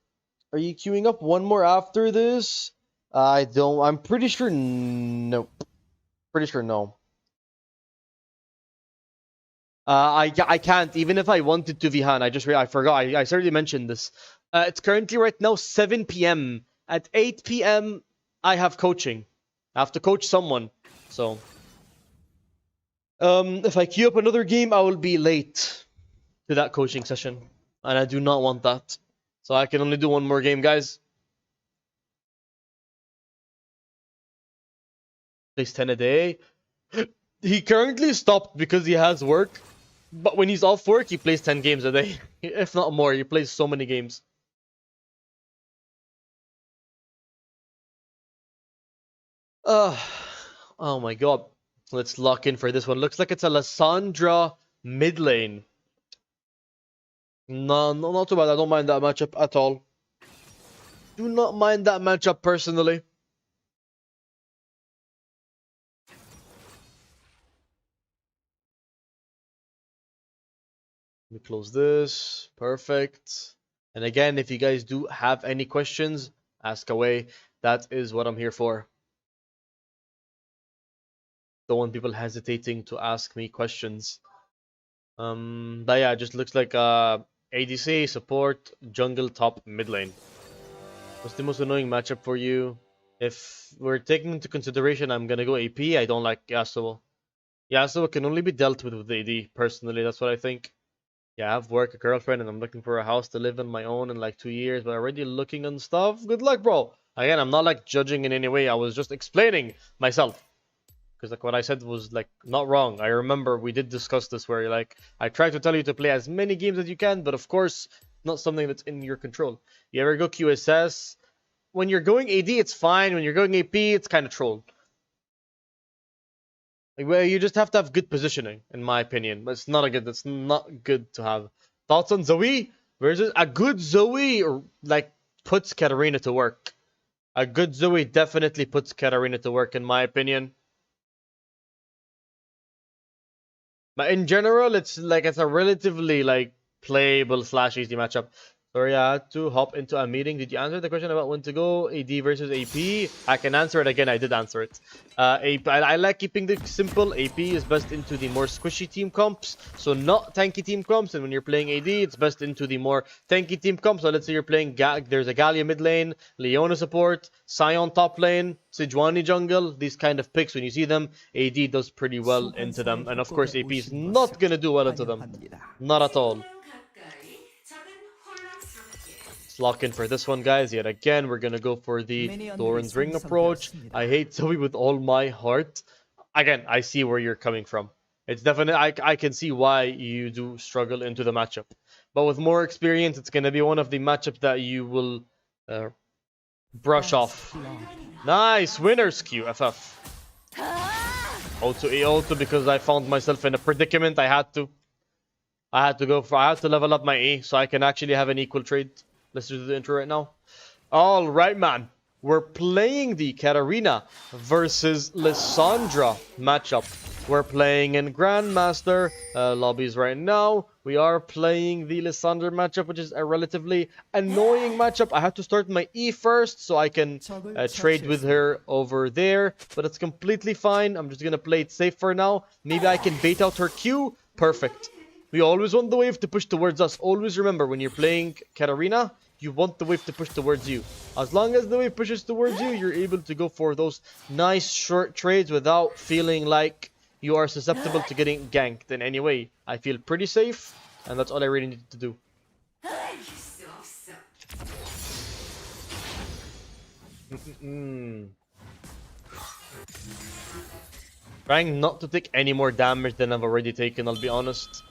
Are you queuing up one more after this? I don't. I'm pretty sure. Nope. Pretty sure no. I can't, even if I wanted to Vihan. I forgot. I certainly mentioned this. It's currently right now 7 p.m. At 8 p.m. I have coaching. I have to coach someone. So if I queue up another game, I will be late to that coaching session, and I do not want that. So I can only do one more game, guys. Plays 10 a day. He currently stopped because he has work, but when he's off work, he plays 10 games a day, if not more. He plays so many games. Oh my god. Let's lock in for this one. Looks like it's a Lissandra mid lane. No, not too bad. I don't mind that matchup at all. Do not mind that matchup personally. Let me close this. Perfect. And again, if you guys do have any questions, ask away. That is what I'm here for. Don't want people hesitating to ask me questions. But yeah, it just looks like ADC, support, jungle, top, mid lane. What's the most annoying matchup for you? If we're taking into consideration I'm gonna go AP, I don't like Yasuo. Yasuo can only be dealt with AD, personally, that's what I think. Yeah, I have work, a girlfriend, and I'm looking for a house to live on my own in like 2 years, but already looking on stuff. Good luck, bro. Again, I'm not like judging in any way. I was just explaining myself. Because like what I said was like not wrong. I remember we did discuss this where like I try to tell you to play as many games as you can, but of course not something that's in your control. You ever go QSS? When you're going AD, it's fine. When you're going AP, it's kind of troll. Like, well, you just have to have good positioning, in my opinion. But it's not a good. That's not good to have. Thoughts on Zoe versus a good Zoe, or like puts Katarina to work. A good Zoe definitely puts Katarina to work, in my opinion. But in general, it's a relatively like playable / easy matchup. Sorry, I had to hop into a meeting. Did you answer the question about when to go AD versus AP? I can answer it again. I did answer it. I like keeping it simple. AP is best into the more squishy team comps, so not tanky team comps. And when you're playing AD, it's best into the more tanky team comps. So let's say you're playing there's a Gallia mid lane, Leona support, Sion top lane, Sejuani jungle. These kind of picks, when you see them, AD does pretty well into them. And of course, AP is not gonna do well into them. Not at all. Lock in for this one, guys. Yet again, we're gonna go for the Doran's Ring approach. I hate Zoe with all my heart. Again, I see where you're coming from. It's definitely, I can see why you do struggle into the matchup. But with more experience, it's gonna be one of the matchups that you will brush off. Nice winners QFF. O2 E0 because I found myself in a predicament. I had to level up my E so I can actually have an equal trade. Let's do the intro right now. All right, man. We're playing the Katarina versus Lissandra matchup. We're playing in Grandmaster lobbies right now. We are playing the Lissandra matchup, which is a relatively annoying matchup. I have to start my E first so I can trade with her over there. But it's completely fine. I'm just going to play it safe for now. Maybe I can bait out her Q. Perfect. We always want the wave to push towards us. Always remember, when you're playing Katarina, you want the wave to push towards you. As long as the wave pushes towards you, you're able to go for those nice short trades without feeling like you are susceptible to getting ganked in any way. I feel pretty safe, and that's all I really need to do. Trying not to take any more damage than I've already taken, I'll be honest.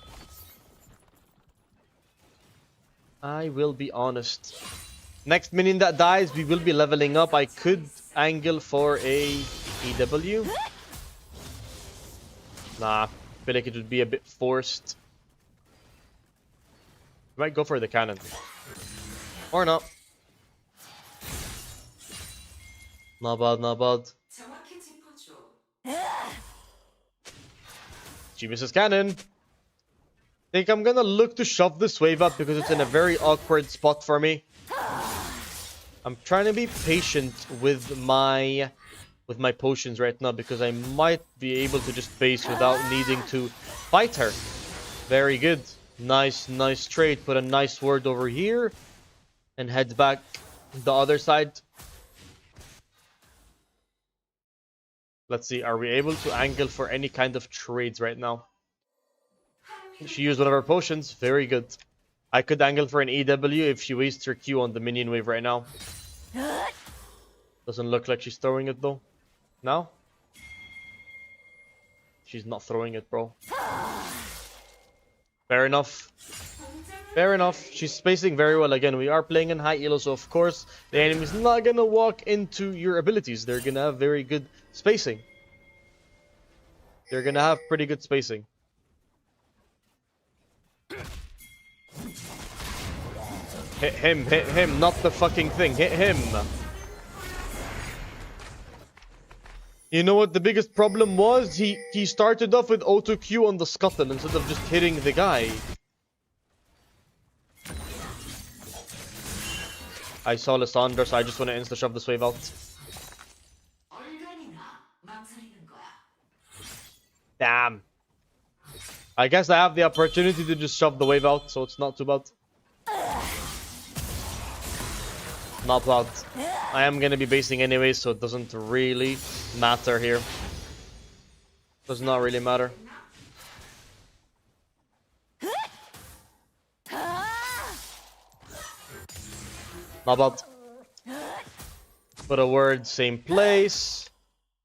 I will be honest. Next minion that dies, we will be leveling up. I could angle for a EW. Nah, I feel like it would be a bit forced. Might go for the cannon. Or not. Not bad, not bad. She misses cannon. I think I'm gonna look to shove this wave up because it's in a very awkward spot for me. I'm trying to be patient with my potions right now because I might be able to just base without needing to fight her. Very good. Nice, nice trade. Put a nice word over here. And head back the other side. Let's see. Are we able to angle for any kind of trades right now? She used one of her potions. Very good. I could angle for an EW if she wastes her Q on the minion wave right now. Doesn't look like she's throwing it though. Now? She's not throwing it, bro. Fair enough. Fair enough. She's spacing very well again. We are playing in high elo, so of course the enemy's not gonna walk into your abilities. They're gonna have very good spacing. They're gonna have pretty good spacing. Hit him, not the fucking thing. Hit him. You know what the biggest problem was? He started off with auto Q on the scuttle instead of just hitting the guy. I saw Lysandra, so I just want to insta-shove this wave out. Damn. I guess I have the opportunity to just shove the wave out, so it's not too bad. Not bad. I am gonna be basing anyway, so it doesn't really matter here. Does not really matter. Not bad. Put a word, same place.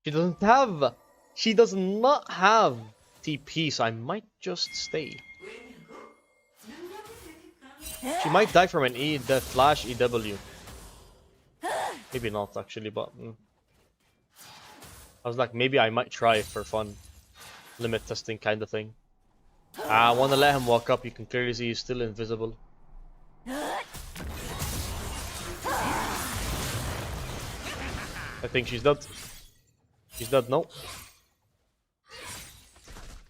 She does not have TP, so I might just stay. She might die from an the flash EW. Maybe not actually, but I was like, maybe I might try it for fun. Limit testing kind of thing. I want to let him walk up. You can clearly see he's still invisible. I think she's dead. She's dead, no.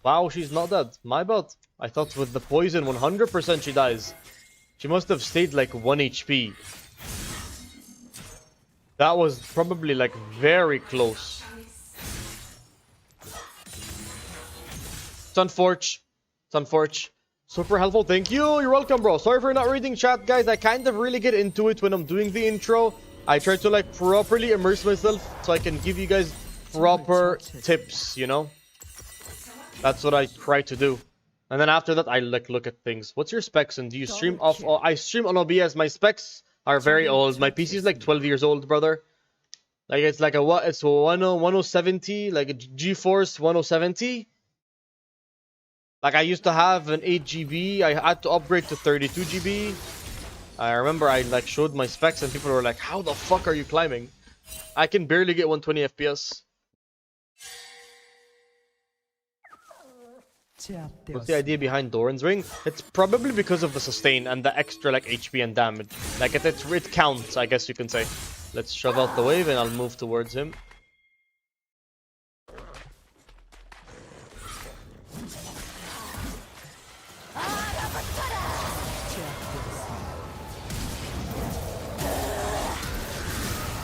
Wow, she's not dead. My bad. I thought with the poison 100% she dies. She must have stayed like 1 HP. That was probably like very close. It's unfortunate. Super helpful. Thank you. You're welcome, bro. Sorry for not reading chat, guys. I kind of really get into it when I'm doing the intro. I try to like properly immerse myself so I can give you guys proper tips, you know? That's what I try to do. And then after that, I like look at things. What's your specs and do you stream off? Oh, I stream on OBS. My specs are very old. My PC is like 12 years old, brother. Like it's like a what? It's a 1070, like a GeForce 1070. Like I used to have an 8 GB. I had to upgrade to 32 GB. I remember I like showed my specs and people were like, "How the fuck are you climbing?" I can barely get 120 FPS. What's the idea behind Doran's ring? It's probably because of the sustain and the extra like HP and damage. Like it counts, I guess you can say. Let's shove out the wave and I'll move towards him.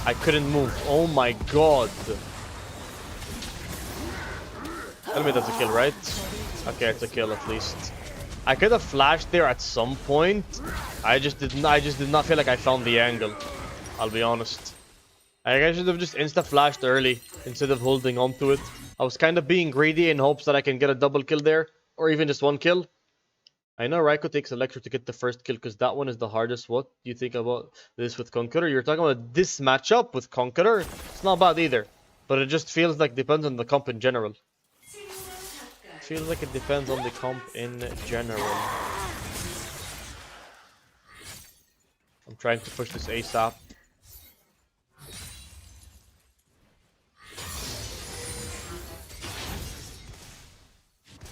I couldn't move. Oh my god. Tell me that's a kill, right? Okay, it's a kill at least. I could have flashed there at some point. I just did not feel like I found the angle. I'll be honest. I should have just insta-flashed early instead of holding on to it. I was kind of being greedy in hopes that I can get a double kill there. Or even just one kill. I know Raiko takes Electro to get the first kill because that one is the hardest. What do you think about this with Conqueror? You're talking about this matchup with Conqueror? It's not bad either. But it just feels like depends on the comp in general. Feels like it depends on the comp in general. I'm trying to push this ASAP.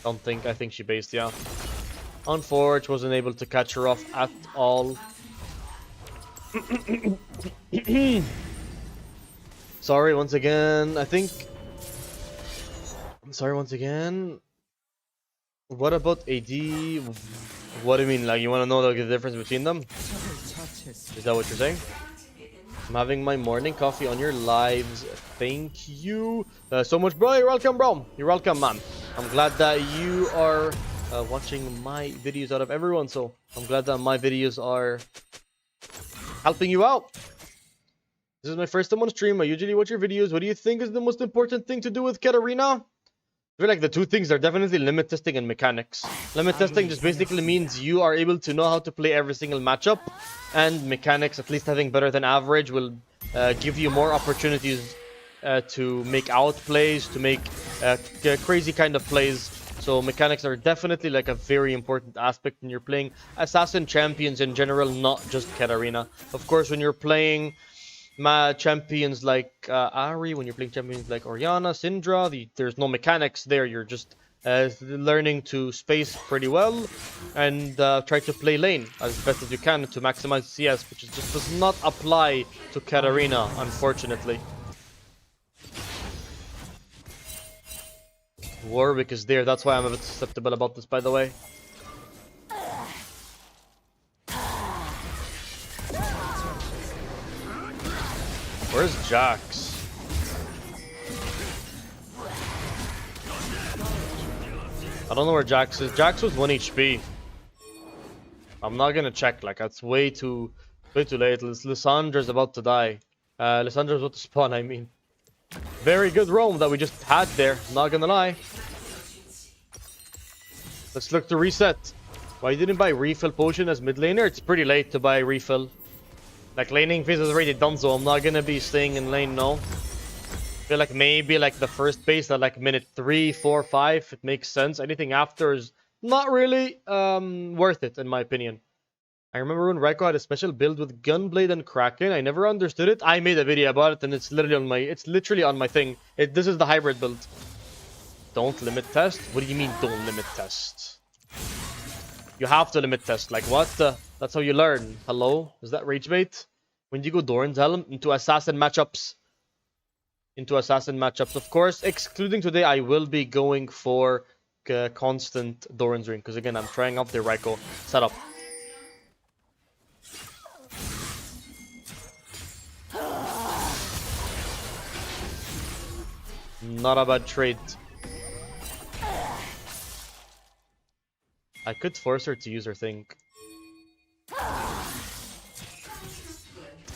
I think she based, yeah. Unfortunately, wasn't able to catch her off at all. Sorry once again. I'm sorry once again. What about AD? What do you mean? Like, you want to know the difference between them? Is that what you're saying? I'm having my morning coffee on your lives. Thank you so much, bro. You're welcome, bro. You're welcome, man. I'm glad that you are watching my videos out of everyone. So I'm glad that my videos are helping you out. This is my first time on stream. I usually watch your videos. What do you think is the most important thing to do with Katarina? I feel like the two things are definitely limit testing and mechanics. Limit testing just basically means you are able to know how to play every single matchup, and mechanics, at least having better than average, will give you more opportunities to make out plays, to make crazy kind of plays. So mechanics are definitely like a very important aspect when you're playing assassin champions in general, not just Katarina. Of course, when you're playing champions like Ari, when you're playing champions like Orianna, Syndra, there's no mechanics there. You're just learning to space pretty well and try to play lane as best as you can to maximize CS, which just does not apply to Katarina, unfortunately. Warwick is there, that's why I'm a bit susceptible about this, by the way. Where's Jax? I don't know where Jax is. Jax was 1 HP. I'm not gonna check, like that's way too late. Lissandra's about to die. Lissandra's about to spawn, I mean. Very good roam that we just had there, not gonna lie. Let's look to reset. Why didn't buy refill potion as mid laner? It's pretty late to buy refill. Like laning phase is already done, so I'm not gonna be staying in lane, no. I feel like maybe like the first base at like minute 3, 4, 5, it makes sense. Anything after is not really worth it, in my opinion. I remember when Raiko had a special build with Gunblade and Kraken. I never understood it. I made a video about it, and it's literally on my thing. This is the hybrid build. Don't limit test? What do you mean don't limit test? You have to limit test. Like what? That's how you learn. Hello? Is that rage bait? When do you go Doran's Helm? Into assassin matchups. Into assassin matchups. Of course, excluding today, I will be going for constant Doran's Ring. Because again, I'm trying out the Raiko setup. Not a bad trade. I could force her to use her thing.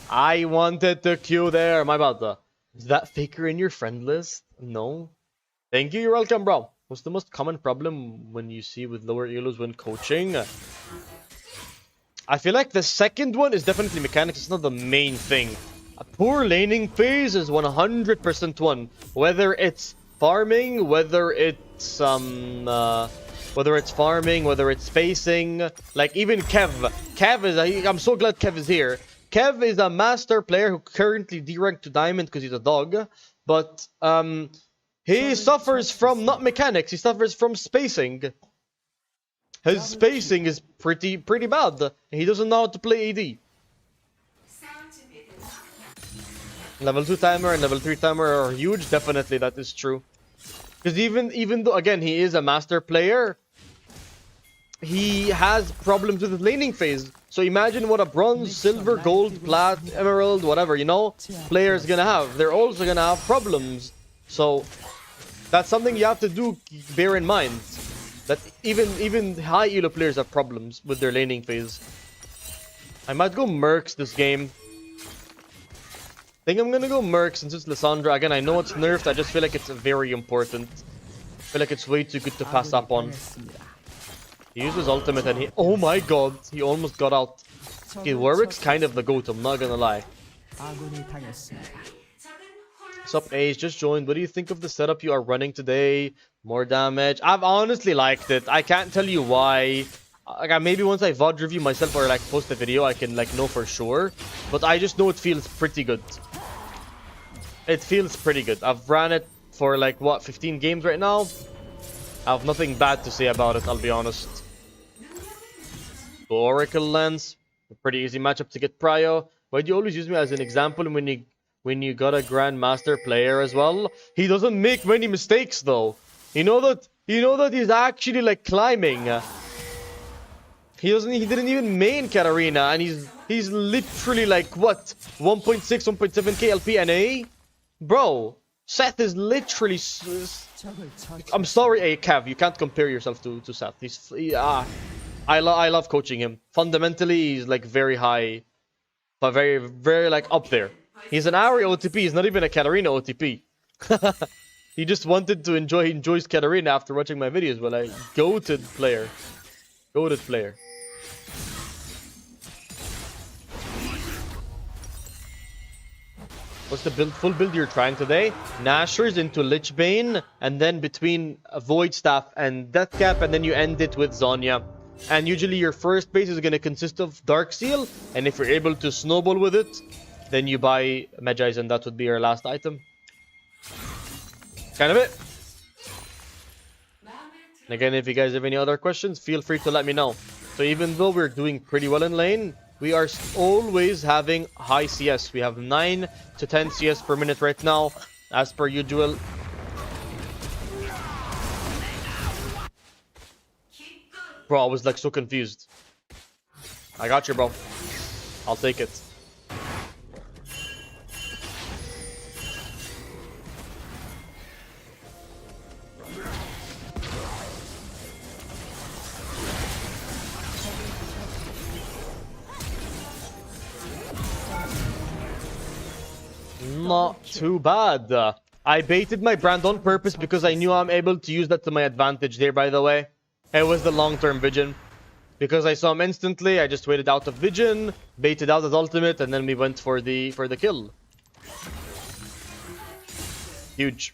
I wanted to queue there. My bad. Is that faker in your friend list? No. Thank you. You're welcome, bro. What's the most common problem when you see with lower elos when coaching? I feel like the second one is definitely mechanics. It's not the main thing. A poor laning phase is 100% one. Whether it's farming, whether it's farming, whether it's spacing. Like even Kev is. I'm so glad Kev is here. Kev is a master player who currently D-ranked to diamond because he's a dog. But he suffers from not mechanics. He suffers from spacing. His spacing is pretty bad. He doesn't know how to play AD. Level 2 timer and level 3 timer are huge. Definitely, that is true. Because even though, again, he is a master player, he has problems with his laning phase. So imagine what a bronze, silver, gold, plat, emerald, whatever, you know, player is gonna have. They're also gonna have problems. So that's something you have to bear in mind. That even high elo players have problems with their laning phase. I might go Mercs this game. I think I'm gonna go Merc since it's Lissandra. Again, I know it's nerfed, I just feel like it's very important. I feel like it's way too good to pass up on. He used his ultimate and he... Oh my god, he almost got out. Okay, Warwick's kind of the GOAT, I'm not gonna lie. Sup, Age, just joined. What do you think of the setup you are running today? More damage. I've honestly liked it. I can't tell you why. Like, maybe once I VOD review myself or like post a video, I can like know for sure. But I just know it feels pretty good. It feels pretty good. I've ran it for like, what, 15 games right now? I have nothing bad to say about it, I'll be honest. The Oracle Lens. A pretty easy matchup to get prio. Why do you always use me as an example when you got a Grandmaster player as well? He doesn't make many mistakes though. You know that he's actually like climbing. He didn't even main Katarina, and he's literally like what, 1.6, 1.7k LP NA? Bro, Seth is literally I'm sorry, Cav, you can't compare yourself to Seth. I love coaching him. Fundamentally, he's like very high, but very like up there. He's an Ari OTP. He's not even a Katarina OTP. He just wanted to enjoy. He enjoys Katarina after watching my videos. Well, I goated player. What's the full build you're trying today? Nashers into Lichbane, and then between Void Staff and Death Cap, and then you end it with Zonya. And usually your first base is going to consist of Dark Seal, and if you're able to snowball with it, then you buy Magi's, and that would be your last item. Kind of it. And again, if you guys have any other questions, feel free to let me know. So even though we're doing pretty well in lane, we are always having high CS. We have 9 to 10 CS per minute right now, as per usual. Bro, I was like so confused. I got you, bro. I'll take it. Not too bad. I baited my brand on purpose because I knew I'm able to use that to my advantage there, by the way. It was the long-term vision. Because I saw him instantly, I just waited out of vision, baited out his ultimate, and then we went for the kill. Huge.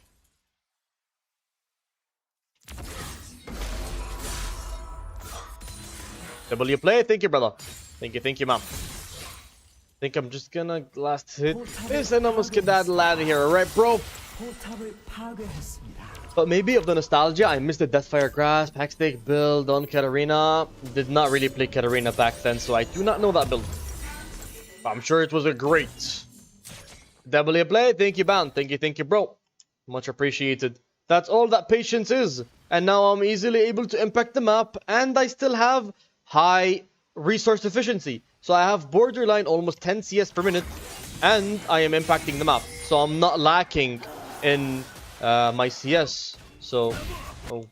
W play? Thank you, brother. Thank you, ma'am. I think I'm just gonna last hit this and almost get that lad here, alright, bro? But maybe of the nostalgia, I missed the Deathfire Grasp, Hackstake build on Katarina. Did not really play Katarina back then, so I do not know that build. But I'm sure it was a great W play. Thank you, Ban. Thank you, bro. Much appreciated. That's all that patience is. And now I'm easily able to impact the map, and I still have high resource efficiency. So I have borderline almost 10 CS per minute, and I am impacting the map. So I'm not lacking in my CS. So, oh.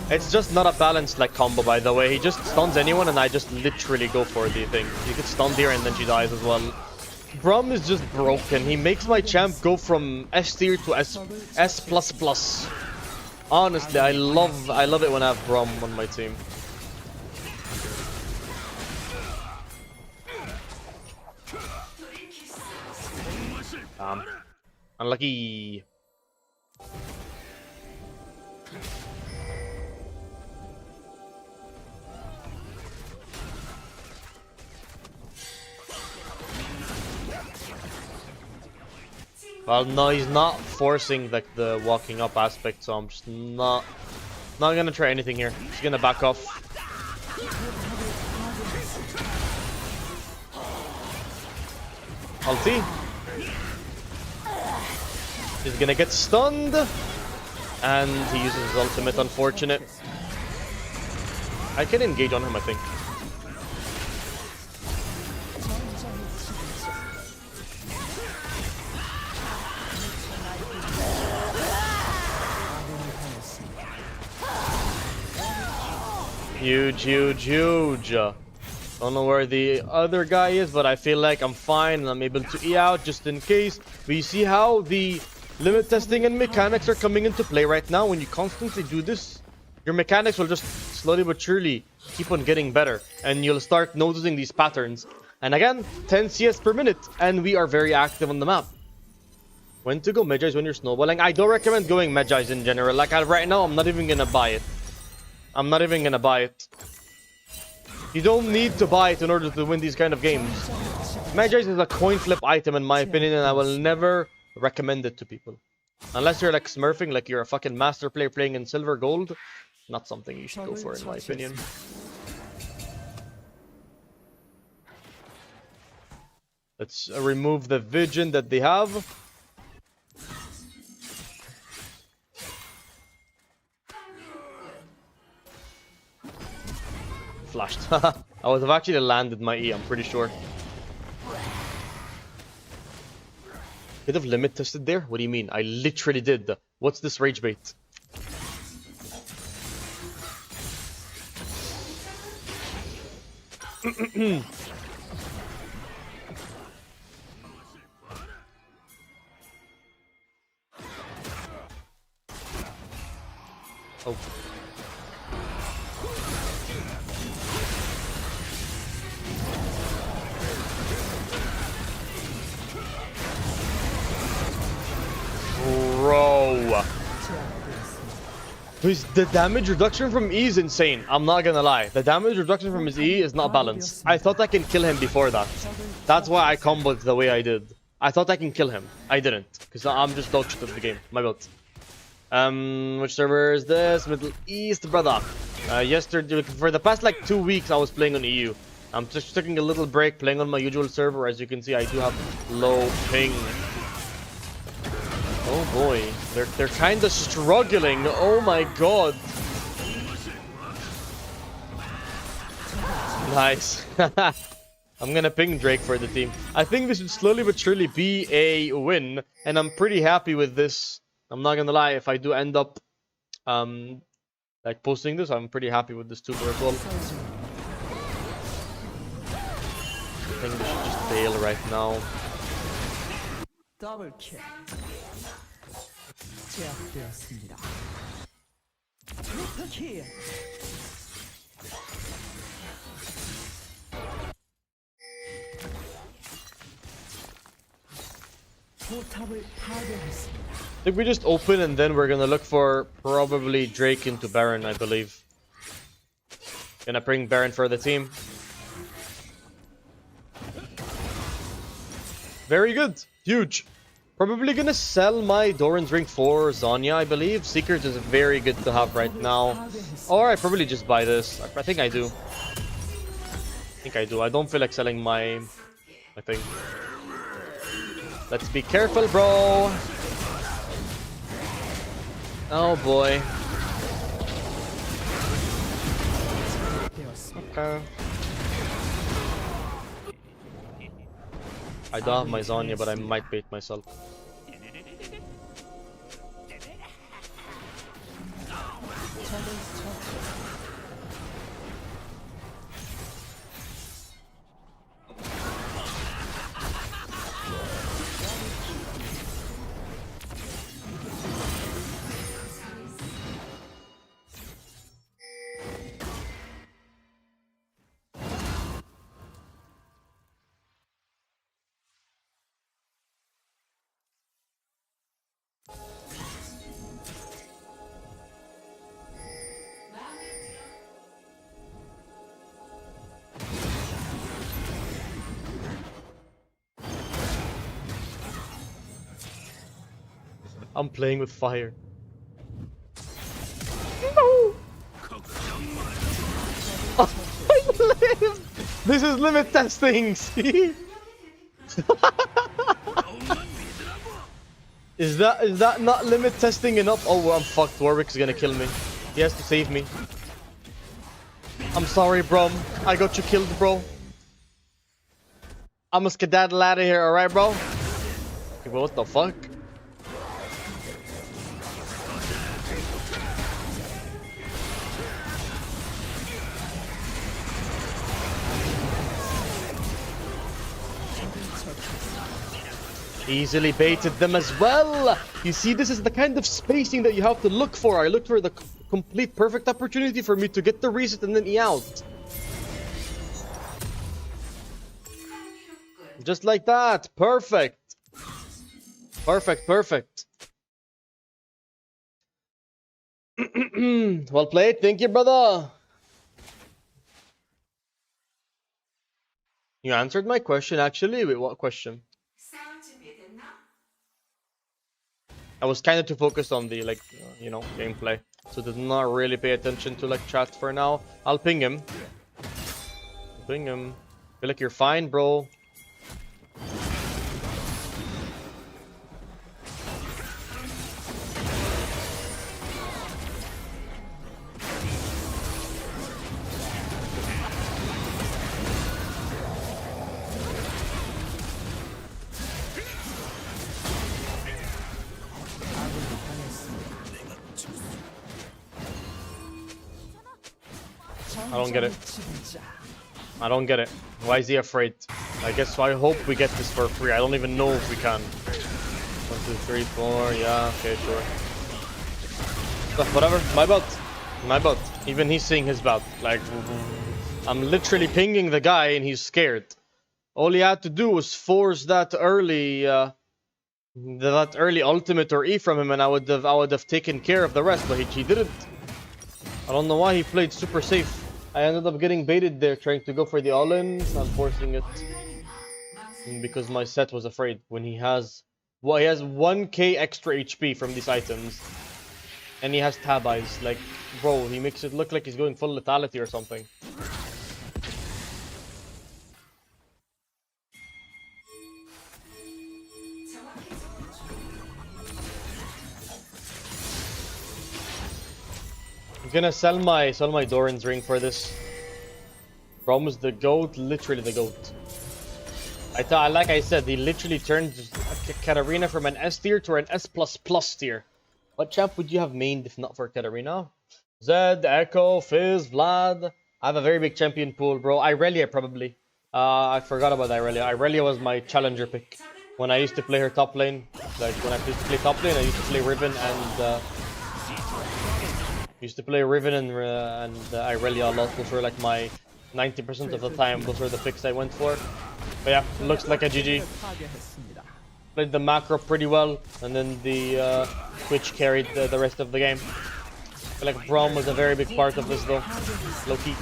It's just not a balanced like combo, by the way. He just stuns anyone, and I just literally go for the thing. You get stunned here, and then she dies as well. Brum is just broken. He makes my champ go from S tier to S++. Honestly, I love it when I have Brum on my team. Unlucky. Well, no, he's not forcing like the walking up aspect, so I'm just not gonna try anything here. Just gonna back off. Ulti. He's gonna get stunned, and he uses his ultimate. Unfortunate. I can engage on him, I think. Huge. Don't know where the other guy is, but I feel like I'm fine and I'm able to E out just in case. We see how the limit testing and mechanics are coming into play right now. When you constantly do this, your mechanics will just slowly but surely keep on getting better, and you'll start noticing these patterns. And again, 10 CS per minute, and we are very active on the map. When to go Magi's when you're snowballing? I don't recommend going Magi's in general. Like right now, I'm not even gonna buy it. You don't need to buy it in order to win these kind of games. Magi's is a coin flip item in my opinion, and I will never recommend it to people. Unless you're like smurfing, like you're a fucking master player playing in silver gold. Not something you should go for in my opinion. Let's remove the vision that they have. Flashed. I would have actually landed my E, I'm pretty sure. Could have limit tested there? What do you mean? I literally did. What's this rage bait? Oh. Bro. The damage reduction from E is insane. I'm not gonna lie. The damage reduction from his E is not balanced. I thought I can kill him before that. That's why I comboed the way I did. I thought I can kill him. I didn't. Because I'm just dog shit at the game. My bad. Which server is this? Middle East, brother. Yesterday, for the past like 2 weeks, I was playing on EU. I'm just taking a little break, playing on my usual server. As you can see, I do have low ping. Oh boy, they're kind of struggling. Oh my god. Nice. I'm gonna ping Drake for the team. I think this should slowly but surely be a win, and I'm pretty happy with this. I'm not gonna lie, if I do end up like posting this, I'm pretty happy with this tuber as well. I think we should just bail right now. Double kill. 제압되었습니다. 트리플 킬. 포탑을 파괴했습니다. I think we just open and then we're gonna look for probably Drake into Baron, I believe. Gonna bring Baron for the team. Very good. Huge. Probably gonna sell my Doran's Ring for Zhonya, I believe. Secret is very good to have right now. Or I probably just buy this. I think I do. I don't feel like selling my thing. Let's be careful, bro. Oh boy. Okay. I don't have my Zhonya, but I might bait myself. I'm playing with fire. No! Oh, I lived! This is limit testing, see? Is that not limit testing enough? Oh, I'm fucked. Warwick is gonna kill me. He has to save me. I'm sorry, bro. I got you killed, bro. I'm a skedaddle out of here, alright, bro? Okay, well, what the fuck? Easily baited them as well. You see, this is the kind of spacing that you have to look for. I looked for the complete perfect opportunity for me to get the reset and then E out. Just like that. Perfect. Perfect, perfect. Well played. Thank you, brother. You answered my question, actually. Wait, what question? I was kind of too focused on the, like, you know, gameplay. So did not really pay attention to, like, chat for now. I'll ping him. Ping him. Feel like you're fine, bro. I don't get it. I don't get it. Why is he afraid? I guess I hope we get this for free. I don't even know if we can. 1, 2, 3, 4. Yeah, okay, sure. But whatever. My bot. My bot. Even he's seeing his bot. Like, I'm literally pinging the guy and he's scared. All he had to do was force that early ultimate or E from him, and I would have taken care of the rest. But he didn't. I don't know why he played super safe. I ended up getting baited there, trying to go for the all-in. I'm forcing it because my set was afraid. When he has 1k extra HP from these items, and he has tab eyes. Like, bro, he makes it look like he's going full lethality or something. I'm gonna sell my Doran's ring for this. Brom is the GOAT, literally the GOAT. Like I said, he literally turned Katarina from an S tier to an S++ tier. What champ would you have mained if not for Katarina? Zed, Echo, Fizz, Vlad. I have a very big champion pool, bro. Irelia probably. I forgot about Irelia. Irelia was my challenger pick. When I used to play her top lane, like when I used to play top lane, I used to play Riven and Irelia a lot. Those were like my 90% of the time. Those were the picks I went for. But yeah, looks like a GG. Played the macro pretty well, and then the Twitch carried the rest of the game. I feel like Braum was a very big part of this though. Low key.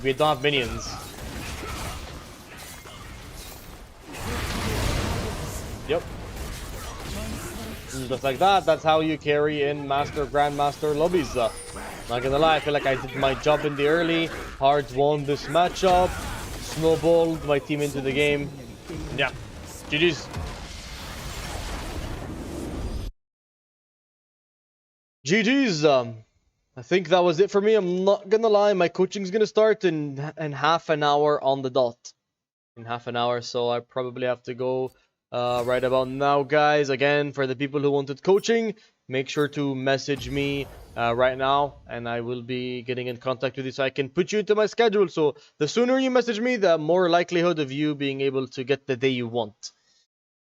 We don't have minions. Yep. And just like that, that's how you carry in Grandmaster lobbies. Not gonna lie, I feel like I did my job in the early. Hards won this matchup. Snowballed my team into the game. Yeah. GG's. GG's. I think that was it for me. I'm not gonna lie, my coaching's gonna start in half an hour on the dot. In half an hour, so I probably have to go right about now, guys. Again, for the people who wanted coaching, make sure to message me right now, and I will be getting in contact with you so I can put you into my schedule. So the sooner you message me, the more likelihood of you being able to get the day you want.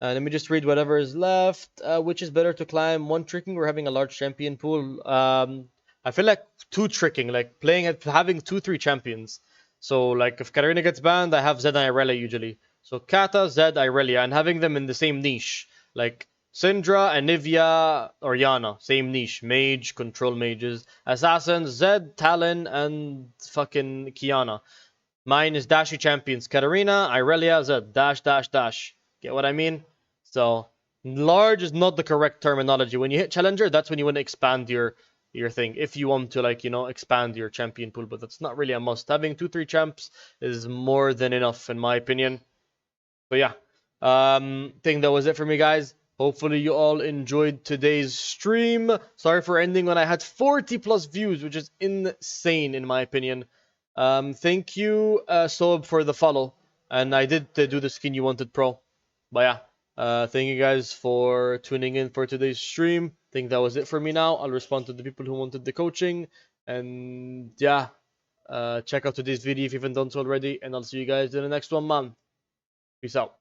Let me just read whatever is left. Which is better to climb? 1 tricking or having a large champion pool? I feel like 2 tricking, like having 2-3 champions. So like if Katarina gets banned, I have Zed and Irelia usually. So Kata, Zed, Irelia, and having them in the same niche. Like Syndra, Anivia, or Yana, same niche. Mage, control mages. Assassins, Zed, Talon, and fucking Kiana. Mine is dashy champions. Katarina, Irelia, Zed, dash, dash, dash. Get what I mean? So, large is not the correct terminology. When you hit challenger, that's when you want to expand your thing. If you want to, like, you know, expand your champion pool. But that's not really a must. Having 2-3 champs is more than enough, in my opinion. But yeah, think that was it for me, guys. Hopefully you all enjoyed today's stream. Sorry for ending when I had 40+ views, which is insane in my opinion. Thank you, Sob, for the follow. And I did do the skin you wanted, pro. But yeah, thank you guys for tuning in for today's stream. Think that was it for me now. I'll respond to the people who wanted the coaching. And yeah, check out today's video if you haven't done so already. And I'll see you guys in the next one, man. Peace out.